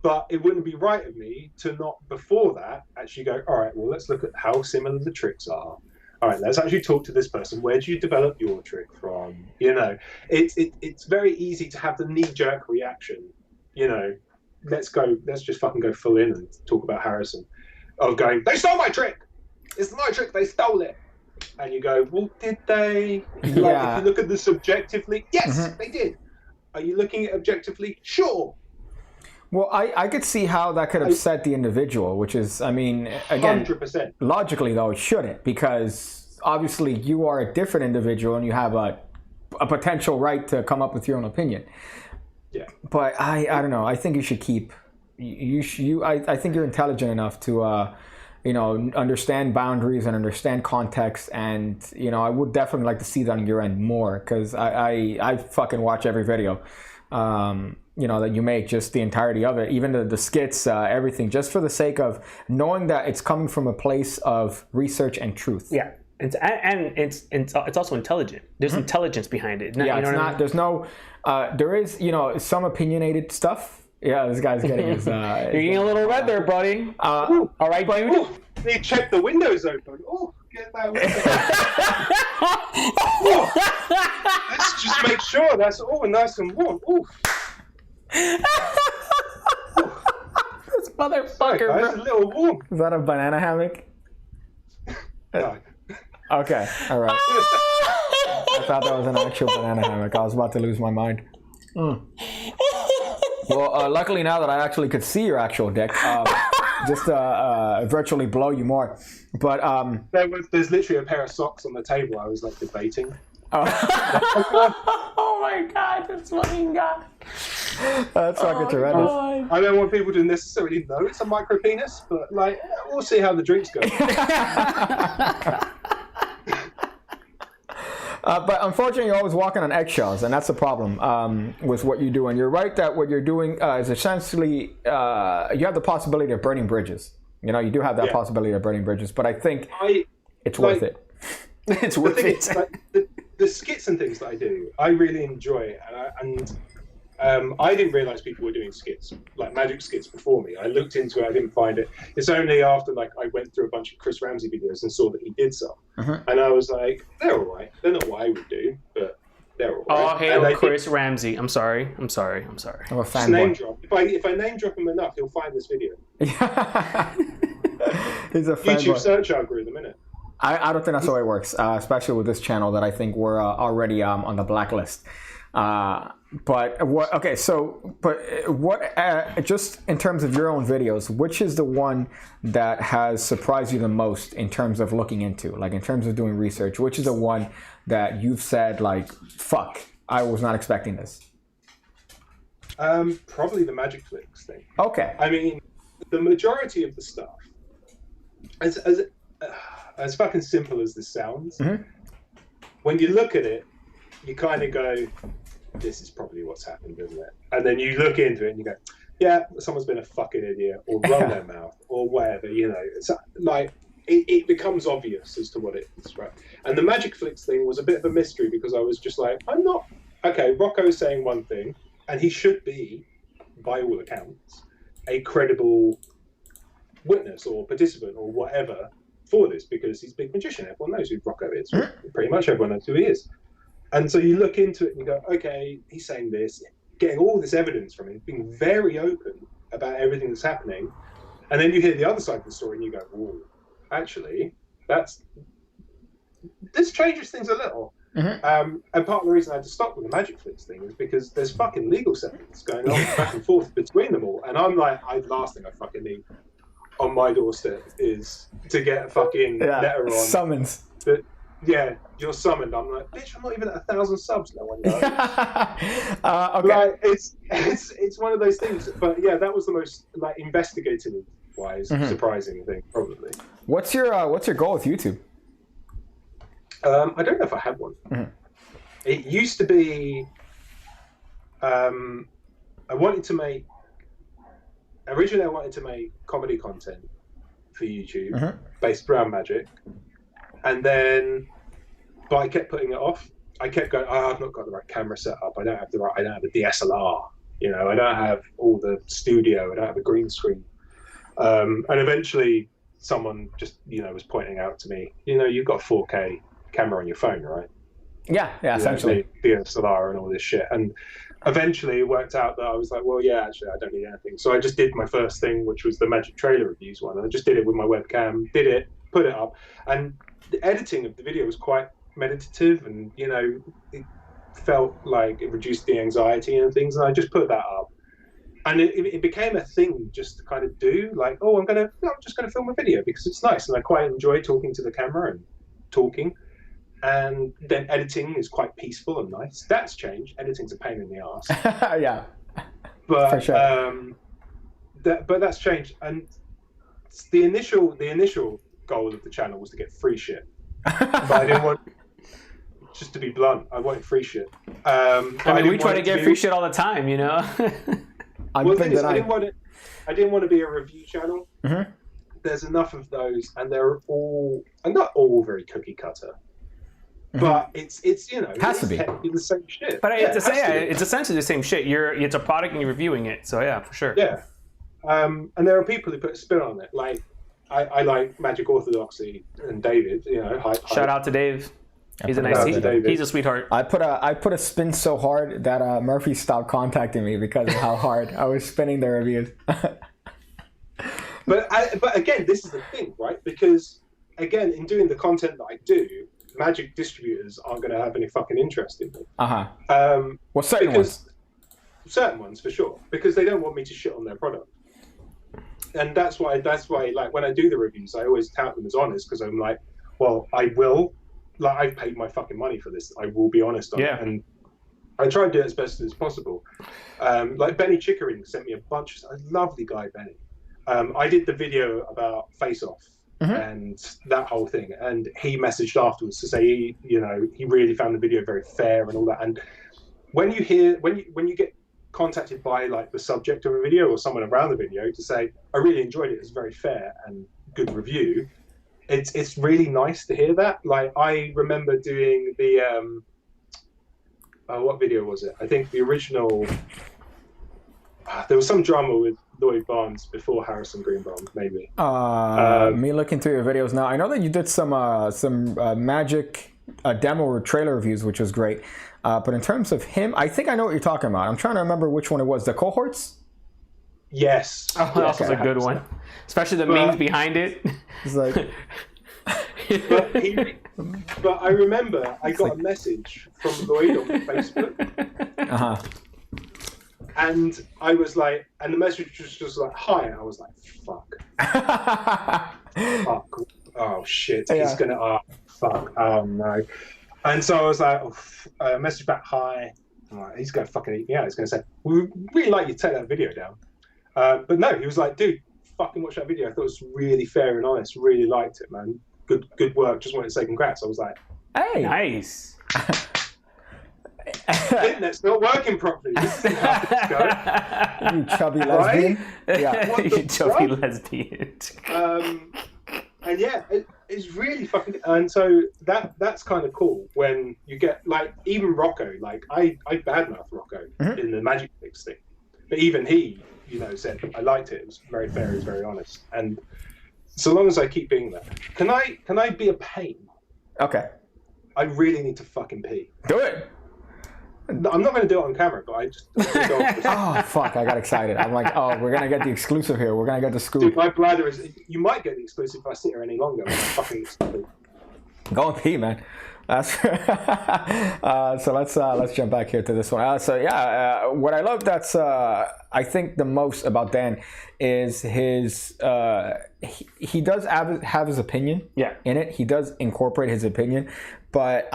But it wouldn't be right of me to not, before that, actually go, all right, well, let's look at how similar the tricks are. All right, let's actually talk to this person. Where did you develop your trick from? It's very easy to have the knee-jerk reaction. Let's just fucking go full in and talk about Harrison. Of going, they stole my trick! It's my trick, they stole it! And you go, well, did they? Yeah. If you look at this objectively, yes, they did. Are you looking at it objectively? Sure. Well, I could see how that could upset the individual, which is, I mean, again, 100%. Logically, though, it shouldn't, because obviously you are a different individual and you have a potential right to come up with your own opinion. Yeah. But I don't know. I think you should keep, I think you're intelligent enough to, understand boundaries and understand context. And, I would definitely like to see that on your end more, because I fucking watch every video. That you make, just the entirety of it, even the skits, everything, just for the sake of knowing that it's coming from a place of research and truth. Yeah, it's also intelligent. There's intelligence behind it. Yeah, it's not. There's no. There is, some opinionated stuff. Yeah, this guy's getting his. You're getting a little red there, buddy. All right, dude. They check the windows open. Oh, get that window. Oh, let's just make sure that's all nice and warm. Oof. This motherfucker, Sorry, guys, bro. a little warm. Is that a banana hammock? No. Okay, all right. I thought that was an actual banana hammock. I was about to lose my mind. Well, luckily now that I actually could see your actual dick, just virtually blow you more. But there's literally a pair of socks on the table. I was like debating. Oh my god, this fucking guy. that's fucking tremendous. I don't want people to necessarily know it's a micro penis, but like we'll see how the drinks go. But unfortunately, you're always walking on eggshells, and that's the problem with what you do. And you're right that what you're doing is essentially you have the possibility of burning bridges. You know, you do have that possibility of burning bridges, but I think it's worth it. It's worth it. Like, the skits and things that I do, I really enjoy, I didn't realize people were doing skits, like magic skits, before me. I looked into it, I didn't find it. It's only after like I went through a bunch of Chris Ramsey videos and saw that he did some, and I was like, they're all right. They're not what I would do, but they're all right. Oh, hail Chris Ramsey. I'm sorry. I'm a Just fanboy. name drop. If I name drop him enough, he'll find this video. He's a YouTube fanboy. search algorithm, innit? I don't think that's the way it works, especially with this channel that I think we're already on the blacklist. But what just in terms of your own videos, which is the one that has surprised you the most in terms of looking into, like in terms of doing research? Which is the one that you've said like, fuck, I was not expecting this? Probably the Magic Flicks thing. Okay. I mean, the majority of the stuff, as fucking simple as this sounds, when you look at it, you kind of go, this is probably what's happened, isn't it? And then you look into it and you go, yeah, someone's been a fucking idiot or run their mouth or whatever, you know. It's like, it becomes obvious as to what it is, right? And the Magic Flicks thing was a bit of a mystery because I was just like, Rocco's saying one thing, and he should be, by all accounts, a credible witness or participant or whatever for this because he's a big magician. Everyone knows who Rocco is. Pretty much everyone knows who he is. And so you look into it and you go, okay, he's saying this, getting all this evidence from him, being very open about everything that's happening. And then you hear the other side of the story and you go, oh, actually, this changes things a little. And part of the reason I had to stop with the Magic Flicks thing is because there's fucking legal settlements going on back and forth between them all. And I'm like, the last thing I fucking need on my doorstep is to get a fucking letter on summons. That, you're summoned. I'm like, bitch, I'm not even at 1,000 subs. No one knows. Okay. Like, it's one of those things. But yeah, that was the most like investigative wise surprising thing, probably. What's your goal with YouTube? I don't know if I have one. It used to be. I wanted to make comedy content for YouTube based around magic, and then, but I kept putting it off. I kept going, I've not got the right camera set up. I don't have a DSLR. You know, I don't have all the studio. I don't have a green screen. And eventually, someone just was pointing out to me, you've got a 4K camera on your phone, right? Yeah, essentially. DSLR and all this shit. And eventually it worked out that I was like, well, yeah, actually, I don't need anything. So I just did my first thing, which was the Magic Trailer Reviews one. And I just did it with my webcam, put it up. And the editing of the video was quite meditative and, it felt like it reduced the anxiety and things. And I just put that up. And it became a thing just to kind of do, like, I'm just going to film a video because it's nice. And I quite enjoy talking to the camera and talking. And then editing is quite peaceful and nice. That's changed. Editing's a pain in the ass. Yeah, but for sure. But that's changed. And the initial goal of the channel was to get free shit. But I didn't want, just to be blunt, I wanted free shit. We try to get free shit all the time, I didn't want to be a review channel. There's enough of those, and they're not all very cookie cutter. But it's it has to be the same shit. But it's essentially the same shit. It's a product and you're reviewing it. So yeah, for sure. Yeah. And there are people who put a spin on it. Like I like Magic Orthodoxy and David. You know, Shout out to Dave. He's a Shout out to David. he's a sweetheart. I put a spin so hard that Murphy stopped contacting me because of how hard I was spinning the reviews. But again, this is the thing, right? Because again, in doing the content that I do, Magic distributors aren't going to have any fucking interest in me. Well, certain ones. Certain ones for sure, because they don't want me to shit on their product. And that's why like when I do the reviews, I always tout them as honest, because I'm like, well, I will, like, I've paid my fucking money for this, I will be honest on it, and I try to do it as best as possible. Like Benny Chickering sent me a bunch of, a lovely guy, Benny. I did the video about Face Off and that whole thing, and he messaged afterwards to say he really found the video very fair and all that. And when you get contacted by like the subject of a video or someone around the video to say, I really enjoyed it, it's very fair and good review, it's really nice to hear that. Like, I remember doing the what video was it? I think the original, there was some drama with Lloyd Barnes before Harrison Greenbaum, maybe. Me looking through your videos now, I know that you did some Magic demo or trailer reviews, which was great. But in terms of him, I think I know what you're talking about. I'm trying to remember which one it was. The cohorts? Yes. Oh, that was a good one. Especially the memes behind it. It's like... but I remember I got a message from Lloyd on Facebook. And I was like, and the message was just like, hi. I was like, fuck. Fuck. Oh, shit. He's going to, fuck. Oh, no. And so I was like, message back, hi. Like, he's going to fucking eat me out. He's going to say, we really like you to take that video down. But no, he was like, dude, fucking watch that video. I thought it was really fair and honest. Really liked it, man. Good work. Just wanted to say congrats. I was like, hey. Nice. Internet's not working properly. This isn't how it's You chubby lesbian. Right? Yeah. You chubby lesbian. And yeah, it's really fucking. And so that's kind of cool when you get, like, even Rocco. Like, I badmouth Rocco in the Magic Mix thing, but even he, said I liked it. It was very fair. It was very honest. And so long as I keep being that, can I be a pain? Okay. I really need to fucking pee. Do it. I'm not going to do it on camera, but I just. Oh fuck! I got excited. I'm like, oh, we're gonna get the exclusive here. We're gonna get the scoop. Dude, my bladder is. You might get the exclusive if I sit here any longer. I'm fucking excited. Go and pee, man. That's so let's jump back here to this one. What I love that's I think the most about Dan is his he does have his opinion in it. He does incorporate his opinion, but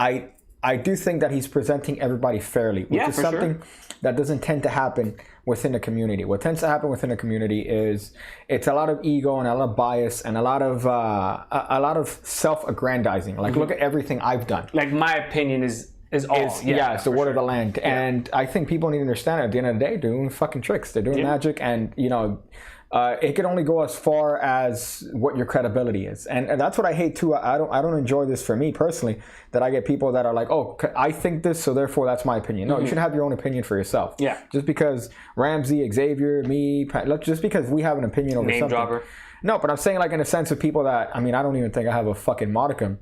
I do think that he's presenting everybody fairly, which is something that doesn't tend to happen within the community. What tends to happen within the community is it's a lot of ego and a lot of bias and a lot of self-aggrandizing. Like, look at everything I've done. Like, my opinion is all. It's the word of the land. Yeah. And I think people need to understand it. At the end of the day, they're doing fucking tricks. They're doing magic, and it can only go as far as what your credibility is, and that's what I hate too. I don't enjoy this for me personally. That I get people that are like, oh, I think this, so therefore that's my opinion. No, you should have your own opinion for yourself. Yeah. Just because Ramsey, Xavier, me, just because we have an opinion over something. Dropper. No, but I'm saying, like, in a sense of people that, I mean, I don't even think I have a fucking modicum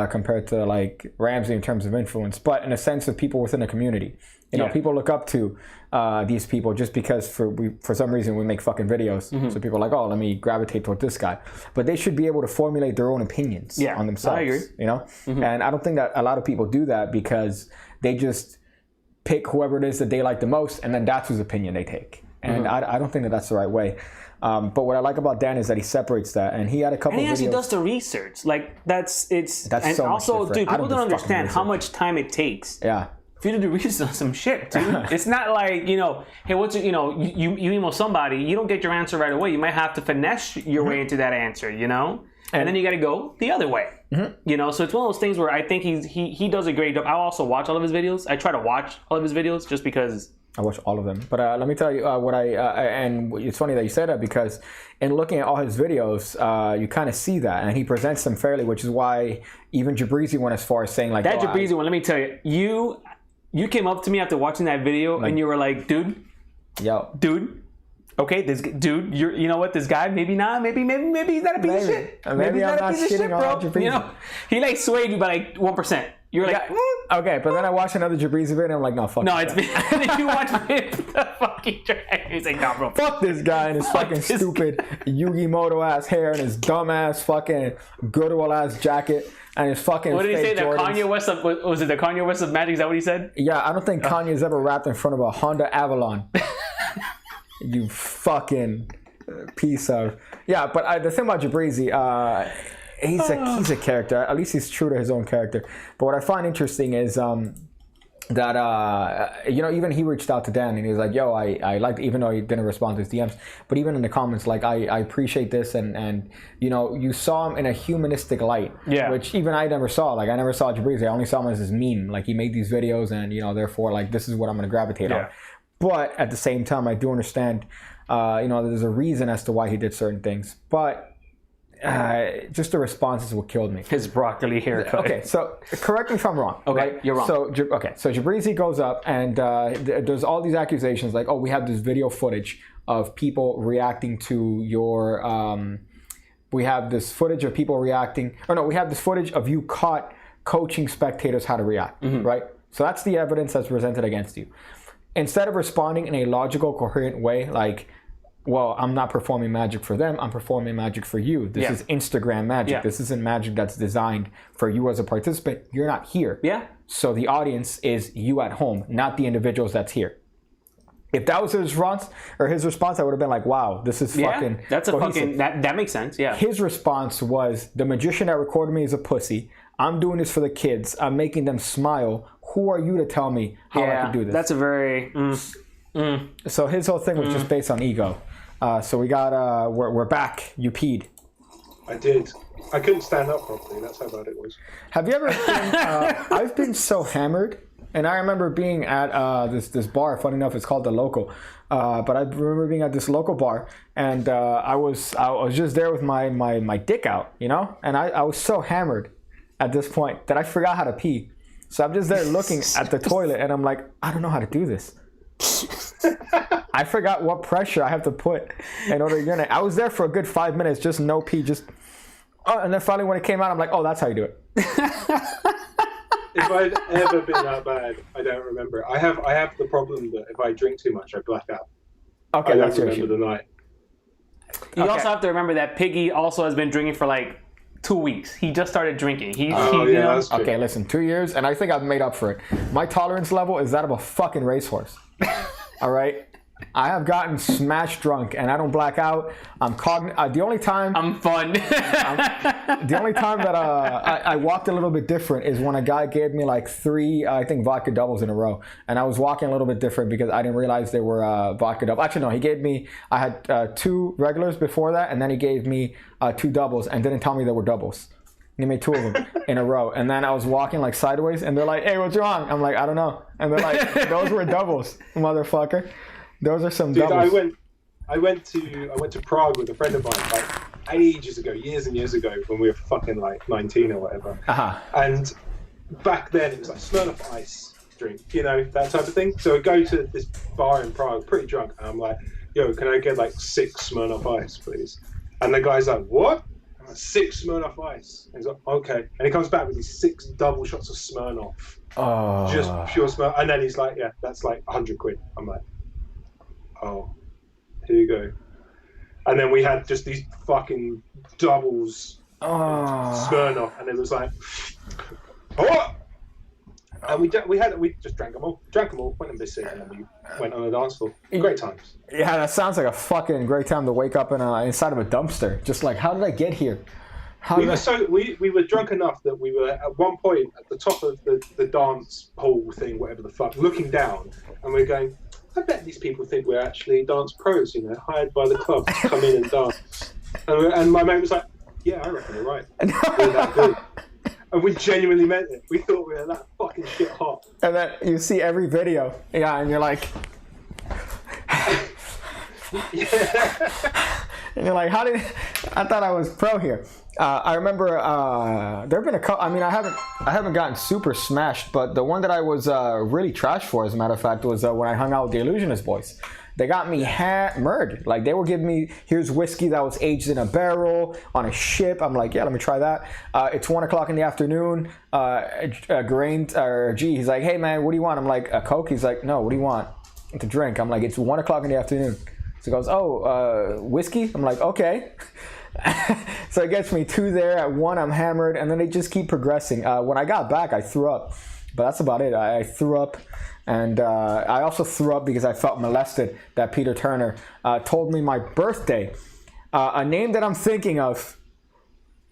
compared to, like, Ramsey in terms of influence, but in a sense of people within the community. People look up to these people just because for some reason we make fucking videos. So people are like, oh, let me gravitate toward this guy. But they should be able to formulate their own opinions on themselves. I agree. And I don't think that a lot of people do that because they just pick whoever it is that they like the most, and then that's whose opinion they take. And I don't think that that's the right way. But what I like about Dan is that he separates that, and he had a couple. And he actually videos. does the research. Like, that's and so also, much dude, people don't understand how much time it takes. For you to do research on some shit, dude. It's not like, hey, what's it, you email somebody, you don't get your answer right away. You might have to finesse your way into that answer, and then you got to go the other way. So it's one of those things where I think he does a great job. I also watch all of his videos. I try to watch all of his videos just because. I watch all of them, but let me tell you what and it's funny that you said that, because in looking at all his videos, you kind of see that, and he presents them fairly, which is why even Jabrizi went as far as saying, like, that Jabrizi one. Let me tell you came up to me after watching that video, and you were like, dude, Okay, this dude, you know what? This guy, maybe not. Maybe he's not a piece of shit. Maybe he's I'm not a not piece of shit, shitting on bro. Jabrizi. You know, he like swayed you by like 1%. You're like, Okay, but then I watched another Jabrizi video and I'm like, no, fuck no, this it's guy. did you watch the fucking track? He's like, nah, bro. Fuck this guy and his fucking this stupid Yugi Moto ass hair and his dumb ass fucking Goodwill ass jacket and his fucking What did he say? fake The Jordans. Kanye West of was it the Kanye West of Magic? Is that what he said? Yeah, I don't think Kanye's ever rapped in front of a Honda Avalon. You fucking piece of... Yeah, but the thing about Jabrizi, he's a character. At least he's true to his own character. But what I find interesting is that even he reached out to Dan and he was like, yo, I liked, even though he didn't respond to his DMs, but even in the comments, like, I appreciate this, and you saw him in a humanistic light, which even I never saw. Like, I never saw Jabrizi. I only saw him as this meme. Like, he made these videos and therefore, like, this is what I'm going to gravitate on. But at the same time, I do understand there's a reason as to why he did certain things, but just the response is what killed me. His broccoli haircut. Okay, so correct me if I'm wrong. Okay, right? you're wrong. So Jabrizi goes up and there's all these accusations like, oh, we have this video footage of people reacting to your. We have this footage of people reacting. Or no, we have this footage of you caught coaching spectators how to react. Right. So that's the evidence that's presented against you. Instead of responding in a logical, coherent way, like, well, I'm not performing magic for them, I'm performing magic for you. This is Instagram magic. This isn't magic that's designed for you as a participant. You're not here. Yeah. So the audience is you at home, not the individuals that's here. If that was his response, I would have been like, wow, this is fucking... That's a fucking... That makes sense, yeah. His response was, the magician that recorded me is a pussy. I'm doing this for the kids. I'm making them smile. Who are you to tell me how I can do this? That's a very... So his whole thing was just based on ego. So we got... We're back. You peed. I did. I couldn't stand up properly. That's how bad it was. Have you ever been... I've been so hammered. And I remember being at this bar. Funny enough, it's called The Local. But I remember being at this local bar, and I was just there with my dick out, And I was so hammered at this point that I forgot how to pee. So I'm just there looking at the toilet, and I'm like, I don't know how to do this. I forgot what pressure I have to put in order to urinate. I was there for a good 5 minutes, just no pee, just... Oh, and then finally when it came out, I'm like, oh, that's how you do it. If I'd ever been that bad, I don't remember it. I have the problem that if I drink too much, I black out. Okay, I that's don't your remember issue. the night. You also have to remember that Piggy also has been drinking for like 2 weeks. He just started drinking. That's true. Okay, listen, 2 years, and I think I've made up for it. My tolerance level is that of a fucking racehorse. All right? I have gotten smashed drunk, and I don't black out. I'm the only time... I'm fun. The only time that I walked a little bit different is when a guy gave me like 3, I think, vodka doubles in a row. And I was walking a little bit different because I didn't realize they were vodka doubles. Actually, no, he gave me... I had 2 regulars before that, and then he gave me 2 doubles and didn't tell me they were doubles. He made 2 of them in a row. And then I was walking like sideways, and they're like, hey, what's wrong? I'm like, I don't know. And they're like, those were doubles, motherfucker. Those are some doubles. Dude, I went to Prague with a friend of mine like ages ago, years and years ago, when we were fucking like 19 or whatever. And back then it was like Smirnoff Ice drink, that type of thing. So I go to this bar in Prague, pretty drunk, and I'm like, yo, can I get like 6 Smirnoff Ice, please? And the guy's like, what? I'm like, 6 Smirnoff Ice. And he's like, okay. And he comes back with these 6 double shots of Smirnoff. Oh. Just pure Smirnoff. And then he's like, yeah, that's like 100 quid. I'm like, oh, here you go. And then we had just these fucking doubles Smirnoff, and it was like, oh! And we just drank them all, went and visited, and then we went on the dance floor. Great times. Yeah, that sounds like a fucking great time to wake up inside of a dumpster. Just like, how did I get here? We were drunk enough that we were at one point at the top of the dance hall thing, whatever the fuck, looking down, and we're going, I bet these people think we're actually dance pros, hired by the club to come in and dance. And my mate was like, yeah, I reckon you're right. We're that good. And we genuinely meant it. We thought we were that fucking shit hot. And then you see every video, and you're like... And you're like, I thought I was pro here. I remember there have been a couple. I mean, I haven't gotten super smashed, but the one that I was really trashed for, as a matter of fact, was when I hung out with the Illusionist boys. They got me hammered. Like, they were giving me, here's whiskey that was aged in a barrel on a ship. I'm like, yeah, let me try that. It's 1 o'clock in the afternoon. G, he's like, hey man, what do you want? I'm like, a Coke? He's like, no, what do you want to drink? I'm like, it's 1 o'clock in the afternoon. So he goes, whiskey? I'm like, okay. So it gets me 2 there. At 1, I'm hammered, and then they just keep progressing. When I got back, I threw up, but that's about it. I threw up, and I also threw up because I felt molested that Peter Turner told me my birthday, a name that I'm thinking of,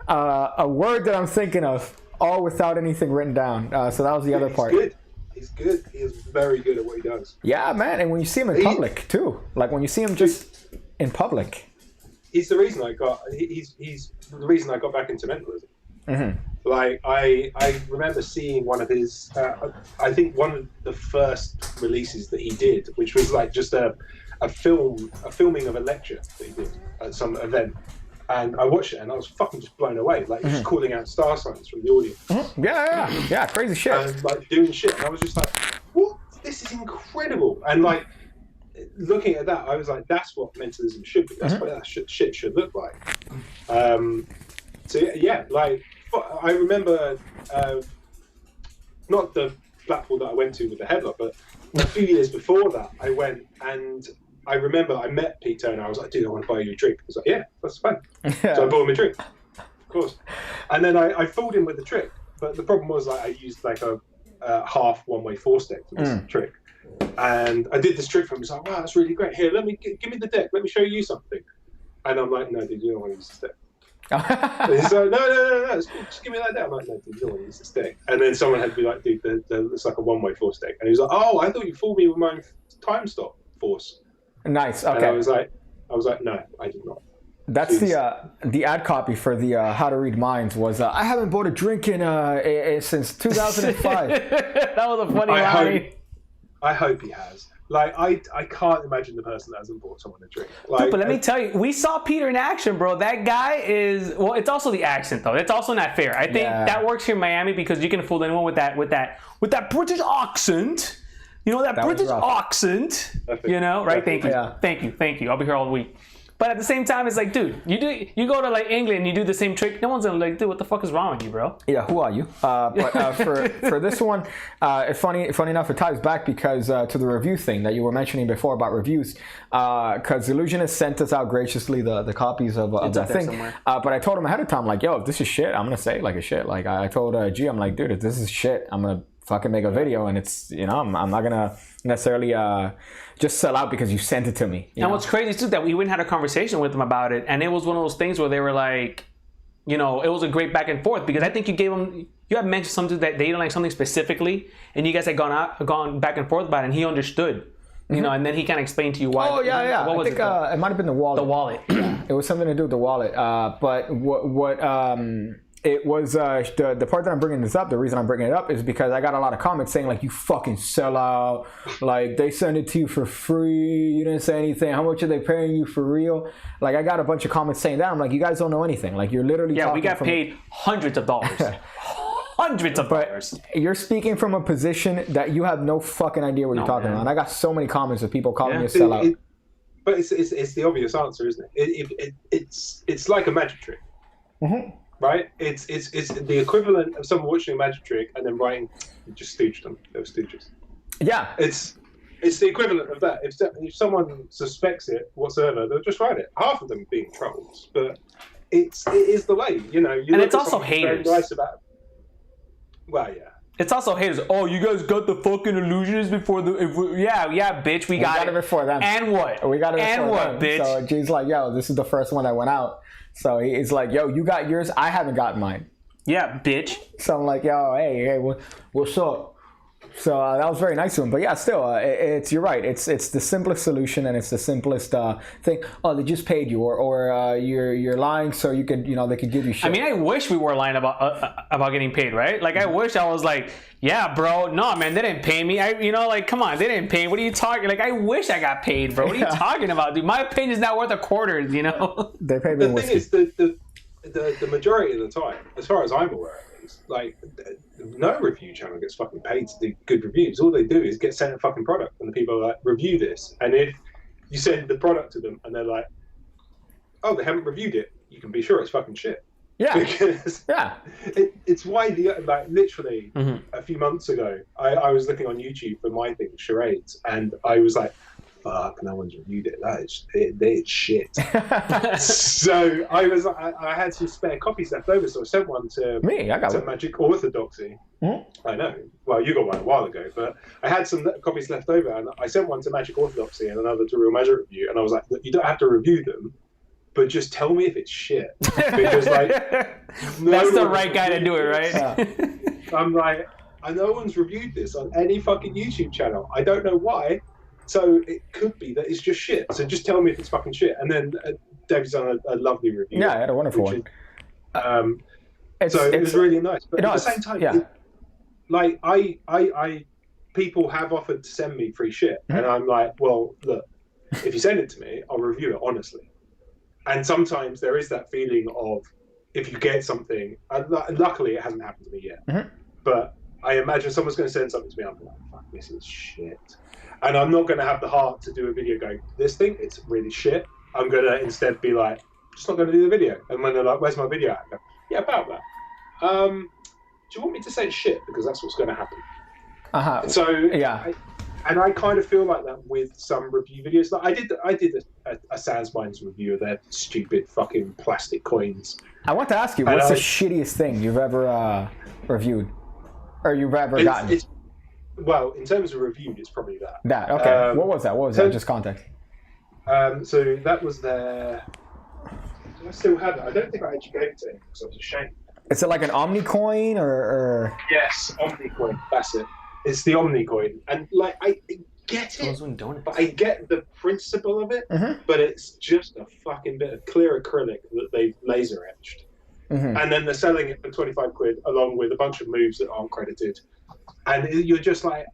a word that I'm thinking of, all without anything written down. So that was the other part. Good. He's good. He is very good at what he does. Yeah, man. And when you see him in public too, like when you see him just in public. He's the reason I got. He's the reason I got back into mentalism. Mm-hmm. Like I remember seeing one of his. I think one of the first releases that he did, which was like just a filming of a lecture that he did at some event, and I watched it and I was fucking just blown away. Like just calling out star signs from the audience. Mm-hmm. Yeah, crazy shit. And like doing shit, and I was just like, what? This is incredible, and like. Looking at that, I was like, "That's what mentalism should be. That's what that shit should look like." So yeah, like I remember, not the Blackpool that I went to with the headlock, but a few years before that, I went and I remember I met Pete Turner. I was like, "Dude, I want to buy you a drink." He was like, "Yeah, that's fine." Yeah. So I bought him a drink, of course, and then I fooled him with the trick. But the problem was like I used like a half one-way four stick for this trick. And I did this trick for him. He's like, wow, that's really great. Here, give me the deck. Let me show you something. And I'm like, no, dude, you don't want to use this deck. And he's like, no, just give me that deck. I'm like, no, dude, you don't want to use this deck. And then someone had to be like, dude, it's like a one-way force deck. And he was like, oh, I thought you fooled me with my time stop force. Nice. Okay. And I was like, no, I did not. That's the ad copy for the How to Read Minds was I haven't bought a drink since 2005. That was a funny line. I hope he has. Like, I can't imagine the person that hasn't bought someone a drink. Like, Dude, but let me tell you, we saw Peter in action, bro. That guy is, well, it's also the accent, though. It's also not fair. I think that works here in Miami because you can fool anyone with that British accent. You know, that British accent. You know, right? Thank you. Yeah. Thank you. I'll be here all week. But at the same time, it's like, dude, you go to like England, you do the same trick. No one's gonna like, dude, what the fuck is wrong with you, bro? Yeah, who are you? But for this one, funny enough, it ties back because to the review thing that you were mentioning before about reviews. Because Illusionist sent us out graciously the copies of that thing. But I told him ahead of time, like, yo, if this is shit, I'm gonna say it like a shit. Like I told G, I'm like, dude, if this is shit, I'm gonna fucking make a video, and it's, you know, I'm not gonna necessarily just sell out because you sent it to me. And what's crazy too, that we went and had a conversation with them about it, and it was one of those things where they were like, you know, it was a great back and forth because I think you had mentioned something that they didn't like something specifically, and you guys had gone back and forth about it, and he understood. You know, and then he kind of explained to you why. Oh yeah. What was I think it might have been the wallet. The wallet. It was something to do with the wallet. But what it was the part that I'm bringing this up. The reason I'm bringing it up is because I got a lot of comments saying like, you fucking sellout. Like, they send it to you for free. You didn't say anything. How much are they paying you for real? Like, I got a bunch of comments saying that. I'm like, you guys don't know anything. Like, you're literally we got paid hundreds of dollars. Hundreds of dollars. You're speaking from a position that you have no fucking idea what you're talking about. And I got so many comments of people calling you a sellout. But it's the obvious answer, isn't it? It's like a magic trick. Mm-hmm. Right? It's the equivalent of someone watching a magic trick and then writing, you just stooged them. They were stooges. Yeah. It's the equivalent of that. If someone suspects it whatsoever, they'll just write it. Half of them being trolls, but it is the way, you know. And it's also haters. Nice about, well, yeah. It's also haters. Oh, you guys got the fucking illusionists before the... Yeah, bitch, we got it before them. And what? We got it before them. And what, bitch? So G's like, yo, this is the first one that went out. So he's like, yo, you got yours. I haven't gotten mine. Yeah, bitch. So I'm like, yo, hey, what's up? So that was very nice of him. But yeah, still, you're right. It's the simplest solution, and it's the simplest thing. Oh, they just paid you, or you're lying so you could, they could give you shit. I mean, I wish we were lying about getting paid, right? Like, I wish I was like, yeah, bro, no, man, they didn't pay me. Come on, they didn't pay. What are you talking? Like, I wish I got paid, bro. What are you talking about, dude? My opinion is not worth a quarter, you know. They paid me. The thing is, the majority of the time, as far as I'm aware, at least, like, no review channel gets fucking paid to do good reviews. All they do is get sent a fucking product, and the people are like, review this. And You send the product to them, and they're like, "Oh, they haven't reviewed it." You can be sure it's fucking shit. Yeah. Because it's why literally a few months ago, I was looking on YouTube for my thing, charades, and I was like, fuck, no one's reviewed it. It's shit. So I had some spare copies left over, so I sent one to me. I got to one. Magic Orthodoxy. I know. Well, you got one a while ago, but I had some copies left over, and I sent one to Magic Orthodoxy and another to Real Magic Review, and I was like, you don't have to review them, but just tell me if it's shit. Because that's the right guy to do it, right? Yeah. I'm like, no one's reviewed this on any fucking YouTube channel. I don't know why. So it could be that it's just shit. So just tell me if it's fucking shit. And then David's done a lovely review. Yeah, I had a wonderful one. So it was really nice. But at the same time, people have offered to send me free shit. And I'm like, well, look, if you send it to me, I'll review it honestly. And sometimes there is that feeling of, if you get something, luckily it hasn't happened to me yet, but I imagine someone's going to send something to me, I'm like, fuck, this is shit. And I'm not going to have the heart to do a video going, this thing, it's really shit. I'm going to instead be like, just not going to do the video. And when they're like, where's my video at? I go, yeah, about that. Do you want me to say shit? Because that's what's going to happen. So, yeah. I kind of feel like that with some review videos. Like I did a Sans Minds review of their stupid fucking plastic coins. I want to ask you, what's the shittiest thing you've ever reviewed, or you've ever gotten? Well, in terms of reviewed, it's probably that. That, okay. What was that? What was that? Just context. So that was their... Do I still have it? I don't think I actually gave it to him because I was ashamed. Is it like an Omni coin or... Yes, Omni coin. That's it. It's the Omni coin. And like, I get it, but I get the principle of it, but it's just a fucking bit of clear acrylic that they've laser etched. And then they're selling it for 25 quid along with a bunch of moves that aren't credited. And you're just like,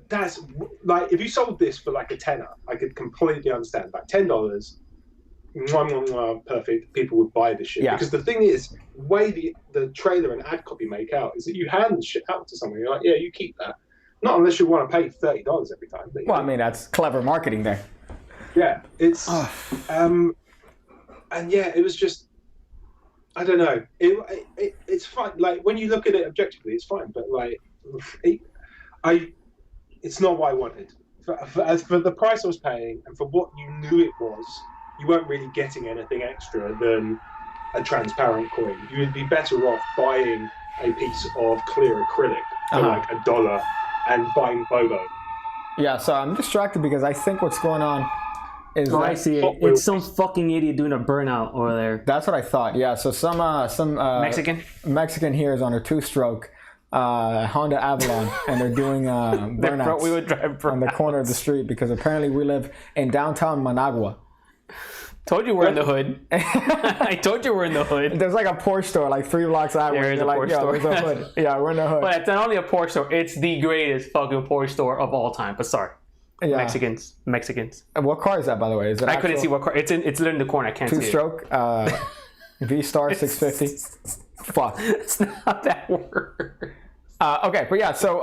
that's like, if you sold this for like a tenner, I could completely understand. Like $10, perfect, people would buy this shit. Because the thing is, the way the trailer and ad copy make out is that you hand the shit out to someone, you're like, yeah, you keep that. Not unless you want to pay $30 every time. But, well, I mean, that's clever marketing there. Yeah, it's, and yeah, it was just, I don't know. It's fine. Like, when you look at it objectively, it's fine. But like, it's not what I wanted. For the price I was paying and for what you knew it was, you weren't really getting anything extra than a transparent coin. You would be better off buying a piece of clear acrylic for like $1 and buying Bobo. Yeah, so I'm distracted because I think what's going on is I see it. It's some fucking idiot doing a burnout over there. That's what I thought. Yeah, so some Mexican here is on a two-stroke Honda Avalon, and they're doing burnouts we would drive on the corner of the street because apparently we live in downtown Managua. Told you we're in the hood. I told you we're in the hood. There's like a Porsche store like 3 blocks out. There is a Porsche store. There's a hood. Yeah, we're in the hood. But it's not only a Porsche store, it's the greatest fucking Porsche store of all time. But sorry. Yeah. Mexicans. And what car is that, by the way? Is it I couldn't see what car. It's literally in the corner. I can't see it. Two-stroke, V-Star 650. Fuck. It's not that word. Okay, but yeah, so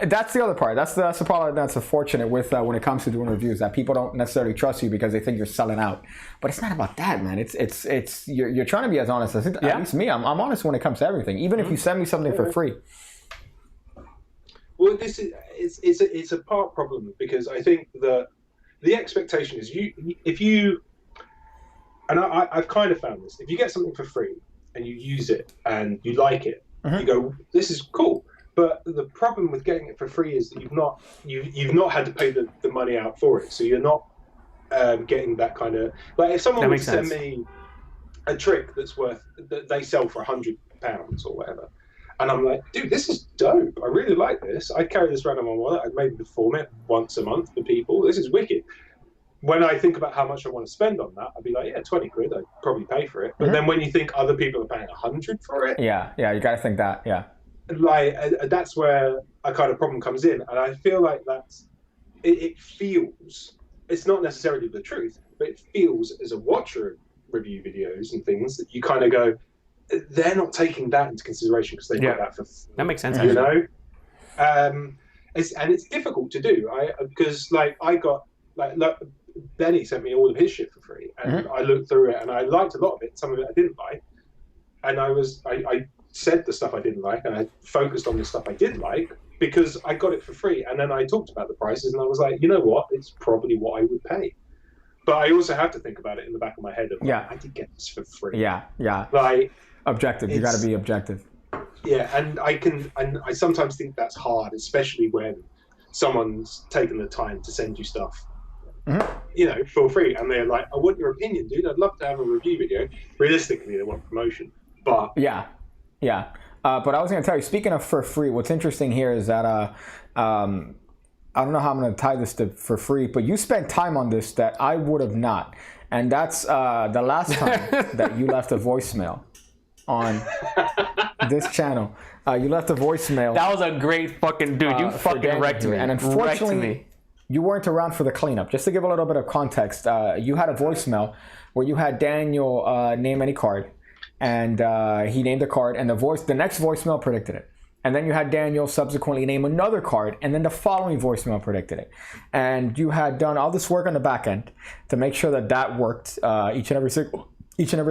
that's the other part. That's the problem that's unfortunate with when it comes to doing reviews, that people don't necessarily trust you because they think you're selling out. But it's not about that, man. It's you're trying to be as honest as at least me. I'm honest when it comes to everything, even if you send me something for free. Well, this is it's a part problem because I think the expectation is if you and I've kind of found this, if you get something for free and you use it and you like it. You go, this is cool, but the problem with getting it for free is that you've not had to pay the money out for it, so you're not getting that kind of like if someone would send me a trick that they sell for £100 or whatever, and I'm like, dude, this is dope. I really like this. I'd carry this around in my wallet. I'd maybe perform it once a month for people. This is wicked. When I think about how much I want to spend on that, I'd be like, yeah, 20 quid, I'd probably pay for it. But then when you think other people are paying 100 for it. Yeah, you got to think that, yeah. Like, that's where a kind of problem comes in. And I feel like it feels, it's not necessarily the truth, but it feels as a watcher of review videos and things that you kind of go, they're not taking that into consideration because they got that for free. That makes sense, you know? And it's difficult to do, because like I got like look, Benny sent me all of his shit for free, and I looked through it, and I liked a lot of it. Some of it I didn't like, and I said the stuff I didn't like, and I focused on the stuff I did like because I got it for free. And then I talked about the prices, and I was like, you know what, it's probably what I would pay. But I also have to think about it in the back of my head of like, I did get this for free. Yeah. Like Objective. You got to be objective. Yeah, and I sometimes think that's hard, especially when someone's taken the time to send you stuff, you know, for free, and they're like, I want your opinion, dude. I'd love to have a review video. Realistically, they want promotion, but yeah. But I was going to tell you, speaking of for free, what's interesting here is that I don't know how I'm going to tie this to for free, but you spent time on this that I would have not, and that's the last time that you left a voicemail on this channel. You left a voicemail. That was a great fucking dude. You fucking wrecked me. And unfortunately, you weren't around for the cleanup. Just to give a little bit of context, you had a voicemail where you had Daniel name any card, and he named a card, and the next voicemail predicted it. And then you had Daniel subsequently name another card, and then the following voicemail predicted it. And you had done all this work on the back end to make sure that worked each and every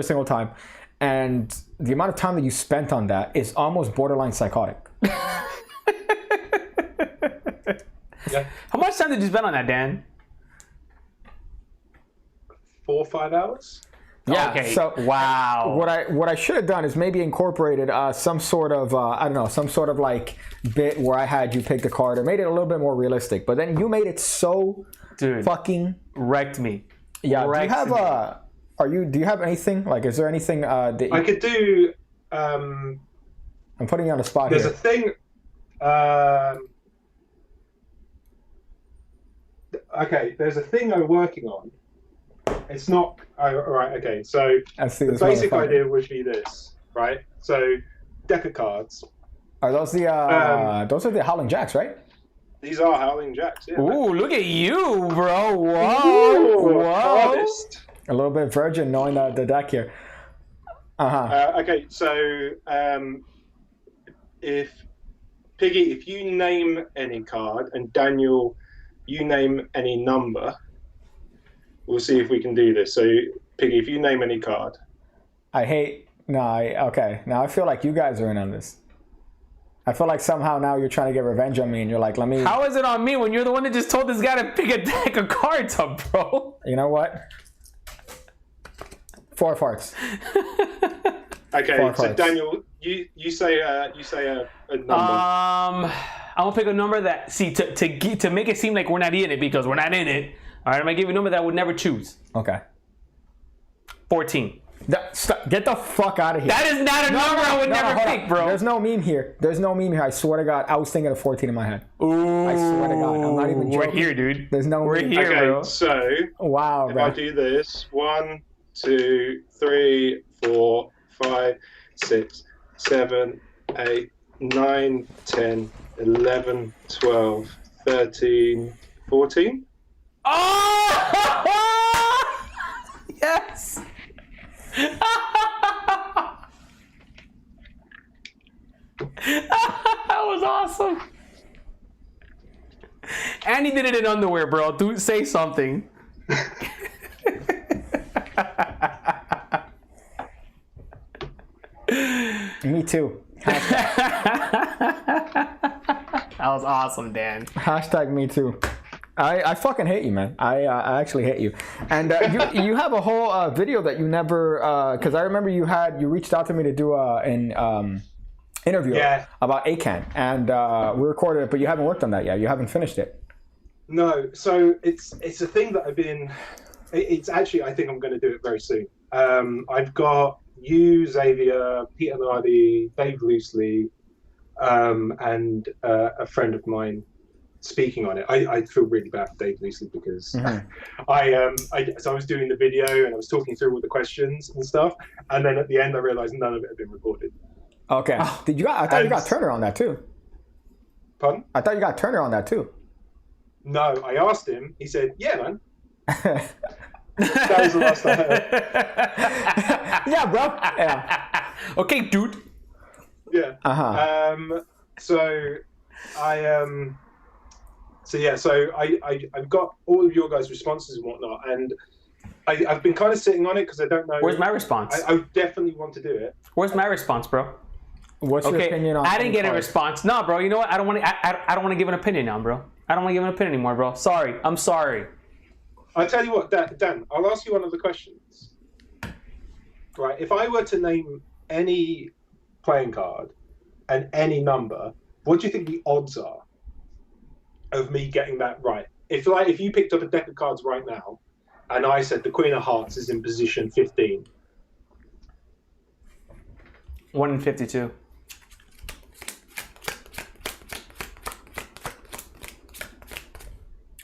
single time. And the amount of time that you spent on that is almost borderline psychotic. yeah, How much time did you spend on that, Dan? 4 or 5 hours. Yeah. Okay. So wow. What I should have done is maybe incorporated some sort of some sort of like bit where I had you pick the card or made it a little bit more realistic. But then you made it so fucking wrecked me. Yeah. Do you have anything? Like, is there anything that I could do? I'm putting you on the spot there's here. a thing. Okay, there's a thing I'm working on. It's not. All right. Okay. So the basic idea would be this, right? So deck of cards. Are those those are the Howling Jacks, right? These are Howling Jacks. Yeah. Ooh, look at you, bro. Whoa. Whoa. Artist. A little bit virgin knowing the deck here. Okay, so if Piggy, if you name any card, and Daniel, you name any number, we'll see if we can do this. So Piggy, if you name any card. Now I feel like you guys are in on this. I feel like somehow now you're trying to get revenge on me, and you're like, let me. How is it on me when you're the one that just told this guy to pick a deck of cards up, bro? You know what? 4 farts. Okay, 4 so farts. Daniel, you say a number. I'm gonna pick a number that to make it seem like we're not in it because we're not in it. All right, I'm gonna give you a number that I would never choose. Okay. 14. Get the fuck out of here. That is not a number I would never pick, bro. There's no meme here. I swear to God, I was thinking of 14 in my head. Ooh. I swear to God, I'm not even joking. We're here, dude. There's no We're meme. here, Okay, bro. so Wow, if bro. I do this, 1, 2, 3, 4, 5, 6, 7, 8, 9, 10, 11, 12, 13, 14. Oh! Yes! That was awesome. And he did it in underwear, bro. Dude, say something. Me too. That was awesome, Dan. Hashtag me too. I fucking hate you, man. I actually hate you. And you have a whole video that you never, because I remember you reached out to me to do an interview about ACAN, and we recorded it, but you haven't worked on that yet. You haven't finished it. No, so it's a thing that it's actually, I think I'm going to do it very soon. I've got you, Xavier, Peter Nardi, Dave Loosely, and a friend of mine speaking on it. I feel really bad for Dave Loosely because so I was doing the video and I was talking through all the questions and stuff, and then at the end I realized none of it had been recorded. Okay. I thought you got Turner on that too. Pardon? I thought you got Turner on that too. No, I asked him. He said, "Yeah, man." That was the last I heard. Yeah, bro. Yeah. Okay, dude. Yeah. Uh-huh. So I So I've got all of your guys' responses and whatnot, and I've been kind of sitting on it because I don't know. Where's my response? I definitely want to do it. Where's my response, bro? What's your opinion on? I didn't get a card? response. No, bro. You know what? I don't want to. I don't want to give an opinion now, bro. I don't want to give an opinion anymore, bro. Sorry. I'm sorry. I'll tell you what, Dan. I'll ask you one of the questions. Right. If I were to name any playing card and any number, what do you think the odds are of me getting that right? If you picked up a deck of cards right now, and I said the Queen of Hearts is in position 15. 1 in 52.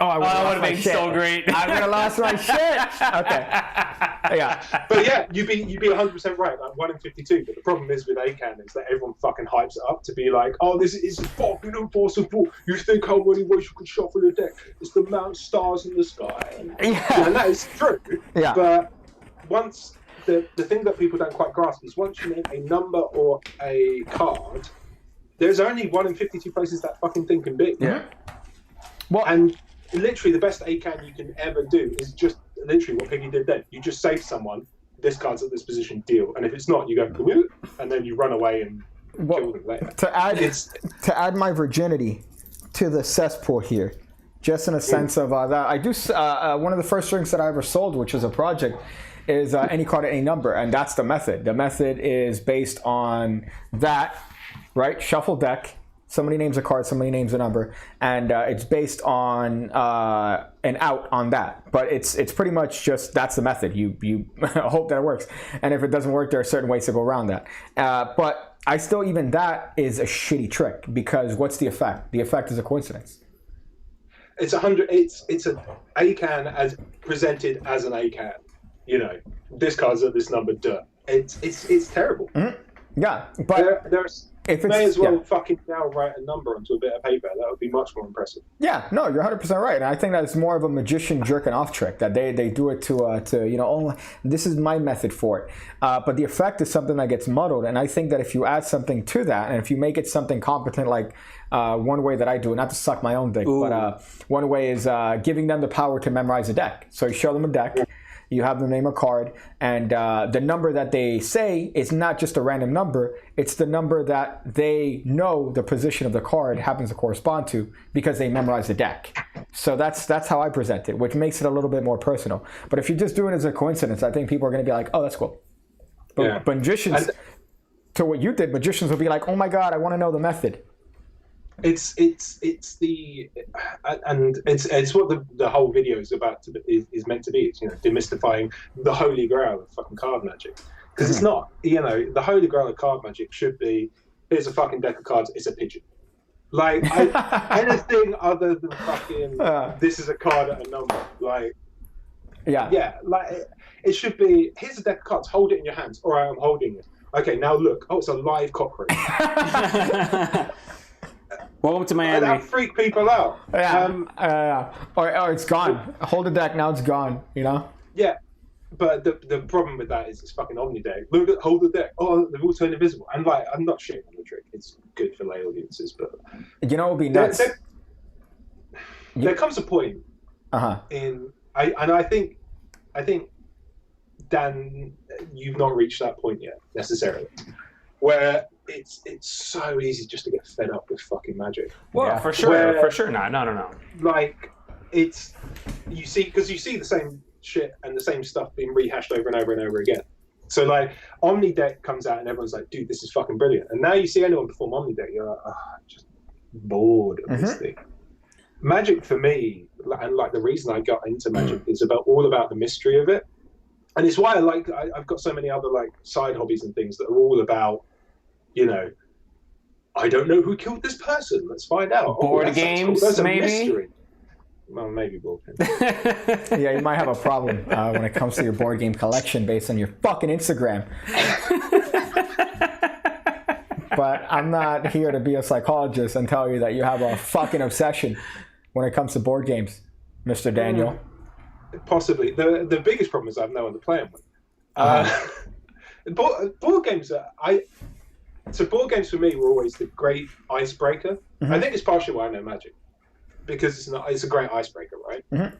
Oh, I would have been so great. I would have lost my shit. Okay. Yeah. But yeah, you'd be 100% right, like 1 in 52. But the problem is with ACAN is that everyone fucking hypes it up to be like, oh, this is fucking impossible. You think how many ways you can shuffle your deck? It's the amount of stars in the sky. And that is true. Yeah. But once the thing that people don't quite grasp is once you name a number or a card, there's only 1 in 52 places that fucking thing can be. Yeah. Well, And literally the best ACAN you can ever do is just literally what Piggy did then. You just say to someone, this card's at this position, deal. And if it's not, you go, whoop, and then you run away and kill them later. To add my virginity to the cesspool here, just in a sense of that, I do one of the first drinks that I ever sold, which was a project, is any card at any number, and that's the method. The method is based on that, right? Shuffle deck. Somebody names a card, somebody names a number, and it's based on an out on that. But it's pretty much just that's the method. You hope that it works, and if it doesn't work, there are certain ways to go around that. But I still, even that is a shitty trick, because what's the effect? The effect is a coincidence. It's 100. It's an ACAN as presented as an ACAN. You know, this card's at this number. Duh. It's terrible. Mm-hmm. Yeah, but there's. May as well fucking now write a number onto a bit of paper. That would be much more impressive. Yeah, no, you're 100% right. And I think that it's more of a magician jerking off trick, that they do it to oh, this is my method for it. But the effect is something that gets muddled. And I think that if you add something to that, and if you make it something competent, like one way that I do it, not to suck my own dick, but one way is giving them the power to memorize a deck. So you show them a deck. You have them name a card, and the number that they say is not just a random number. It's the number that they know the position of the card happens to correspond to because they memorize the deck. So that's how I present it, which makes it a little bit more personal. But if you just do it as a coincidence, I think people are going to be like, oh, that's cool. But magicians, to what you did, magicians will be like, oh my God, I want to know the method. It's what the whole video is about is meant to be. It's, demystifying the holy grail of fucking card magic, because it's not. The holy grail of card magic should be, here's a fucking deck of cards. It's a pigeon. Like anything other than fucking this is a card at a number. Like it should be, here's a deck of cards. Hold it in your hands. All right, I'm holding it. Okay, now look. Oh, it's a live cockroach. Welcome to Miami. That freak people out. Or it's gone. Hold the deck, now it's gone. Yeah, but the problem with that is it's fucking Omni deck. Look at hold the deck. Oh, they've all turned invisible. And I'm not shitting on the trick. It's good for lay audiences, but it would be nuts. There comes a point I think Dan, you've not reached that point yet necessarily, where it's so easy just to get fed up with fucking magic. Well, for sure not. No. Like, it's, you see the same shit and the same stuff being rehashed over and over and over again. So like, Omni deck comes out and everyone's like, dude, this is fucking brilliant. And now you see anyone perform Omni deck, you're like, just bored of this thing. Magic for me, and like the reason I got into magic is all about the mystery of it. And it's why I've got so many other like side hobbies and things that are all about, I don't know who killed this person. Let's find out. Board games, that's a maybe? Mystery. Well, maybe board games. Yeah, you might have a problem when it comes to your board game collection based on your fucking Instagram. But I'm not here to be a psychologist and tell you that you have a fucking obsession when it comes to board games, Mr. Daniel. Possibly. The biggest problem is I have no one to play them with. Board games board games for me were always the great icebreaker. I think it's partially why I know Magic. because it's a great icebreaker, right? Mm-hmm.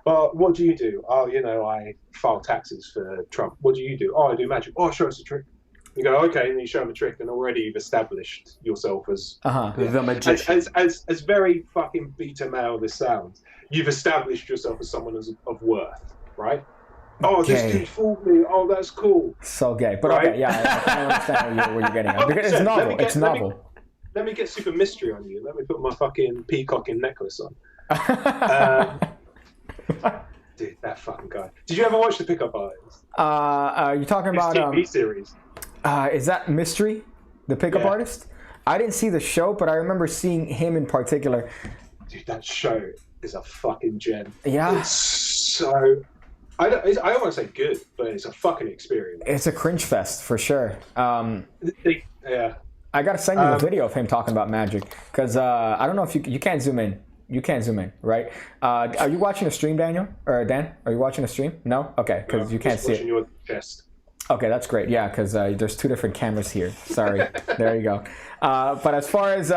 What do you do? Oh, I file taxes for Trump. What do you do? Oh, I do magic. Oh, show us a trick. You go, okay, and you show them a trick, and already you've established yourself as The magician. as very fucking beta male this sounds. You've established yourself as someone of worth, right? Oh, this Gay. dude fooled me. Oh, that's cool. So gay, but Right? okay, yeah, I can understand where you're getting at because it's novel. It's novel. Let me get super mystery on you. Let me put my fucking peacocking necklace on. Dude, that fucking guy. Did you ever watch The Pickup Artist? You're talking His about TV series. is that Mystery, the pickup artist? I didn't see the show, but I remember seeing him in particular. Dude, that show is a fucking gem. Yeah. It's so... I don't want to say good, but it's a fucking experience. It's a cringe fest for sure. Yeah. I gotta send you a video of him talking about magic because I don't know if you can't zoom in. You can't zoom in, right? Are you watching a stream, Daniel or Dan? Are you watching a stream? No, okay, because you can't see it. Your chest. Okay, that's great. Yeah, because there's two different cameras here. Sorry. There you go. But as far as,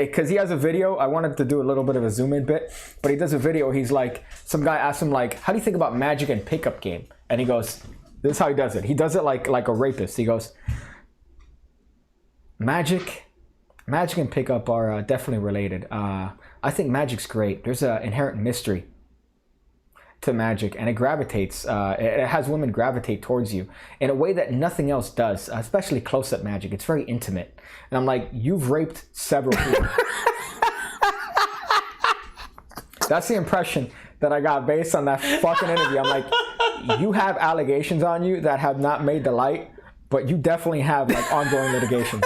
because he has a video, I wanted to do a little bit of a zoom in bit, but he does a video. He's like, some guy asked him like, how do you think about magic and pickup game? And he goes, this is how he does it. He does it like a rapist. He goes, magic and pickup are definitely related. I think magic's great. There's an inherent mystery to magic, and it gravitates. It has women gravitate towards you in a way that nothing else does, especially close-up magic. It's very intimate. And I'm like, you've raped several people. That's the impression that I got based on that fucking interview. I'm like, you have allegations on you that have not made the light, but you definitely have like ongoing litigations.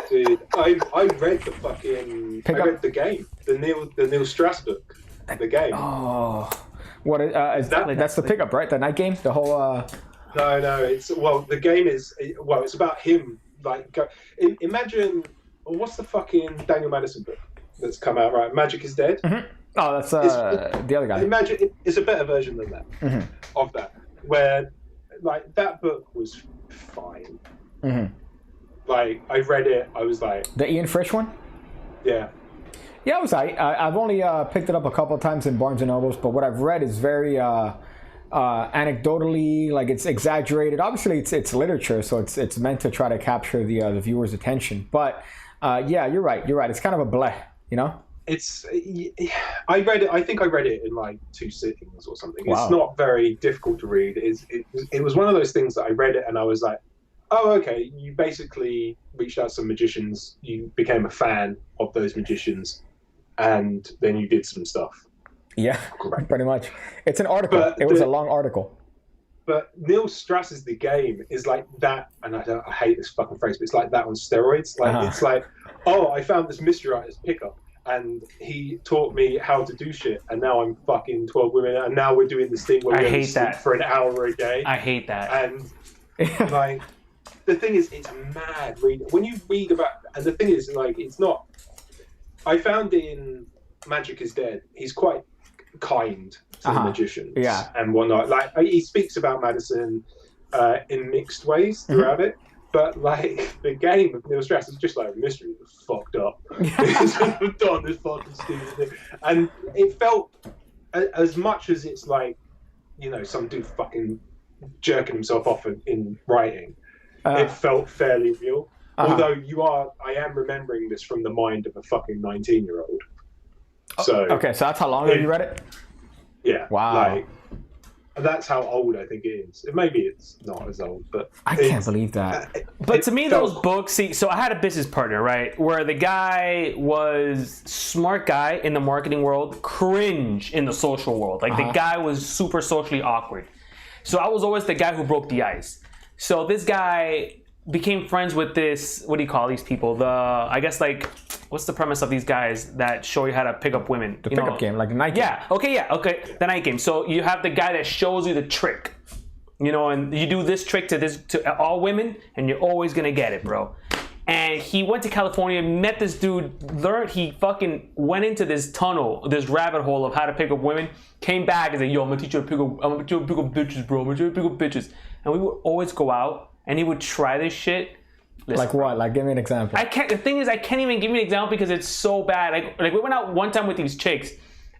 Dude, I read the fucking... I read the game. The Neil Strauss book. The game. Oh... What is that? That's the pickup, right? The night game, the whole. No. The game is it's about him. Like, imagine what's the fucking Daniel Madison book that's come out, right? Magic is Dead. Mm-hmm. Oh, that's the other guy. Imagine it's a better version than that of that, where like that book was fine. Mm-hmm. Like I read it, I was like the Ian Frisch one. Yeah. Yeah, it was. I've only picked it up a couple of times in Barnes and Nobles, but what I've read is very anecdotally, like it's exaggerated. Obviously, it's literature, so it's meant to try to capture the viewer's attention. But yeah, you're right. It's kind of a bleh, you know. I read it. I think I read it in like 2 sittings or something. Wow. It's not very difficult to read. It was one of those things that I read it and I was like, oh, okay. You basically reached out to some magicians. You became a fan of those magicians. And then you did some stuff. Yeah, pretty much. It's an article. It was a long article. But Neil Strauss's The Game is like that, and I hate this fucking phrase, but it's like that on steroids. Like It's like, oh, I found this mystery writer's pickup, and he taught me how to do shit, and now I'm fucking 12 women, and now we're doing this thing where we only sleep for an hour a day. I hate that. And like, the thing is, it's mad reading. When you read about, and the thing is, like, it's not. I found in Magic is Dead, he's quite kind to the magicians and whatnot. Like he speaks about Madison in mixed ways throughout it, but like the game of Neil Strauss is just like a mystery. It's fucked up. It's done this fucking stupid thing, and it felt as much as it's like some dude fucking jerking himself off in writing. It felt fairly real. Although I am remembering this from the mind of a fucking 19-year-old. So okay, so that's how long ago you read it? Yeah. Wow. Like that's how old I think it is. Maybe it's not as old, but I can't believe that. But to me, those books. See, so I had a business partner, right, where the guy was smart guy in the marketing world, cringe in the social world. Like the guy was super socially awkward. So I was always the guy who broke the ice. So this guy became friends with this, what do you call these people? I guess like, what's the premise of these guys that show you how to pick up women? The pickup game, like the night game. Yeah, okay, the night game. So you have the guy that shows you the trick, and you do this trick to all women, and you're always gonna get it, bro. And he went to California, met this dude, he fucking went into this tunnel, this rabbit hole of how to pick up women, came back and said, yo, I'm gonna teach you how to pick up bitches, bro. I'm gonna teach you how to pick up bitches. And we would always go out, and he would try this shit Listen, Like what? Like give me an example. I can't. The thing is, I can't even give you an example because it's so bad. Like we went out one time with these chicks,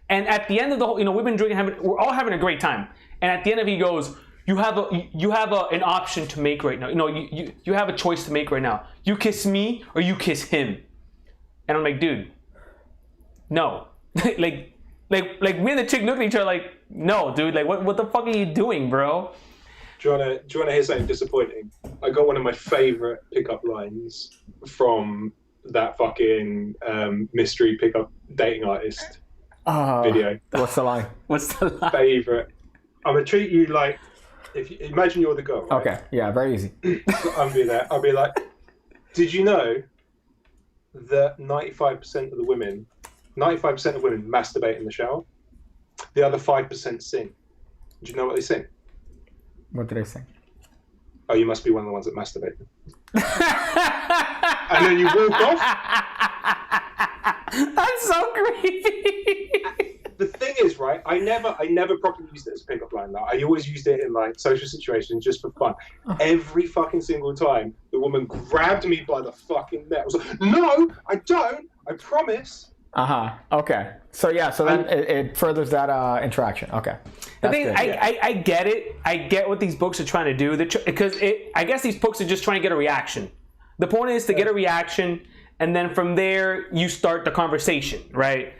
and at the end of the whole, we've been drinking, we're all having a great time. And at the end of it, he goes, "You have an option to make right now. You have a choice to make right now. You kiss me or you kiss him." And I'm like, dude, no. like me and the chick look at each other like, no, dude. Like what the fuck are you doing, bro? Do you want to hear something disappointing? I got one of my favourite pickup lines from that fucking mystery pickup dating artist video. What's the line? What's the line? Favourite. I'm gonna treat you like imagine you're the girl. Right? Okay, yeah, very easy. So I'll be there. I'll be like, did you know that 95% of women masturbate in the shower? The other 5% sing. Do you know what they sing? What did I say? Oh, you must be one of the ones that masturbate. And then you walk off. That's so creepy. The thing is, right? I never properly used it as a pickup line. Like, I always used it in like social situations just for fun. Every fucking single time, the woman grabbed me by the fucking neck. I was like, "No, I don't. I promise." Okay. So yeah. So then it furthers that interaction. Okay. The thing, I get it. I get what these books are trying to do. Because I guess these books are just trying to get a reaction. The point is to get a reaction, and then from there you start the conversation, right?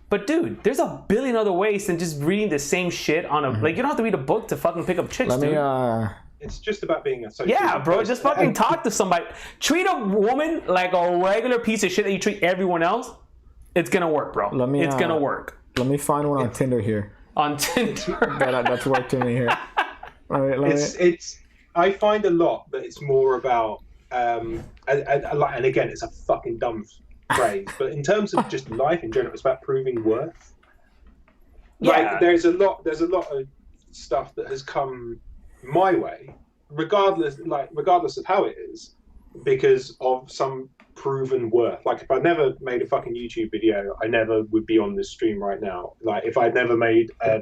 But dude, there's a billion other ways than just reading the same shit on a like. You don't have to read a book to fucking pick up chicks, dude. It's just about being a social. Yeah, bro. Just fucking talk to somebody. Treat a woman like a regular piece of shit that you treat everyone else. It's gonna work, bro. It's gonna work. Let me find one on Tinder here. On Tinder. That's worked to me here. It's. I find a lot that it's more about. And again, it's a fucking dumb phrase, but in terms of just life in general, it's about proving worth. Like there's a lot of stuff that has come my way, regardless of how it is, because of some proven worth. Like if I never made a fucking YouTube video, I never would be on this stream right now. Like if I'd never made a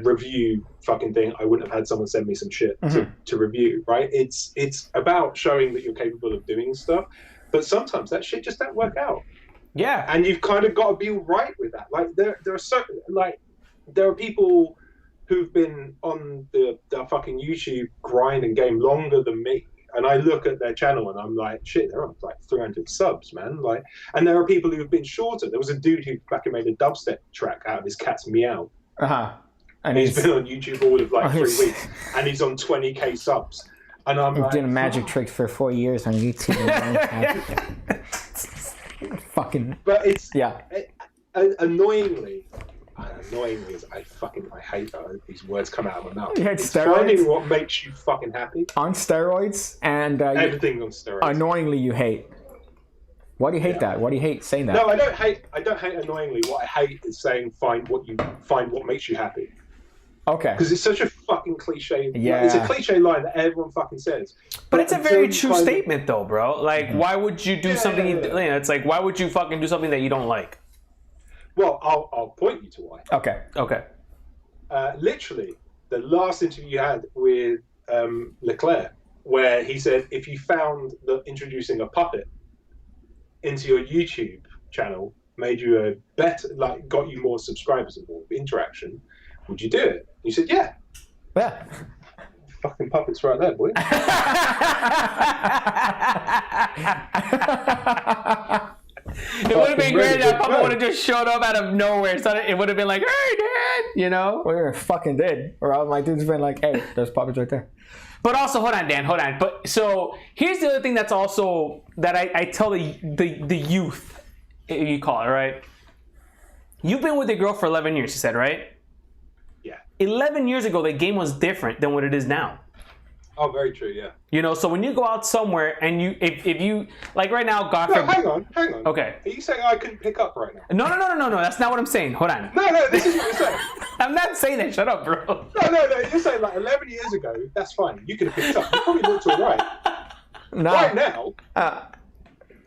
review fucking thing, I wouldn't have had someone send me some shit to review, right? It's about showing that you're capable of doing stuff, but sometimes that shit just don't work out. Yeah. And you've kind of got to be right with that. Like there are people who've been on the fucking YouTube grind and game longer than me. And I look at their channel and I'm like, shit, they're on like 300 subs, man. Like, and there are people who've been shorter. There was a dude who fucking made a dubstep track out of his cat's meow. And he's been on YouTube all of like 3 weeks, and he's on 20k subs. And I'm like, doing magic tricks for 4 years on YouTube. Fucking. But it's annoyingly, I hate that these words come out of my mouth. It's finding what makes you fucking happy on steroids, and everything on steroids. Annoyingly, you hate. Why do you hate that? Why do you hate saying that? No, I don't hate annoyingly. What I hate is saying find what makes you happy. Okay. Because it's such a fucking cliche. Yeah. It's a cliche line that everyone fucking says. But it's a very true statement, though, bro. Like, why would you do something? It's like, why would you fucking do something that you don't like? Well, I'll point you to why. Okay. Literally, the last interview you had with Leclerc, where he said if you found that introducing a puppet into your YouTube channel made you a better, like, got you more subscribers and more interaction, would you do it? You said, yeah. Yeah. Fucking puppets right there, boy. It would have been great if that puppet would have just showed up out of nowhere. So it would have been like, hey, Dad, you know? We were fucking dead. Or all my dudes been like, hey, there's puppets right there. But also, hold on, Dan, hold on. But so here's the other thing that's also that I tell the youth, you call it, right? You've been with your girl for 11 years, you said, right? Yeah. 11 years ago, the game was different than what it is now. Oh, very true, yeah. You know, so when you go out somewhere and if you, like right now, God forbid. Hang on. Okay. Are you saying I couldn't pick up right now? No, that's not what I'm saying. Hold on. No, this is what you're saying. I'm not saying that. Shut up, bro. No, you're saying like 11 years ago, that's fine. You could have picked up. You probably looked all right. No. Right now.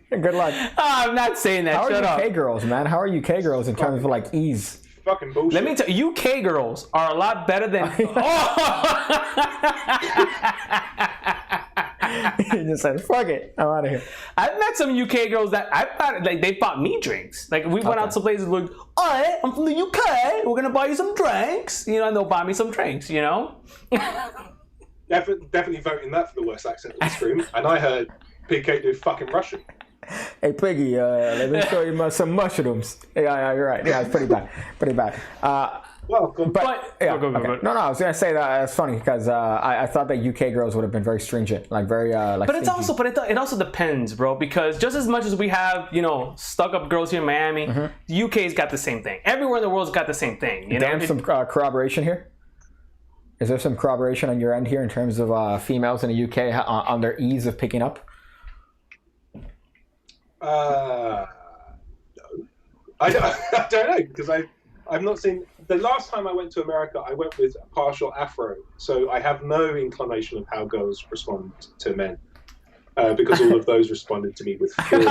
Good luck. I'm not saying that. Shut up. How are UK girls, man? How are UK girls in terms of like ease? Fucking bullshit. Let me tell you, UK girls are a lot better than. You just said, fuck it, I'm out of here. I've met some UK girls that I thought like they bought me drinks. Like we went out to places like, alright, I'm from the UK. We're gonna buy you some drinks. You know, and they'll buy me some drinks. You know. Definitely voting that for the worst accent on the stream. And I heard Big Kate do fucking Russian. Hey Piggy, let me show you some mushrooms. Yeah, you're right. Yeah, it's pretty bad. Pretty bad. Welcome. But go. No, I was gonna say that it's funny because I thought that UK girls would have been very stringent, like very like. But it also depends, bro. Because just as much as we have, you know, stuck up girls here in Miami, the UK's got the same thing. Everywhere in the world's got the same thing. You know, some corroboration here. Is there some corroboration on your end here in terms of females in the UK on their ease of picking up? No, I don't know because I've not seen. The last time I went to America, I went with a partial afro, so I have no inclination of how girls respond to men, because all of those responded to me with fear.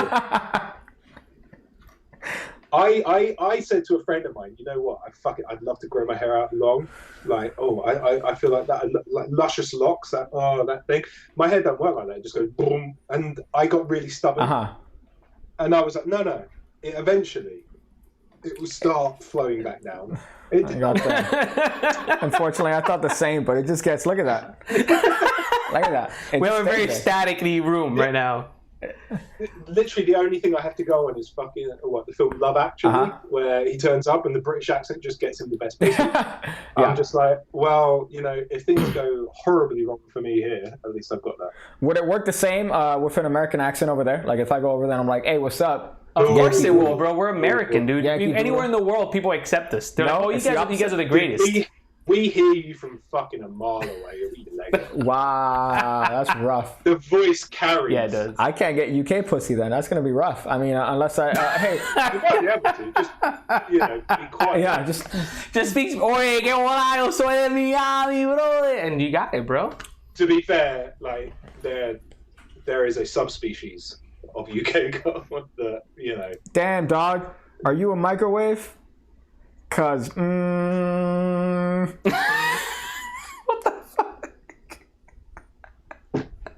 I said to a friend of mine, you know what? I'd love to grow my hair out long, like I feel like that, like luscious locks. That thing. My hair doesn't work like that. It just goes boom, and I got really stubborn. And I was like, no. Eventually, it will start flowing back down. Unfortunately, I thought the same, but it just gets. Look at that. Look at that. We have a very static-y room right now. Literally, the only thing I have to go on is fucking the film Love Actually, where he turns up and the British accent just gets him the best business. I'm just like, well, you know, if things go horribly wrong for me here, at least I've got that. Would it work the same with an American accent over there? Like if I go over there and I'm like, hey, what's up? Of course it will, bro. We're American, dude. Anywhere in the world, people accept us. They're like, oh, you guys are the greatest. We hear you from fucking a mile away. Wow, that's rough. The voice carries. Yeah, it does. I can't get UK pussy then. That's gonna be rough. I mean, unless I hey. You might be able to. Just be quiet. Yeah, just speak. Oye, que hola, yo soy de Miami, bro. And you got it, bro. To be fair, like there is a subspecies of UK girl that, you know. Damn, dog. Are you a microwave? Cause What the fuck?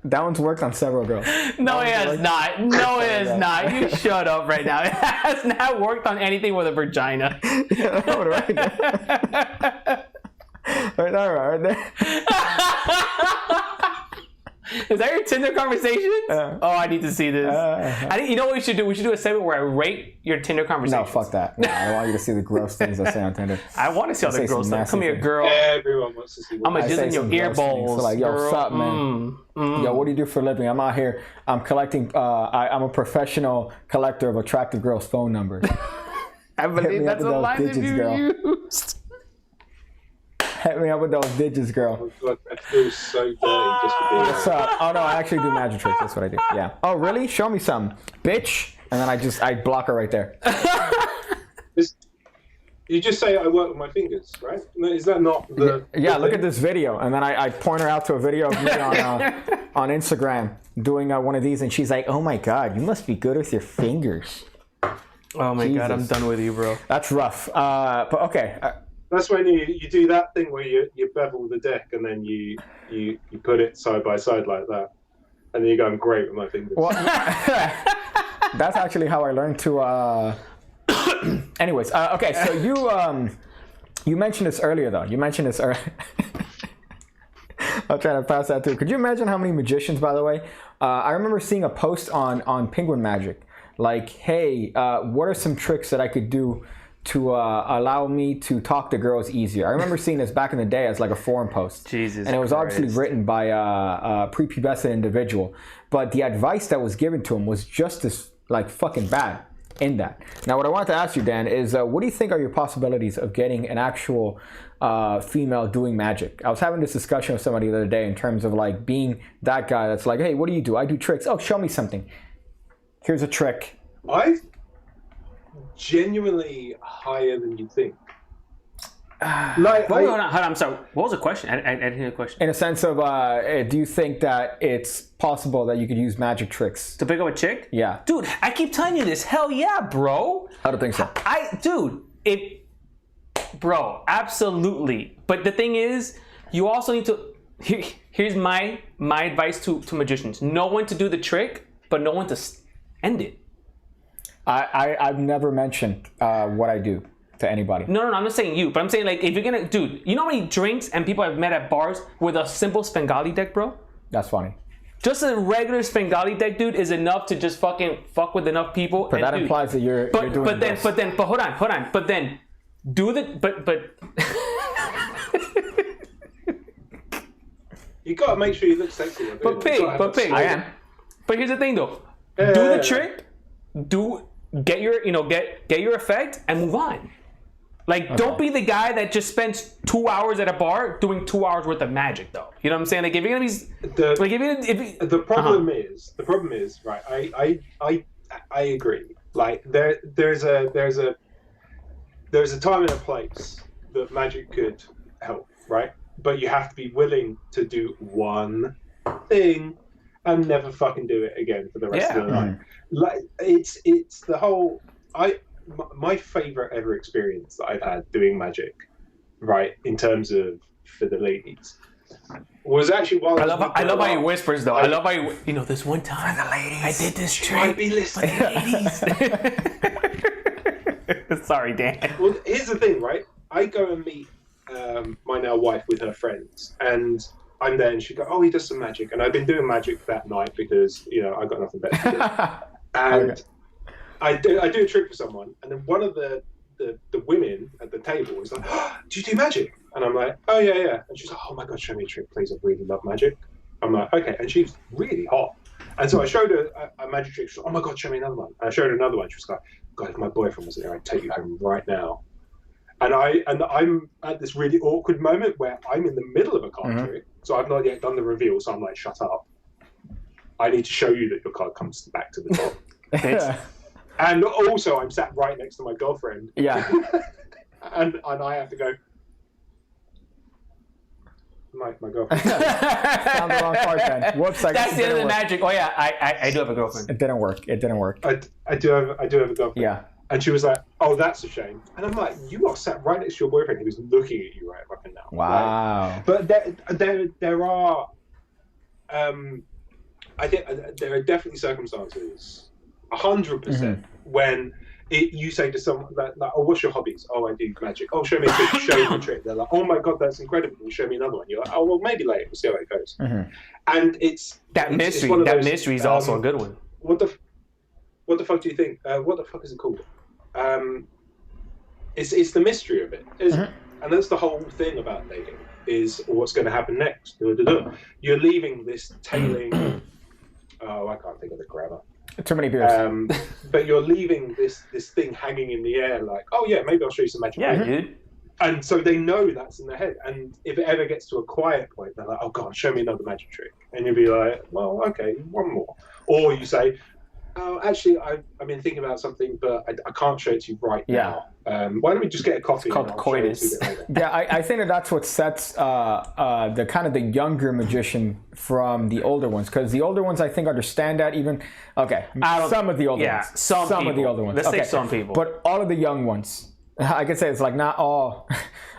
That one's worked on several girls. No, it has not. No, it has not. You shut up right now. It has not worked on anything with a vagina. Yeah, that one right there. Right there. Is that your Tinder conversation? Oh, I need to see this. You know what we should do? We should do a segment where I rate your Tinder conversations. No, fuck that. No, I don't want you to see the gross things I say on Tinder. I want to see all the gross stuff. Come here, girl. Everyone wants to see what I'm going to jizz in your ear bowls. So like, yo, what's up, man? Yo, what do you do for a living? I'm out here. I'm collecting. I'm a professional collector of attractive girls' phone numbers. I believe that's a line that you used. Hit me up with those digits, girl. I feel so dirty just for being What's up? Oh no, I actually do magic tricks. That's what I do. Yeah. Oh really? Show me some, bitch. And then I block her right there. You just say I work with my fingers, right? Is that not the? Yeah. Look at this video, and then I point her out to a video of me on Instagram doing one of these, and she's like, "Oh my god, you must be good with your fingers." Oh my god, I'm done with you, bro. That's rough. But okay. That's when you do that thing where you bevel the deck and then you put it side by side like that, and then you go, I'm great with my fingers. Well, that's actually how I learned to. Anyways, okay, so you mentioned this earlier though. You mentioned this earlier. I'll try to pass that through. Could you imagine how many magicians, by the way? I remember seeing a post on Penguin Magic, like, hey, what are some tricks that I could do to allow me to talk to girls easier? I remember seeing this back in the day as like a forum post. Jesus and it was Christ. obviously written by a prepubescent individual, but the advice that was given to him was just as like fucking bad in that. Now what I wanted to ask you, Dan, is what do you think are your possibilities of getting an actual female doing magic? I was having this discussion with somebody the other day in terms of like being that guy that's like, hey, what do you do? I do tricks. Oh, show me something. Here's a trick. Genuinely higher than you think. Hold on, I'm sorry. What was the question? I didn't hear the question. In a sense of, do you think that it's possible that you could use magic tricks to pick up a chick? Yeah. Dude, I keep telling you this. Hell yeah, bro. I don't think so. Bro, absolutely. But the thing is, you also need to... Here's my advice to magicians: know when to do the trick, but know when to end it. I've never mentioned what I do to anybody. No, I'm not saying you, but I'm saying like if you're gonna, dude, you know how many drinks and people I've met at bars with a simple Svengali deck, bro? That's funny. Just a regular Svengali deck, dude, is enough to just fucking fuck with enough people. But that implies that you're doing but hold on. But then do the but. You gotta make sure you look sexy. But pig. I am. But here's the thing, though. Do the trick. Get your effect and move on. Like, don't be the guy that just spends 2 hours at a bar doing 2 hours worth of magic, though. You know what I'm saying? Like, if you're gonna be, the problem is, right? I agree. Like, there's a time and a place that magic could help, right? But you have to be willing to do one thing and never fucking do it again for the rest of your life. Like, it's the whole. My favorite ever experience that I've had doing magic, right, in terms of for the ladies, was actually while I love how he whispers though. I love how this one time for the ladies, I did this trick. Might be listening. Sorry, Dan. Well, here's the thing, right? I go and meet my now wife with her friends, and I'm there, and she go, "Oh, he does some magic," and I've been doing magic that night because I got nothing better to do, and. Okay. I do a trick for someone, and then one of the women at the table is like, "Oh, do you do magic?" And I'm like, "Oh yeah." And she's like, "Oh my god, show me a trick, please. I really love magic." I'm like, "Okay." And she's really hot, and so I showed her a magic trick. She's like, "Oh my god, show me another one." And I showed her another one. She was like, "God, if my boyfriend was there, I'd take you home right now." And I'm at this really awkward moment where I'm in the middle of a card trick, so I've not yet done the reveal. So I'm like, "Shut up! I need to show you that your card comes back to the top." And also, I'm sat right next to my girlfriend. Yeah. and I have to go. My girlfriend. Found the wrong card then. Whoops! That's the end of the magic. Oh yeah, I do have a girlfriend. It didn't work. I do have a girlfriend. Yeah. And she was like, "Oh, that's a shame." And I'm like, "You are sat right next to your boyfriend who is looking at you right fucking now." Wow. Like, but there are, I think there are definitely circumstances. 100% when you say to someone like, "Oh, what's your hobbies?" "Oh, I do magic." "Oh, show me a trick." Show me a trick. They're like, "Oh my god, that's incredible. Show me another one." You're like, "Oh, well, maybe later. We'll see how it goes." And it's mystery. That mystery is also a good one. What the fuck do you think? What the fuck is it called? It's the mystery of it, isn't it? And that's the whole thing about dating is what's going to happen next. You're leaving this tailing. Oh, I can't think of the grammar. Too many beers. But you're leaving this thing hanging in the air, like, "Oh yeah, maybe I'll show you some magic." Yeah, dude. And so they know that's in their head. And if it ever gets to a quiet point, they're like, "Oh god, show me another magic trick." And you'll be like, "Well, okay, one more." Or you say, "Oh, actually, I've been thinking about something, but I can't show it to you right now. Why don't we just get a coffee?" It's called coitus. Yeah, I think that's what sets the kind of the younger magician from the older ones, because the older ones I think understand that even. Okay, some of the older ones. Some of the older ones. Let's say some people. But all of the young ones, I could say it's like not all.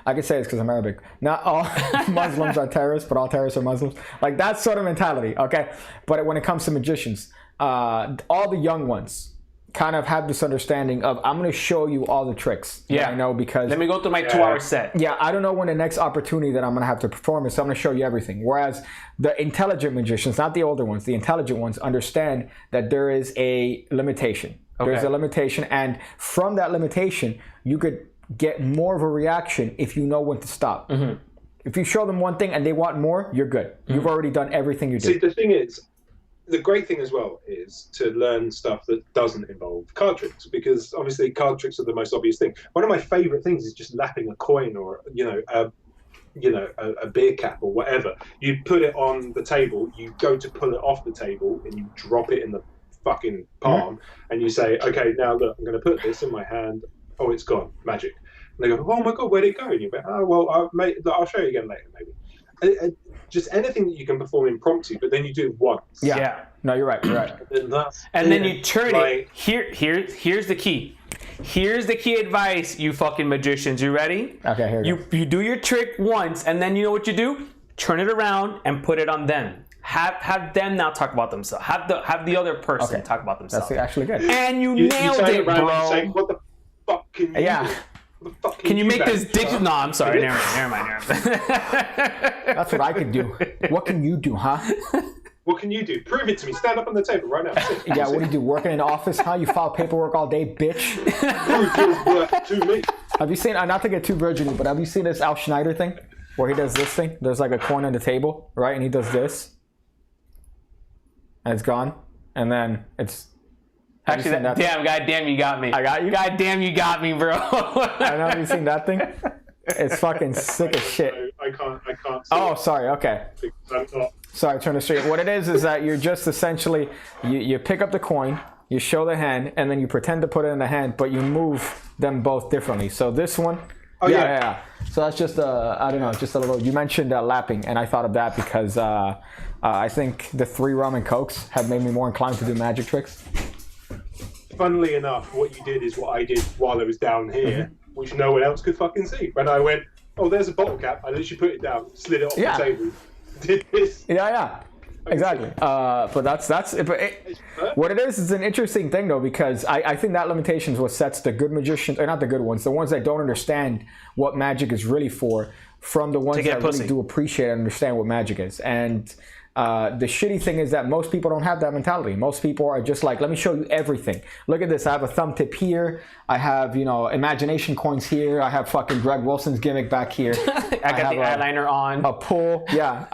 I could say it's because I'm Arabic. Not all Muslims are terrorists, but all terrorists are Muslims. Like that sort of mentality. Okay, but when it comes to magicians, all the young ones kind of have this understanding of, I'm going to show you all the tricks. Yeah. I know, because let me go through my 2-hour set. Yeah, I don't know when the next opportunity that I'm going to have to perform is, so I'm going to show you everything. Whereas the intelligent magicians, not the older ones, the intelligent ones understand that there is a limitation. Okay. There's a limitation, and from that limitation, you could get more of a reaction if you know when to stop. If you show them one thing and they want more, you're good. You've already done everything you did. See, the thing is, the great thing as well is to learn stuff that doesn't involve card tricks, because obviously card tricks are the most obvious thing. One of my favorite things is just lapping a coin or a beer cap or whatever. You put it on the table, you go to pull it off the table, and you drop it in the fucking palm, and you say, "Okay, now look, I'm going to put this in my hand. Oh, it's gone. Magic." And they go, "Oh my god, where'd it go?" And you go, "Oh well, I'll show you again later, maybe." Just anything that you can perform impromptu, but then you do it once. Yeah. No, you're right. You're right. And then you turn it. Here's the key. Here's the key advice, you fucking magicians. You ready? Okay, here we go. You do your trick once, and then you know what you do? turn it around and put it on them. Have them now talk about themselves. Have the other person talk about themselves. That's actually good. And you nailed turn it, around bro. and say, what the fuck can you do? What the fuck Can you make guys this do? digital? No, I'm sorry. Never mind. That's what I could do. What can you do, huh? What can you do? Prove it to me. Stand up on the table right now. Yeah, what do you do? Work in an office, huh? You file paperwork all day, bitch. Prove your work to me. Have you seen, not to get too virgin, but have you seen this Al Schneider thing? Where he does this thing? There's like a coin on the table, right? And he does this. And it's gone. And then it's... Actually, goddamn, you got me. I got you? Goddamn, you got me, bro. I know, have you seen that thing? It's fucking sick as shit. I can't. Oh, sorry, okay. Sorry, turn it straight. What it is that you're just essentially, you pick up the coin, you show the hand, and then you pretend to put it in the hand, but you move them both differently. So this one... Oh, yeah. So that's just I don't know, just a little. You mentioned lapping, and I thought of that because I think the 3 rum and cokes have made me more inclined to do magic tricks. Funnily enough, what you did is what I did while I was down here, which no one else could fucking see. When I went, oh, there's a bottle cap, I literally put it down, slid it off the table, did this. Yeah. Exactly. But that's what it is an interesting thing though, because I think that limitation is what sets the good magicians, or not the good ones, the ones that don't understand what magic is really for, from the ones that really do appreciate and understand what magic is. And the shitty thing is that most people don't have that mentality. Most people are just like, let me show you everything. Look at this. I have a thumb tip here. I have, imagination coins here. I have fucking Greg Wilson's gimmick back here. I got the eyeliner on. A pull. Yeah.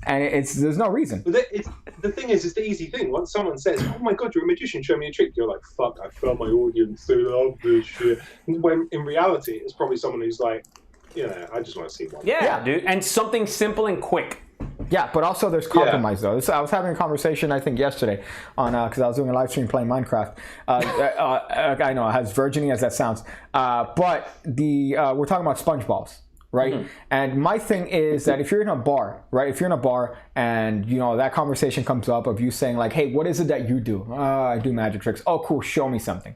And there's no reason. The thing is, it's the easy thing. Once someone says, oh my God, you're a magician, show me a trick, you're like, fuck, I felt my audience, they love this shit. When in reality, it's probably someone who's like, I just want to see one. Yeah, dude. And something simple and quick. Yeah, but also there's compromise though. I was having a conversation, I think yesterday, on because I was doing a live stream playing Minecraft. I know, as virgin as that sounds, but we're talking about sponge balls. Right? Mm-hmm. And my thing is that if you're in a bar, right? If you're in a bar and, that conversation comes up of you saying like, hey, what is it that you do? I do magic tricks. Oh, cool. Show me something.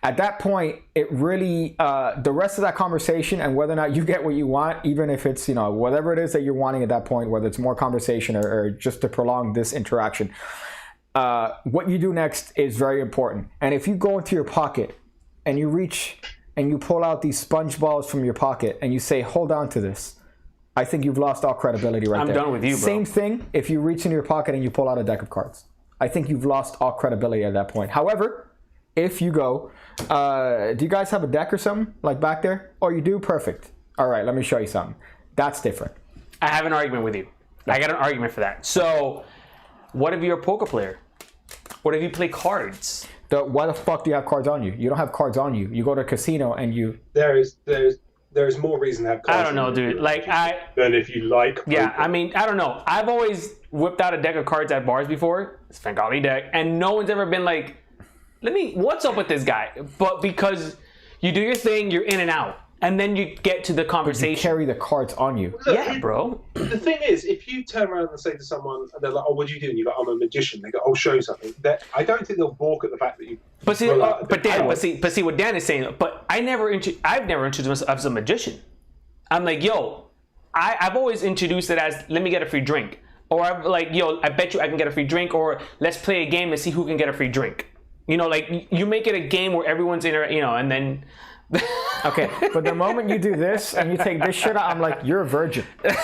At that point, it really, the rest of that conversation and whether or not you get what you want, even if it's, whatever it is that you're wanting at that point, whether it's more conversation or just to prolong this interaction, what you do next is very important. And if you go into your pocket and you reach... and you pull out these sponge balls from your pocket and you say, hold on to this, I think you've lost all credibility there. I'm done with you, bro. Same thing if you reach into your pocket and you pull out a deck of cards. I think you've lost all credibility at that point. However, if you go, do you guys have a deck or something like back there? Oh, you do? Perfect. All right, let me show you something. That's different. I have an argument with you. I got an argument for that. So, what if you're a poker player? What if you play cards? Why the fuck do you have cards on you? You don't have cards on you. You go to a casino and you... There's more reason to have cards. I don't know, dude. Than if you like poker. Yeah, I mean, I don't know. I've always whipped out a deck of cards at bars before. It's Svengali deck. And no one's ever been like, what's up with this guy? But because you do your thing, you're in and out. And then you get to the conversation. But you carry the cards on you. Look, yeah, bro. The thing is, if you turn around and say to someone, and they're like, "Oh, what do you do?" And you go, "I'm a magician." They go, "I'll show you something." I don't think they'll balk at the fact that you. But see, see what Dan is saying. But I've never introduced myself as a magician. I'm like, yo, I've always introduced it as, let me get a free drink, or I'm like, yo, I bet you I can get a free drink, or let's play a game and see who can get a free drink. You make it a game where everyone's in, and then. Okay, but the moment you do this and you take this shit out, I'm like, you're a virgin. Part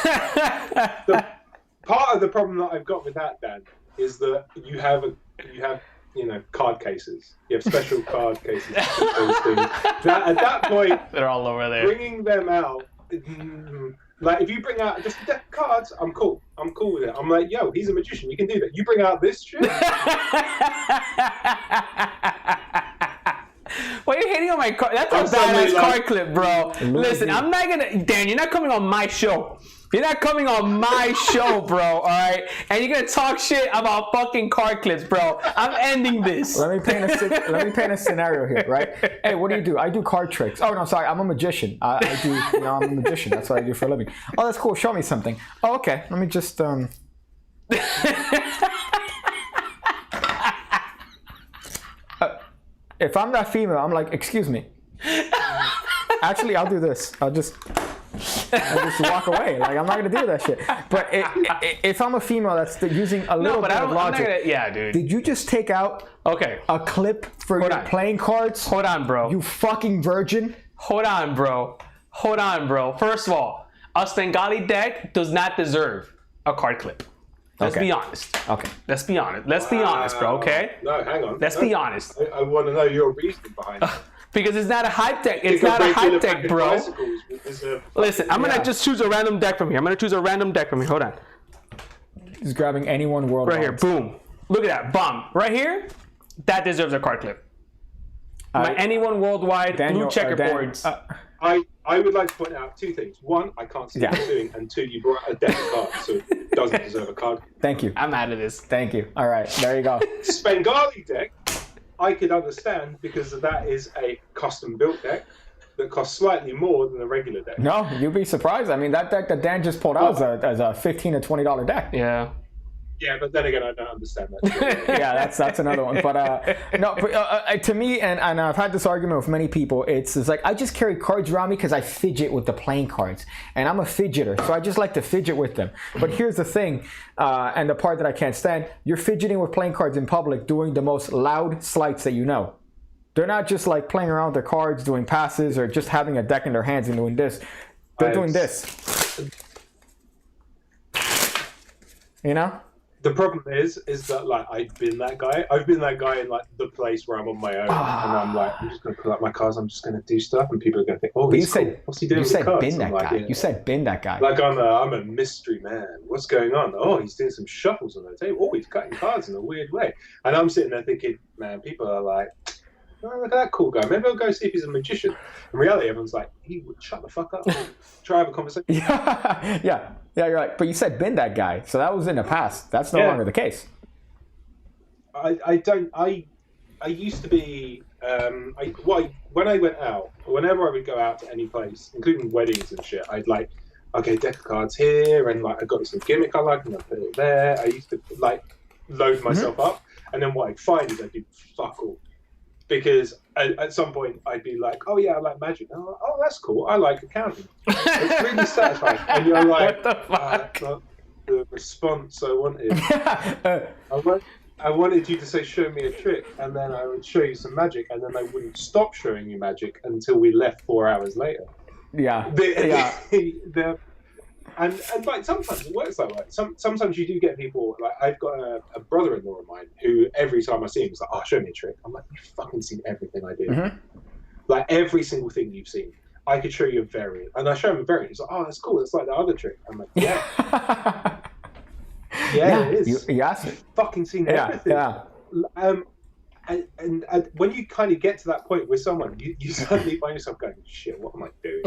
of the problem that I've got with that, Dan, is that you have card cases. You have special card cases. Those things. At that point, they're all over there. Bringing them out, like if you bring out just a deck of cards, I'm cool. I'm cool with it. I'm like, yo, he's a magician. You can do that. You bring out this shit. Why are you hating on my card? That's a badass card clip, bro. Listen, I'm not gonna... Dan, you're not coming on my show. You're not coming on my show, bro, all right? And you're gonna talk shit about fucking card clips, bro. I'm ending this. Let me paint a scenario here, right? Hey, what do? I do card tricks. Oh, no, sorry, I'm a magician. I'm a magician. That's what I do for a living. Oh, that's cool. Show me something. Oh, okay. Let me just... If I'm that female, I'm like, excuse me. Actually, I'll do this. I'll just... and just walk away. Like, I'm not gonna do that shit. But if I'm a female that's using a little bit of logic, yeah, dude. did you just take out a clip for your playing cards? Hold on, bro. You fucking virgin. Hold on, bro. First of all, a Svengali deck does not deserve a card clip. Let's be honest. Okay. Let's be honest, bro, okay? No, hang on. Let's be honest. I want to know your reasoning behind it. Because it's not a hype deck. It's not a hype deck, bro. Listen, I'm going to just choose a random deck from here. Hold on. He's grabbing anyone worldwide. Right here. Boom. Look at that. Bomb. Right here. That deserves a card clip. Anyone worldwide, blue checkerboards. I would like to point out two things. One, I can't see what you're doing. And two, you brought a deck of cards, so it doesn't deserve a card. Thank you. I'm out of this. Thank you. All right. There you go. Svengali deck, I could understand because that is a custom built deck that costs slightly more than a regular deck. No, you'd be surprised. I mean, that deck that Dan just pulled out as a $15 to $20 deck. Yeah. Yeah, but then again, I don't understand that. Yeah, that's another one. But to me, and I've had this argument with many people, it's like I just carry cards around me because I fidget with the playing cards. And I'm a fidgeter, so I just like to fidget with them. But here's the thing, and the part that I can't stand, you're fidgeting with playing cards in public doing the most loud sleights that you know. They're not just like playing around with their cards, doing passes, or just having a deck in their hands and doing this. They're doing this. You know? The problem is that like I've been that guy in like the place where I'm on my own, and I'm like, I'm just gonna pull out my cards, I'm just gonna do stuff, and people are gonna think, oh, he's cool. What's he doing with the cards? Been that guy. You said been that guy. Like I'm a mystery man. What's going on? Oh, he's doing some shuffles on the table. Oh, he's cutting cards in a weird way. And I'm sitting there thinking, man, people are like, oh, look at that cool guy. Maybe I'll go see if he's a magician. In reality, everyone's like, he would shut the fuck up. Try have a conversation. Yeah, you're right. But you said been that guy, so that was in the past. That's no longer the case. I used to be. When I went out, whenever I would go out to any place, including weddings and shit, I'd like, okay, deck of cards here, and like I got some gimmick I like, and I put it there. I used to like load myself up, and then what I'd find is I do fuck all. Because at some point I'd be like, oh yeah, I like magic. And I'm like, oh, that's cool. I like accounting. It's really satisfying. And you're like, what the fuck? That's not the response I wanted. I wanted you to say, show me a trick. And then I would show you some magic. And then I wouldn't stop showing you magic until we left 4 hours later. Yeah. And like sometimes it works that way. Sometimes you do get people like I've got a brother-in-law of mine who every time I see him, he's like, "Oh, show me a trick." I'm like, "You've fucking seen everything I do, like every single thing you've seen. I could show you a variant." And I show him a variant. He's like, "Oh, that's cool. It's like the other trick." I'm like, "Yeah, yeah, it is. You've fucking seen everything." Yeah. And when you kind of get to that point with someone, you suddenly find yourself going, "Shit, what am I doing?"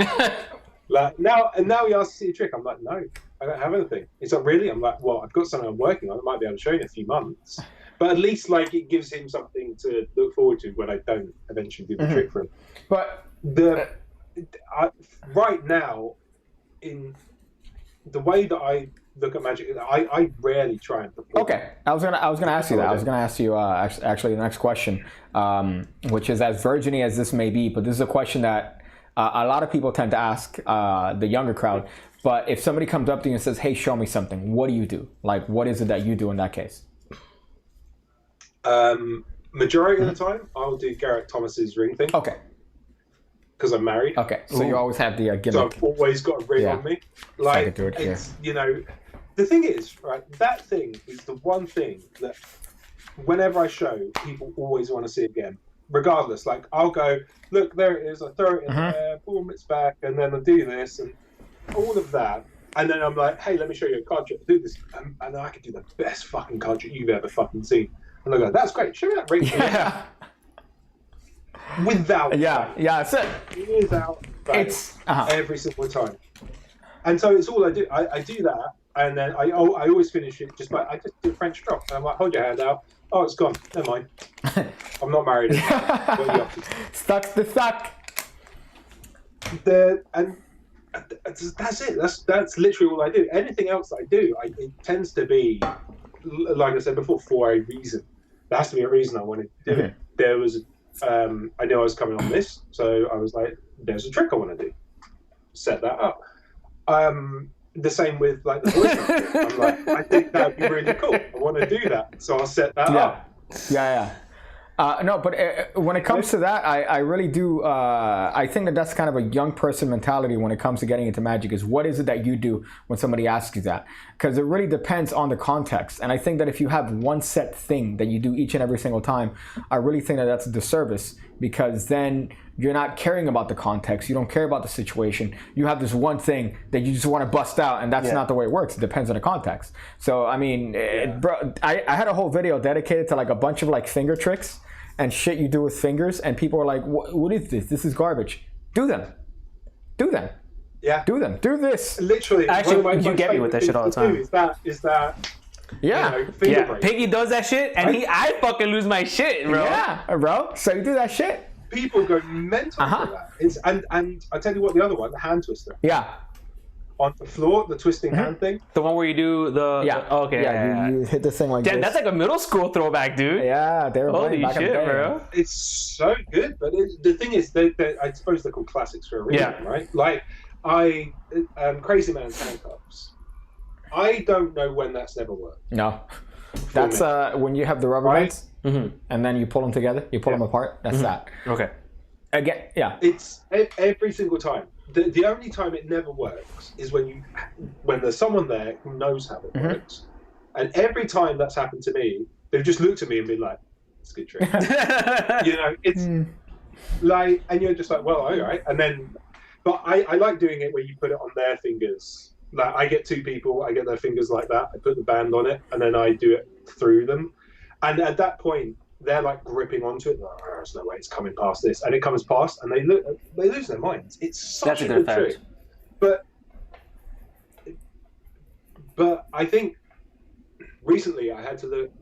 Like now he asks to see a trick. I'm like, no, I don't have anything. He's like, really? I'm like, well, I've got something I'm working on. I might be able to show you in a few months. But at least like it gives him something to look forward to when I don't eventually do the trick for him. But right now, in the way that I look at magic, I rarely try and perform. Okay, I was gonna ask you that. I was gonna ask you actually the next question, which is as virginy as this may be, but this is a question that a lot of people tend to ask the younger crowd. But if somebody comes up to you and says, "Hey, show me something," what do you do? Like, what is it that you do in that case? Majority of the time, I'll do Garrett Thomas's ring thing. Okay. Because I'm married. Okay, so you always have the gimmick. So I've always got a ring on me. Like, it's, you know, the thing is, right, that thing is the one thing that whenever I show, people always want to see again. Regardless, like I'll go, look, there it is, I throw it in there, boom, it's back, and then I do this and all of that, and then I'm like, hey, let me show you a card trick, do this, and then I can do the best fucking card trick you've ever fucking seen. And I go, that's great, show me that ring. Yeah. Without that's it. Without it's every single time. And so it's all I do. I do that, and then I always finish it just by I just do a French drop. And I'm like, hold your hand out. Oh, it's gone. Never mind. I'm not married. What are you up to? Stuck's the suck. And that's it. That's literally all I do. Anything else I do, it tends to be, like I said before, for a reason. There has to be a reason I wanted to do it. There was, I knew I was coming on this, so I was like, there's a trick I want to do. Set that up. The same with like the voice acting. I'm like, I think that would be really cool. I want to do that, so I'll set that up. Yeah. No, but when it comes to that, I really do. I think that's kind of a young person mentality when it comes to getting into magic. Is what is it that you do when somebody asks you that? Because it really depends on the context. And I think that if you have one set thing that you do each and every single time, I really think that that's a disservice, because then you're not caring about the context. You don't care about the situation. You have this one thing that you just want to bust out, and that's not the way it works. It depends on the context. So, I mean, bro, I had a whole video dedicated to like a bunch of like finger tricks and shit you do with fingers, and people are like, what is this? This is garbage. Do them. Yeah. Do them. Do this. Literally, Actually, you get me with that shit all the time. Is that Yeah. you know, finger break. Piggy does that shit, and I fucking lose my shit, bro. Yeah, bro. So you do that shit. People go mental for that. It's and I tell you what, the other one, the hand twister. Yeah. On the floor, the twisting hand thing. The one where you do the... Okay. Yeah, you hit this thing like Damn, this. that's like a middle school throwback, dude. Yeah, they were Holy playing back in shit, the day. bro. It's so good, but the thing is, I suppose they're called classics for a reason, right? Like, Crazy Man's handcuffs. I don't know when that's never worked. No. That's when you have the rubber bands, and then you pull them together, you pull them apart. That's that. Okay. Again, yeah. It's every single time. The only time it never works is when there's someone there who knows how it works. And every time that's happened to me, they've just looked at me and been like, "It's a good trick." You know, it's like, and you're just like, "Well, all right." And then, but I like doing it where you put it on their fingers. Like, I get two people, I get their fingers like that. I put the band on it, and then I do it through them. And at that point, they're like gripping onto it. Like, oh, there's no way it's coming past this, and it comes past, and they lose their minds. It's such a good trick. But I think recently I had to look.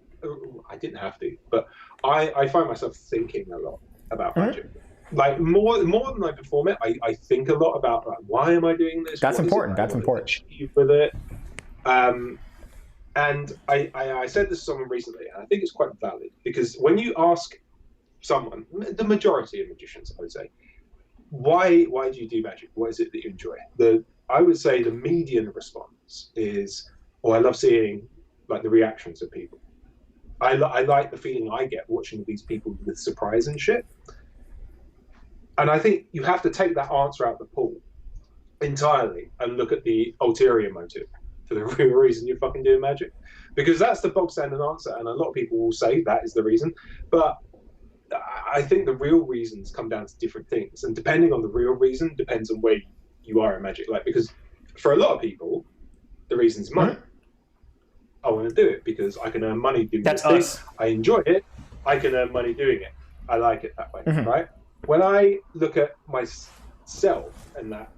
I didn't have to, but I find myself thinking a lot about magic. Like more than I perform it, I think a lot about like, why am I doing this? That's important. That's important. Achieve with it. And I said this to someone recently, and I think it's quite valid, because when you ask someone, the majority of magicians, I would say, why do you do magic? What is it that you enjoy? I would say the median response is, oh, I love seeing like the reactions of people. I like the feeling I get watching these people with surprise and shit. And I think you have to take that answer out of the pool entirely and look at the ulterior motive for the real reason you're fucking doing magic, because that's the bog standard answer, and a lot of people will say that is the reason, but I think the real reasons come down to different things, and depending on the real reason depends on where you are in magic. Like, because for a lot of people the reason's money. I want to do it because I can earn money doing this thing. I enjoy it. I can earn money doing it. I like it that way, right? When I look at myself and that,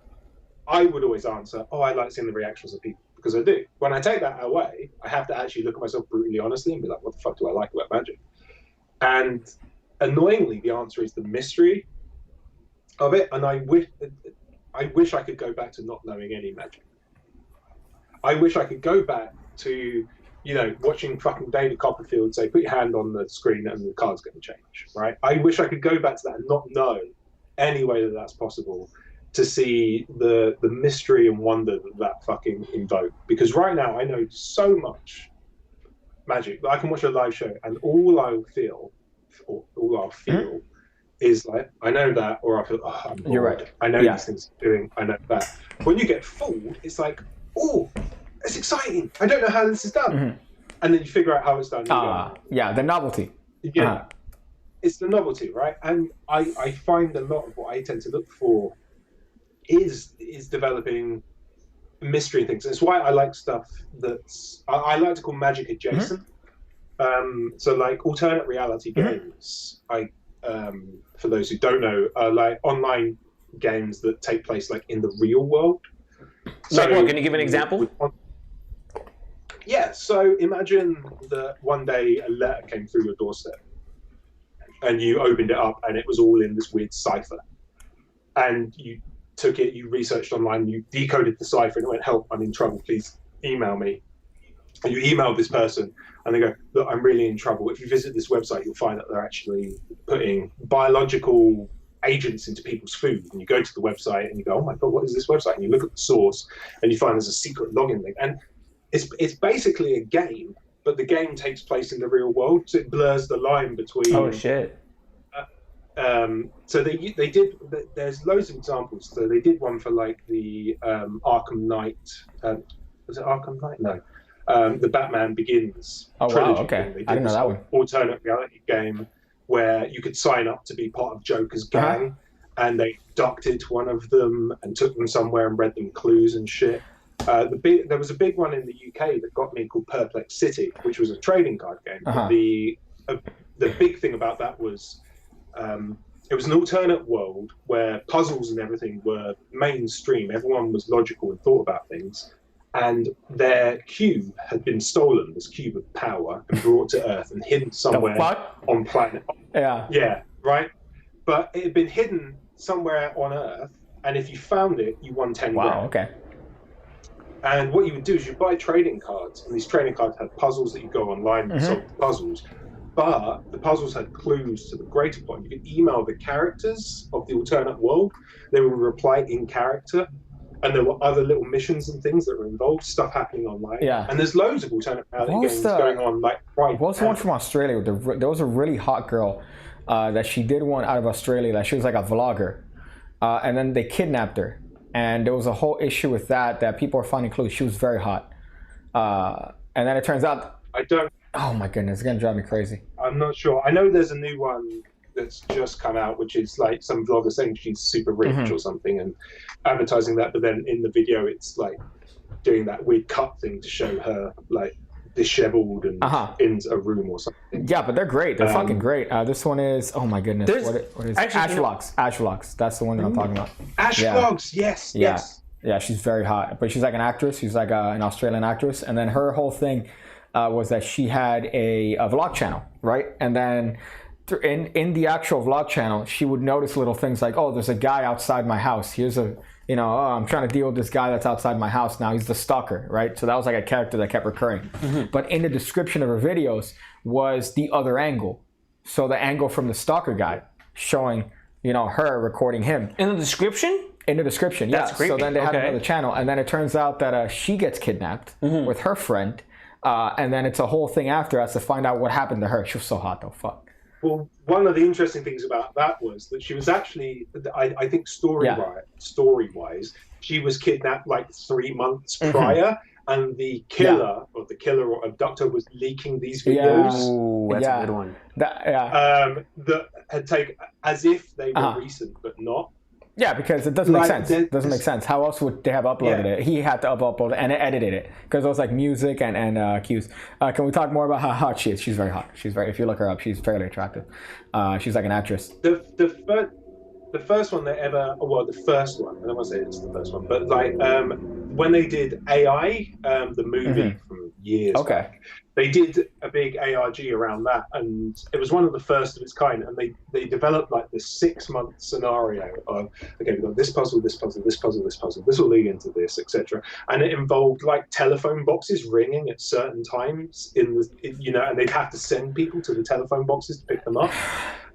I would always answer, oh, I like seeing the reactions of people, because I do. When I take that away, I have to actually look at myself brutally honestly and be like, what the fuck do I like about magic? And annoyingly, the answer is the mystery of it. And I wish I could go back to not knowing any magic. I wish I could go back to, you know, watching fucking David Copperfield say, put your hand on the screen and the card's going to change, right? I wish I could go back to that and not know any way that that's possible, to see the mystery and wonder that fucking invoke. Because right now I know so much magic that I can watch a live show and all I'll feel is like, I know that, or I feel, oh, I'm bored. You're right. I know these things are doing, I know that. When you get fooled, it's like, oh, it's exciting. I don't know how this is done. And then you figure out how it's done. Yeah, the novelty. Yeah. It's the novelty, right? And I find a lot of what I tend to look for is developing mystery things. It's why I like stuff that's, I like to call magic adjacent. So like alternate reality games, for those who don't know, are like online games that take place like in the real world. So, like what? Can you give an example? Yeah, so imagine that one day a letter came through your doorstep and you opened it up and it was all in this weird cipher. And you took it, you researched online, you decoded the cipher and it went, help, I'm in trouble, please email me. And you emailed this person and they go, look, I'm really in trouble. If you visit this website, you'll find that they're actually putting biological agents into people's food, and you go to the website and you go, oh my god, what is this website? And you look at the source and you find there's a secret login link, and it's basically a game, but the game takes place in the real world, so it blurs the line between. Oh shit. So they did. There's loads of examples. So they did one for like the Arkham Knight. Was it Arkham Knight? No. The Batman Begins. Oh trilogy wow, okay. thing. They did I didn't know that one. Alternate reality game where you could sign up to be part of Joker's gang, and they abducted one of them and took them somewhere and read them clues and shit. There was a big one in the UK that got me called Perplex City, which was a trading card game. But the big thing about that was it was an alternate world where puzzles and everything were mainstream. Everyone was logical and thought about things. And their cube had been stolen, this cube of power, and brought to Earth and hidden somewhere on planet. Yeah, right? But it had been hidden somewhere on Earth, and if you found it, you won 10 grand. Wow, okay. And what you would do is you buy trading cards, and these trading cards had puzzles that you go online and solve the puzzles. But the puzzles had clues to the greater point. You could email the characters of the alternate world. They would reply in character. And there were other little missions and things that were involved, stuff happening online. Yeah. And there's loads of alternate reality games going on. Like right What was the one from Australia? There was a really hot girl that she did one out of Australia. That she was like a vlogger. And then they kidnapped her. And there was a whole issue with that people were finding clues. She was very hot. And then it turns out... Oh my goodness, it's going to drive me crazy. I'm not sure. I know there's a new one that's just come out, which is like some vlogger saying she's super rich or something and advertising that, but then in the video it's like doing that weird cut thing to show her like disheveled and in a room or something. Yeah, but they're great. They're fucking great. This one is, oh my goodness, what is Ashvlogs. Ashvlogs. That's the one that I'm talking about. Ashvlogs, yes. Yeah, she's very hot, but she's like an actress. She's like an Australian actress, and then her whole thing was that she had a vlog channel, right? And then in the actual vlog channel, she would notice little things like, oh, there's a guy outside my house. Here's I'm trying to deal with this guy that's outside my house now. He's the stalker, right? So that was like a character that kept recurring. But in the description of her videos was the other angle. So the angle from the stalker guy showing, her recording him. In the description? In the description, yeah. So then they had another channel. And then it turns out that she gets kidnapped with her friend. And then it's a whole thing after us to find out what happened to her. She was so hot though, fuck. Well, one of the interesting things about that was that she was actually, I think story-wise, she was kidnapped like 3 months prior, and the killer or abductor was leaking these videos. Ooh, that's a good one. That had taken, as if they were recent, but not. Yeah, because it doesn't make sense. It doesn't make sense. How else would they have uploaded it? He had to upload it and edited it because it was like music and cues. Can we talk more about how hot she is? She's very hot. If you look her up, she's fairly attractive. She's like an actress. The first one they ever, the first one, I don't want to say it's the first one, but like when they did AI, the movie from years back, they did a big ARG around that, and it was one of the first of its kind, and they developed like this 6-month scenario of, okay, we've got this puzzle, this puzzle, this puzzle, this puzzle, this will lead into this, etc. And it involved like telephone boxes ringing at certain times and they'd have to send people to the telephone boxes to pick them up.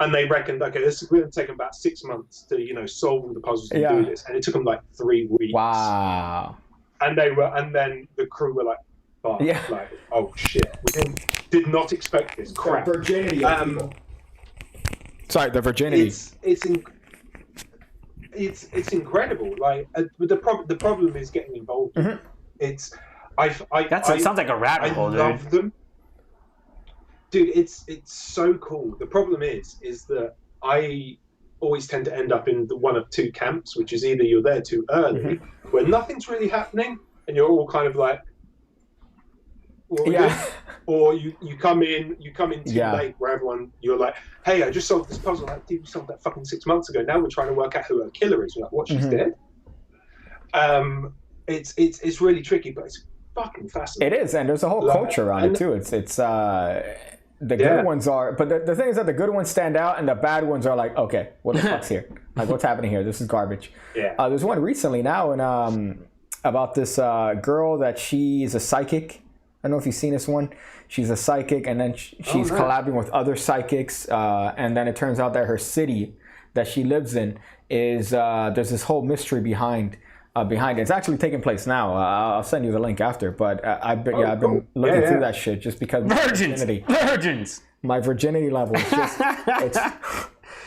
And they reckoned, okay, this is going to take them about 6 months to, solve all the puzzles and do this. And it took them like 3 weeks. Wow. And then the crew were like, like, oh shit, we did not expect this crap. The virginity of people. Sorry, the virginity. It's incredible. Like the problem is getting involved. It sounds like a rabbit hole, dude. I love them. Dude, it's so cool. The problem is that I always tend to end up in the one of two camps, which is either you're there too early, where nothing's really happening, and you're all kind of like, or you come in too late, where you're like, hey, I just solved this puzzle. Like, dude, you solved that fucking 6 months ago. Now we're trying to work out who her killer is. We're like, what? She's dead. It's really tricky, but it's fucking fascinating. It is, and there's a whole culture around it too. It's the good ones are, but the thing is that the good ones stand out, and the bad ones are like, okay, what the fuck's here? Like, what's happening here? This is garbage. There's one recently now, and about this girl that she's a psychic. I don't know if you've seen this one. She's a psychic, and then she's collaborating with other psychics, and then it turns out that her city that she lives in is there's this whole mystery behind it. It's actually taking place now. I'll send you the link after. But I've been looking through that shit just because virgins. My virginity level is just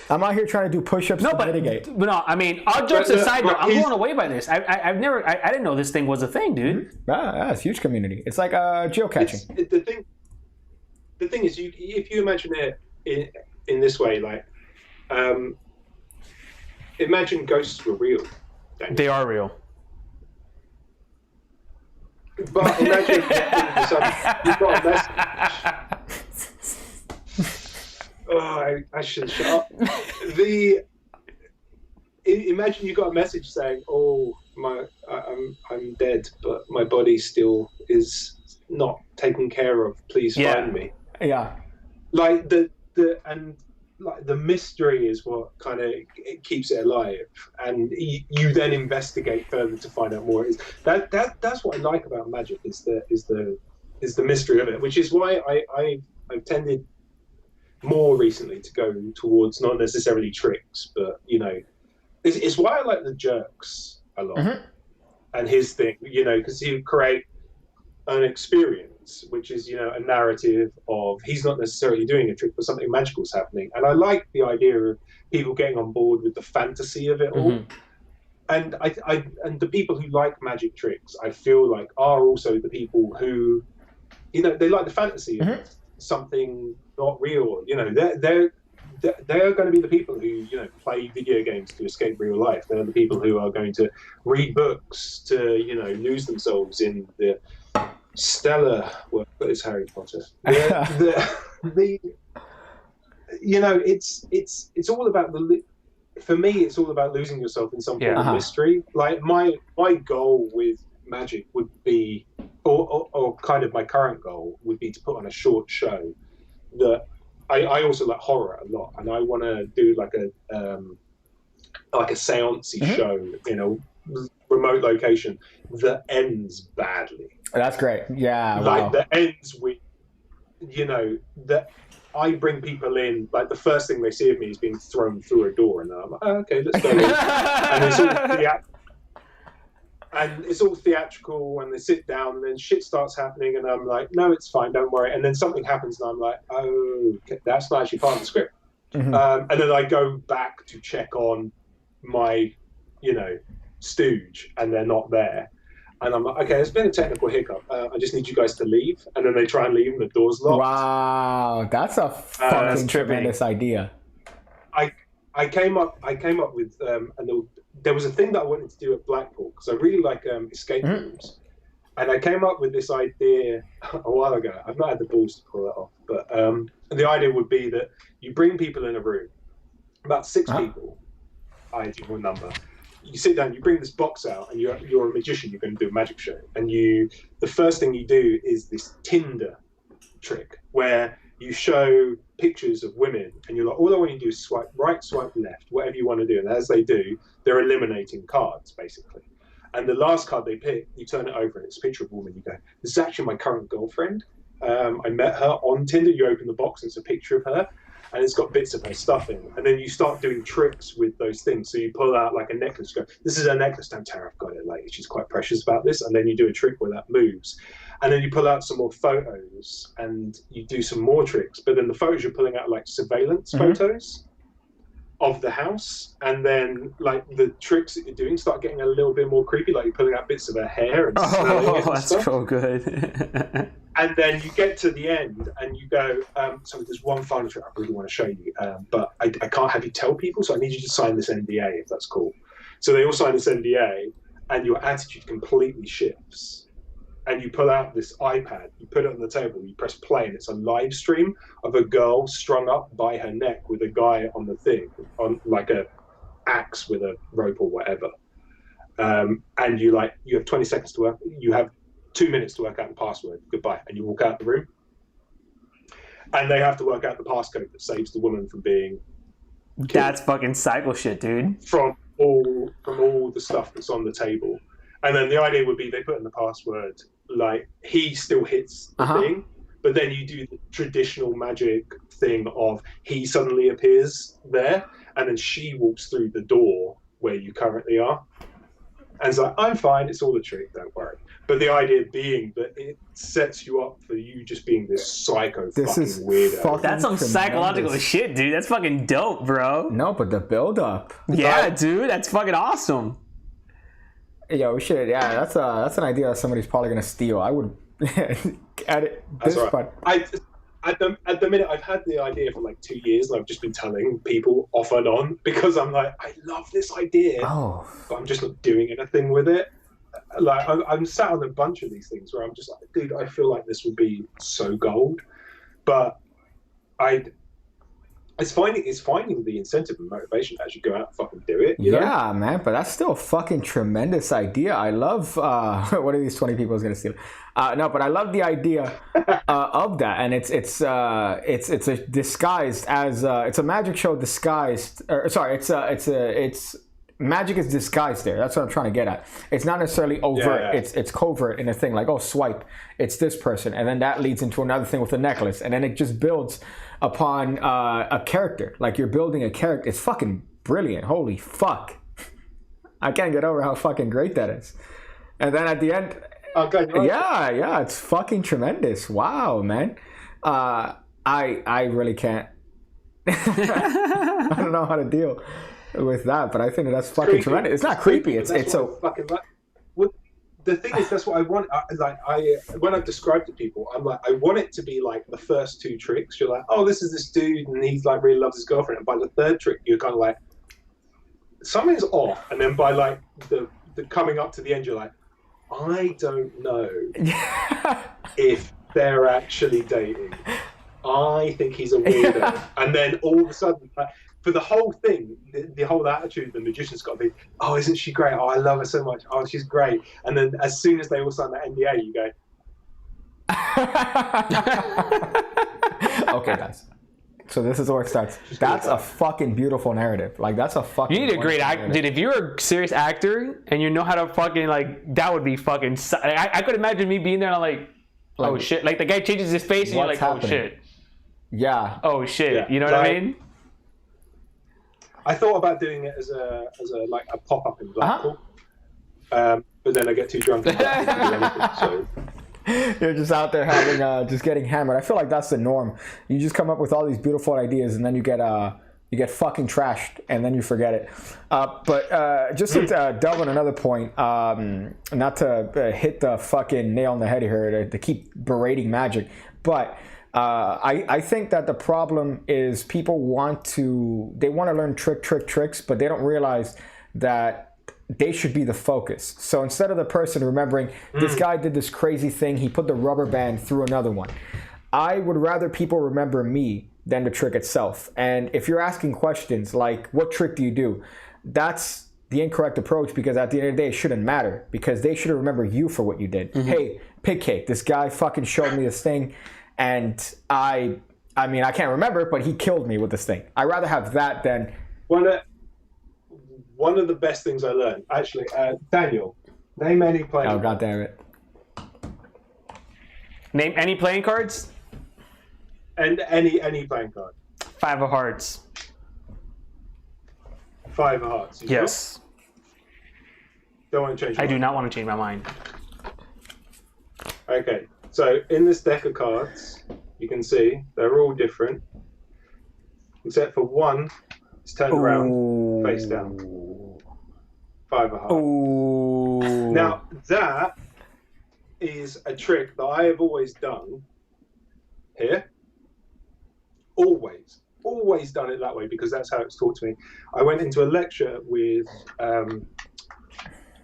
I'm out here trying to do push-ups to mitigate. But no, I mean, all jokes aside, though, I'm blown away by this. I didn't know this thing was a thing, dude. It's a huge community. It's like geocaching. The thing is, if you imagine it in this way, like, imagine ghosts were real. They are real. But imagine you've got a message. Oh, I should shut up. Imagine you got a message saying, "Oh, I'm dead, but my body still is not taken care of. Please find me." Yeah. Like the mystery is what kind of it keeps it alive, and you then investigate further to find out more. That's what I like about magic is the mystery of it, which is why I've tended more recently to go towards not necessarily tricks, but it's why I like the Jerks a lot, and his thing, because he would create an experience, which is a narrative of he's not necessarily doing a trick, but something magical's happening, and I like the idea of people getting on board with the fantasy of it all. And and the people who like magic tricks, I feel like, are also the people who, they like the fantasy of something not real. They're going to be the people who play video games to escape real life. They're the people who are going to read books to lose themselves in the stellar work that is Harry Potter. It's all about for me, it's all about losing yourself in some form of mystery. Like my goal with magic would be, or kind of my current goal would be to put on a short show that I also like horror a lot, and I want to do like a seance-y show in a remote location that ends badly. That's great. Yeah. That ends with, that I bring people in, like the first thing they see of me is being thrown through a door, and I'm like, oh, okay, let's go in. And it's all theatrical, and they sit down, and then shit starts happening, and I'm like, no, it's fine, don't worry. And then something happens, and I'm like, oh, okay, that's not actually part of the script. And then I go back to check on my, stooge, and they're not there. And I'm like, okay, there's been a technical hiccup. I just need you guys to leave. And then they try and leave, and the door's locked. Wow, that's a fucking tremendous idea. I came up with, and there was a thing that I wanted to do at Blackpool, because I really like escape rooms. And I came up with this idea a while ago. I've not had the balls to pull that off. But the idea would be that you bring people in a room, about 6 people, ideal number. You sit down, you bring this box out, and you're a magician, you're going to do a magic show. And the first thing you do is this Tinder trick, where you show pictures of women, and you're like, all I want you to do is swipe right, swipe left, whatever you want to do. And as they do, they're eliminating cards, basically. And the last card they pick, you turn it over, and it's a picture of a woman. You go, this is actually my current girlfriend. I met her on Tinder. You open the box, and it's a picture of her, and it's got bits of her stuff in. And then you start doing tricks with those things. So you pull out like a necklace, go, this is her necklace, don't tell her I've got it. Like, she's quite precious about this. And then you do a trick where that moves. And then you pull out some more photos, and you do some more tricks. But then the photos you're pulling out, like surveillance photos of the house. And then like the tricks that you're doing start getting a little bit more creepy. Like you're pulling out bits of her hair and smelling it and that's stuff. so good. And then you get to the end, and you go, so there's one final trick I really want to show you, but I can't have you tell people, so I need you to sign this NDA, if that's cool. So they all sign this NDA, and your attitude completely shifts. And you pull out this iPad, you put it on the table, you press play, and it's a live stream of a girl strung up by her neck with a guy on the thing, on like a axe with a rope or whatever. And you have 20 seconds to work. You have 2 minutes to work out the password. Goodbye. And you walk out the room. And they have to work out the passcode that saves the woman from being killed. That's fucking psycho shit, dude. From all the stuff that's on the table. And then the idea would be they put in the password, like he still hits the thing, but then you do the traditional magic thing of he suddenly appears there, and then she walks through the door where you currently are. And it's like, I'm fine, it's all a trick, don't worry. But the idea being that it sets you up for you just being this psycho fucking weirdo. That's some psychological shit, dude. That's fucking dope, bro. No, but the build up. Yeah, dude, that's fucking awesome. Yo, we should. Yeah, that's an idea that somebody's probably gonna steal. I would edit this part. At the minute, I've had the idea for like 2 years, and I've just been telling people off and on because I'm like, I love this idea, but I'm just not doing anything with it. Like I'm sat on a bunch of these things where I'm just like, dude, I feel like this would be so gold, but it's finding the incentive and motivation as you go out and fucking do it. You know? Man, but that's still a fucking tremendous idea. I love what are these 20 people gonna steal? No, but I love the idea of that, and it's a disguised as it's a magic show disguised. Or sorry, it's magic is disguised there. That's what I'm trying to get at. It's not necessarily overt. Yeah. It's covert in a thing like, oh, swipe, it's this person, and then that leads into another thing with a necklace, and then it just builds upon a character. Like you're building a character. It's fucking brilliant. Holy fuck. I can't get over how fucking great that is. And then at the end, yeah, it's fucking tremendous. Wow, man. I really can't. I don't know how to deal with that, but I think that's fucking creepy. Tremendous. It's not creepy. It's so fucking. Well, the thing is, that's what I want. When I've described to people, I'm like, I want it to be like the first two tricks. You're like, oh, this is this dude, and he's like really loves his girlfriend. And by the third trick, you're kind of like, something's off. And then by like the coming up to the end, you're like, I don't know if they're actually dating. I think he's a weirdo. And then all of a sudden, like, for the whole thing, the whole attitude, the magician's got to be, oh, isn't she great? Oh, I love her so much. Oh, she's great. And then as soon as they all sign the NDA, you go, okay, guys. So this is where it starts. That's a fucking beautiful narrative. Like, that's a fucking... You need a great actor. Dude, if you're a serious actor and you know how to fucking, like, that would be fucking... I could imagine me being there and I'm like, oh, shit. Like, the guy changes his face and you're like, happening? Oh, shit. Yeah. Oh, shit. Yeah. You know what I mean? I thought about doing it as a pop-up in Blackpool. But then I get too drunk and can't do anything, so... You're just out there having, just getting hammered. I feel like that's the norm. You just come up with all these beautiful ideas, and then you get fucking trashed, and then you forget it. But just to delve on another point, not to hit the fucking nail on the head here, to keep berating magic, but I think that the problem is people want to learn tricks, but they don't realize that they should be the focus. So instead of the person remembering, this guy did this crazy thing, he put the rubber band through another one. I would rather people remember me than the trick itself. And if you're asking questions like, what trick do you do? That's the incorrect approach, because at the end of the day, it shouldn't matter, because they should remember you for what you did. Mm-hmm. Hey, pig cake, this guy fucking showed me this thing, and I mean, I can't remember it, but he killed me with this thing. I'd rather have that than... One of the best things I learned, actually, Daniel, name any playing cards. Oh, God damn it. Name any playing cards? And any playing card. 5 of hearts. 5 of hearts. Yes. Don't want to change your mind. I do not want to change my mind. Okay, so in this deck of cards, you can see they're all different, except for one. It's turned around, face down. 5 of hearts. Ooh. Now, that is a trick that I have always done here. Always done it that way, because that's how it's taught to me. I went into a lecture with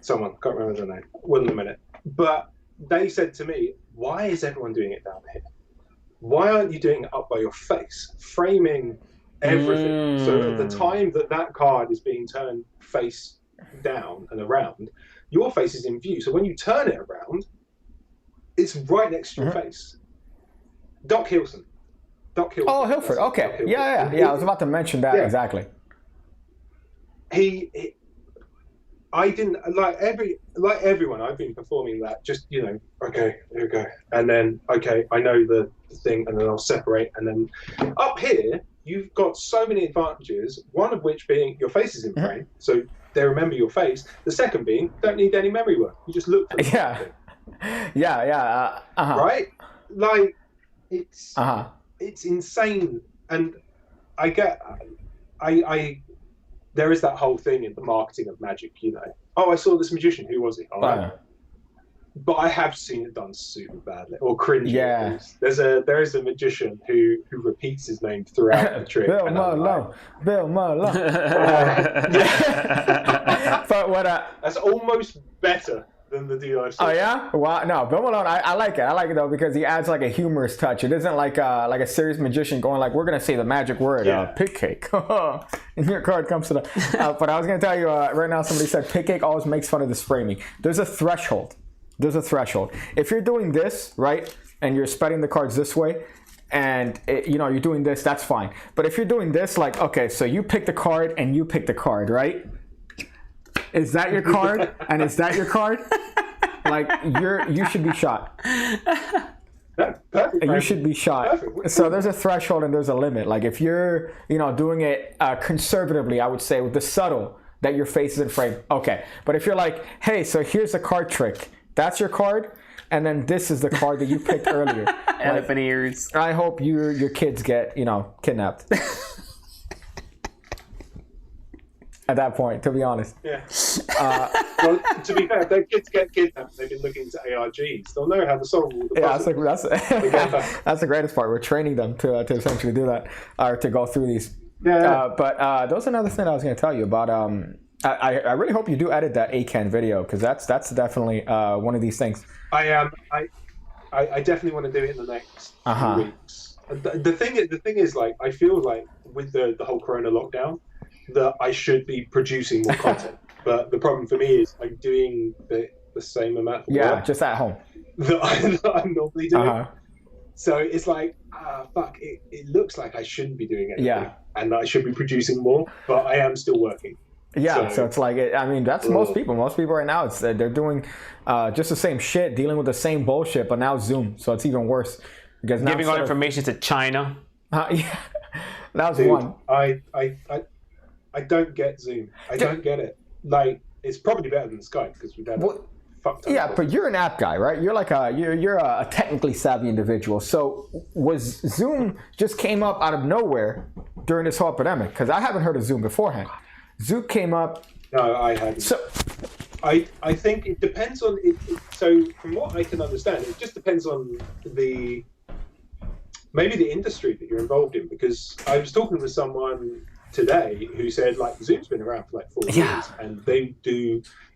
someone, can't remember the name, wasn't a minute. But they said to me, why is everyone doing it down here? Why aren't you doing it up by your face? Framing everything. So at the time that card is being turned face down and around, your face is in view. So when you turn it around, it's right next to your face. Doc Hilson. Oh, Hilford. Okay. Hilford. Yeah. I was about to mention that exactly. I I didn't like everyone. I've been performing that. Just okay, here we go, and then okay, I know the thing, and then I'll separate, and then up here you've got so many advantages. One of which being your face is in frame, so they remember your face. The second being don't need any memory work. You just look for the thing. Right? Like it's insane, and I there is that whole thing in the marketing of magic, Oh, I saw this magician. Who was he? But I have seen it done super badly or cringy. Yeah. There is a magician who repeats his name throughout the trick. Bill Malone. Bill Malone. But what? That's almost better than the deal I've seen. Oh yeah? Wow. No, Bill Malone. I like it. I like it though because he adds like a humorous touch. It isn't like a serious magician going like, we're gonna say the magic word, pig cake, and your card comes to the. But I was gonna tell you right now. Somebody said pig cake always makes fun of this framing. There's a threshold. If you're doing this right and you're spreading the cards this way, and you're doing this, that's fine. But if you're doing this, like okay, so you pick the card and you pick the card, right? Is that your card? And is that your card? Like you should be shot. Perfect. You should be shot. Perfect. So there's a threshold and there's a limit. Like if you're doing it conservatively, I would say with the subtle that your face is in frame. Okay, but if you're like, hey, so here's a card trick. That's your card, and then this is the card that you picked earlier. Elephant ears. I hope your kids get kidnapped. At that point, to be honest. Yeah. Well, to be fair, if their kids get kidnapped, they've been looking into ARGs. They'll know how to solve all the puzzles. That's the greatest part. We're training them to essentially do that, or to go through these. Yeah. But that was another thing I was going to tell you about. I really hope you do edit that ACAN video because that's definitely one of these things. I definitely want to do it in the next few weeks. The thing is, like, I feel like with the whole Corona lockdown, that I should be producing more content. But the problem for me is I'm doing the same amount of work just at home that I'm normally doing. So it's like, fuck, it looks like I shouldn't be doing anything. And I should be producing more, but I am still working. Yeah, so it's like, that's most people. Most people right now, they're doing just the same shit, dealing with the same bullshit, but now Zoom. So it's even worse. Because now giving all information to China. Yeah, that was Dude, one. I don't get Zoom. I don't get it. Like, it's probably better than Skype because we've had fucked up. Yeah, but you're an app guy, right? You're like you're a technically savvy individual. So was Zoom just came up out of nowhere during this whole epidemic? Because I haven't heard of Zoom beforehand. Zoom came up. No, I haven't. So I think it depends on it. So from what I can understand, it just depends on maybe the industry that you're involved in. Because I was talking with someone today who said like Zoom's been around for like 4 years and they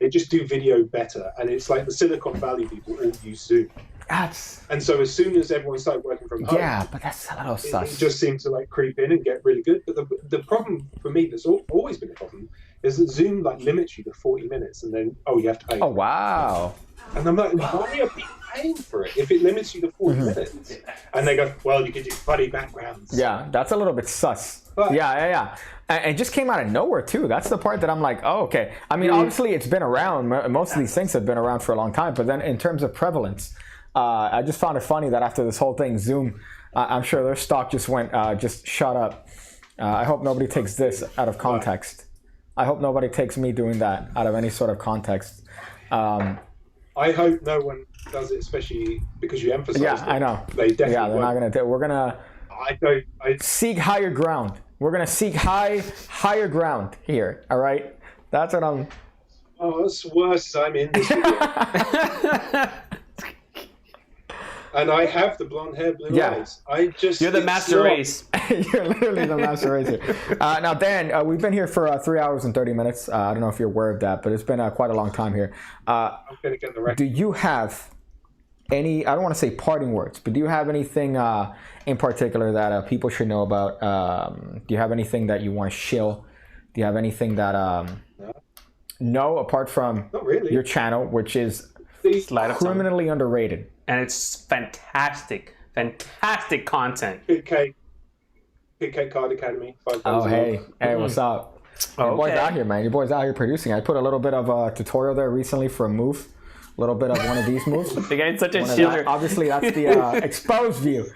just do video better, and it's like the Silicon Valley people all use Zoom. And so as soon as everyone started working from home, but that's a little sus. It just seemed to like creep in and get really good. But the problem for me that's always been a problem is that Zoom like limits you to 40 minutes and then you have to pay. Oh wow. And I'm like, why are people paying for it if it limits you to 40 minutes? And they go, well, you can do funny backgrounds. Yeah, that's a little bit sus. But, yeah. And it just came out of nowhere, too. That's the part that I'm like, oh, okay. I mean, obviously, it's been around. Most of these things have been around for a long time. But then in terms of prevalence, I just found it funny that after this whole thing, Zoom, I'm sure their stock just went, just shot up. I hope nobody takes this out of context. I hope nobody takes me doing that out of any sort of context. I hope no one does it, especially because you emphasize it. I know. They definitely they're not going to do it. We're going to seek higher ground. We're going to seek higher ground here, all right? That's what I'm... Oh, it's worse. I'm in this video. And I have the blonde hair, blue eyes. You're the master race. You're literally the master race here. Now, Dan, we've been here for 3 hours and 30 minutes. I don't know if you're aware of that, but it's been quite a long time here. I'm going to get the record. Do you have any, I don't want to say parting words, but do you have anything in particular that people should know about? Do you have anything that you want to shill? Do you have anything that, no, apart from not really. Your channel, which is criminally underrated? And it's fantastic Big content. Cake Card Academy. Oh, hey, what's up? Your boy's out here, man. Your boy's out here producing. I put a little bit of a tutorial there recently for a move. A little bit of one of these moves. The guy's such a One of shiller. that. Obviously, that's the exposed view.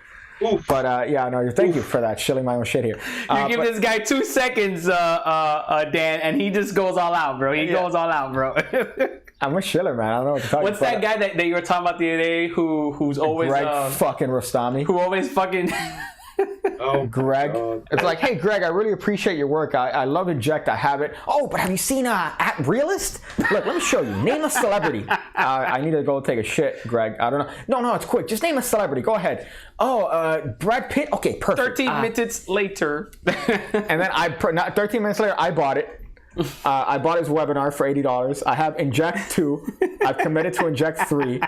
But yeah, no, thank you for that. Shilling my own shit here. You give this guy 2 seconds, Dan, and he just goes all out, bro. He goes all out, bro. I'm a shiller, man. I don't know what to talk about. What's that guy that you were talking about the other day who's always Greg fucking Rostami. who always fucking Oh, Greg. God. It's like, hey, Greg, I really appreciate your work. I love Inject. I have it. Oh, but have you seen at Realist? Look, let me show you. Name a celebrity. I need to go take a shit, Greg. I don't know. No, it's quick. Just name a celebrity. Go ahead. Oh, Brad Pitt. Okay, perfect. 13 minutes later. And then 13 minutes later, I bought it. I bought his webinar for $80. I have Inject 2. I've committed to Inject 3.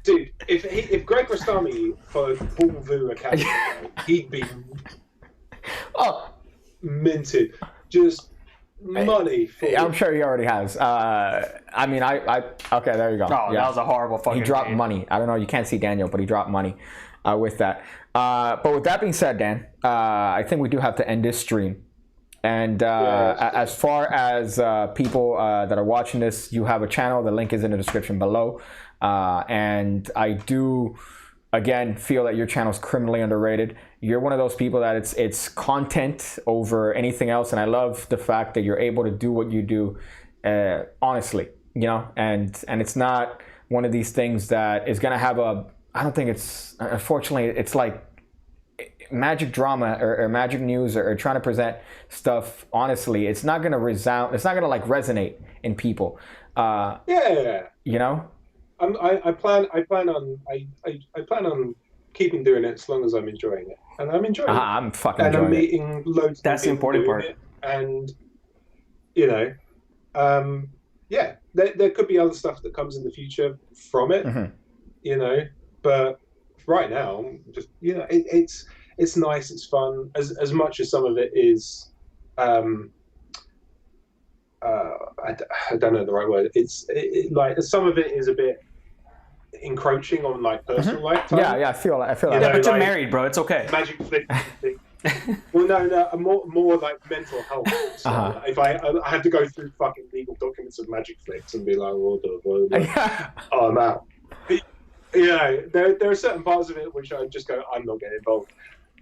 Dude, if Greg Rostami followed Paul Vu Academy, he'd be minted. Just money. I'm sure he already has. I mean, okay, there you go. Oh, that was a horrible fucking He dropped name. money. I don't know. You can't see Daniel, but he dropped money with that. But with that being said, Dan, I think we do have to end this stream. And as far as people that are watching this, you have a channel. The link is in the description below. And I do, again, feel that your channel is criminally underrated. You're one of those people that it's content over anything else. And I love the fact that you're able to do what you do honestly, you know, and it's not one of these things that is going to have I don't think it's, unfortunately, it's like magic drama or magic news or trying to present stuff honestly. It's not going to resound. It's not going to like resonate in people. Yeah. You know? I plan on keeping doing it as long as I'm enjoying it, and I'm enjoying it. I'm fucking and enjoying I'm meeting loads. Of That's the people important doing part. it, and you know, yeah, there could be other stuff that comes in the future from it, you know. But right now, just it's nice, it's fun. As much as some of it is, I don't know the right word. It's like some of it is a bit encroaching on like personal life time. Yeah, I feel like You Yeah, know, but you're like, married, bro. It's okay. magic flick thing. Well, no, more like mental health. So if I have to go through fucking legal documents of magic flicks and be like, oh, I'm out. But, you know, there are certain parts of it which I just go, I'm not getting involved.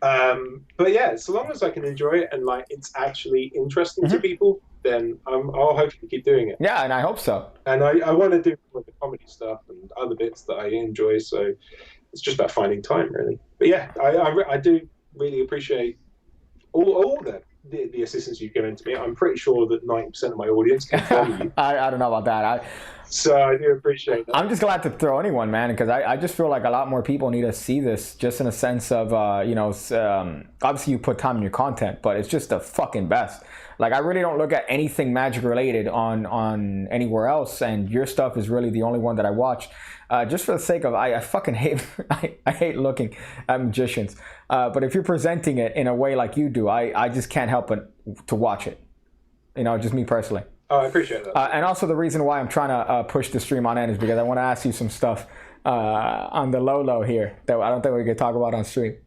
But yeah, so long as I can enjoy it and like it's actually interesting to people, then I'll hopefully keep doing it. Yeah, and I hope so. And I want to do like the comedy stuff and other bits that I enjoy. So it's just about finding time, really. But yeah, I do really appreciate all the assistance you've given to me. I'm pretty sure that 90% of my audience can follow you. I don't know about that. So I do appreciate that. I'm just glad to throw anyone, man, because I just feel like a lot more people need to see this, just in a sense of, obviously you put time in your content, but it's just the fucking best. Like, I really don't look at anything magic related on anywhere else, and your stuff is really the only one that I watch. Just for the sake of, I fucking hate, I hate looking at magicians. But if you're presenting it in a way like you do, I just can't help but to watch it. You know, just me personally. Oh, I appreciate that. And also the reason why I'm trying to push the stream on end is because I want to ask you some stuff on the low here that I don't think we could talk about on stream.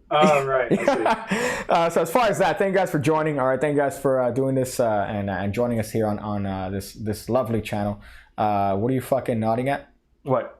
Oh, right. I see. So as far as that, thank you guys for joining. All right, thank you guys for doing this and joining us here on this lovely channel. What are you fucking nodding at? What?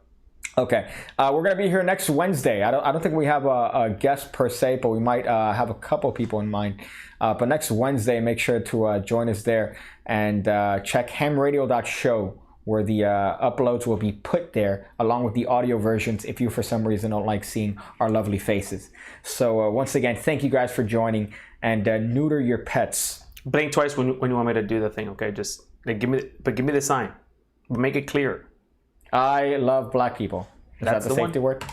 Okay, we're gonna be here next Wednesday. I don't think we have a guest per se, but we might have a couple people in mind. But next Wednesday, make sure to join us there and check hamradio.show, where the uploads will be put there along with the audio versions if you for some reason don't like seeing our lovely faces. So once again, thank you guys for joining, and neuter your pets. Blink twice when you want me to do the thing, okay? Just like, give me the sign. Make it clear. I love black people. Is That's that the the one. safety word?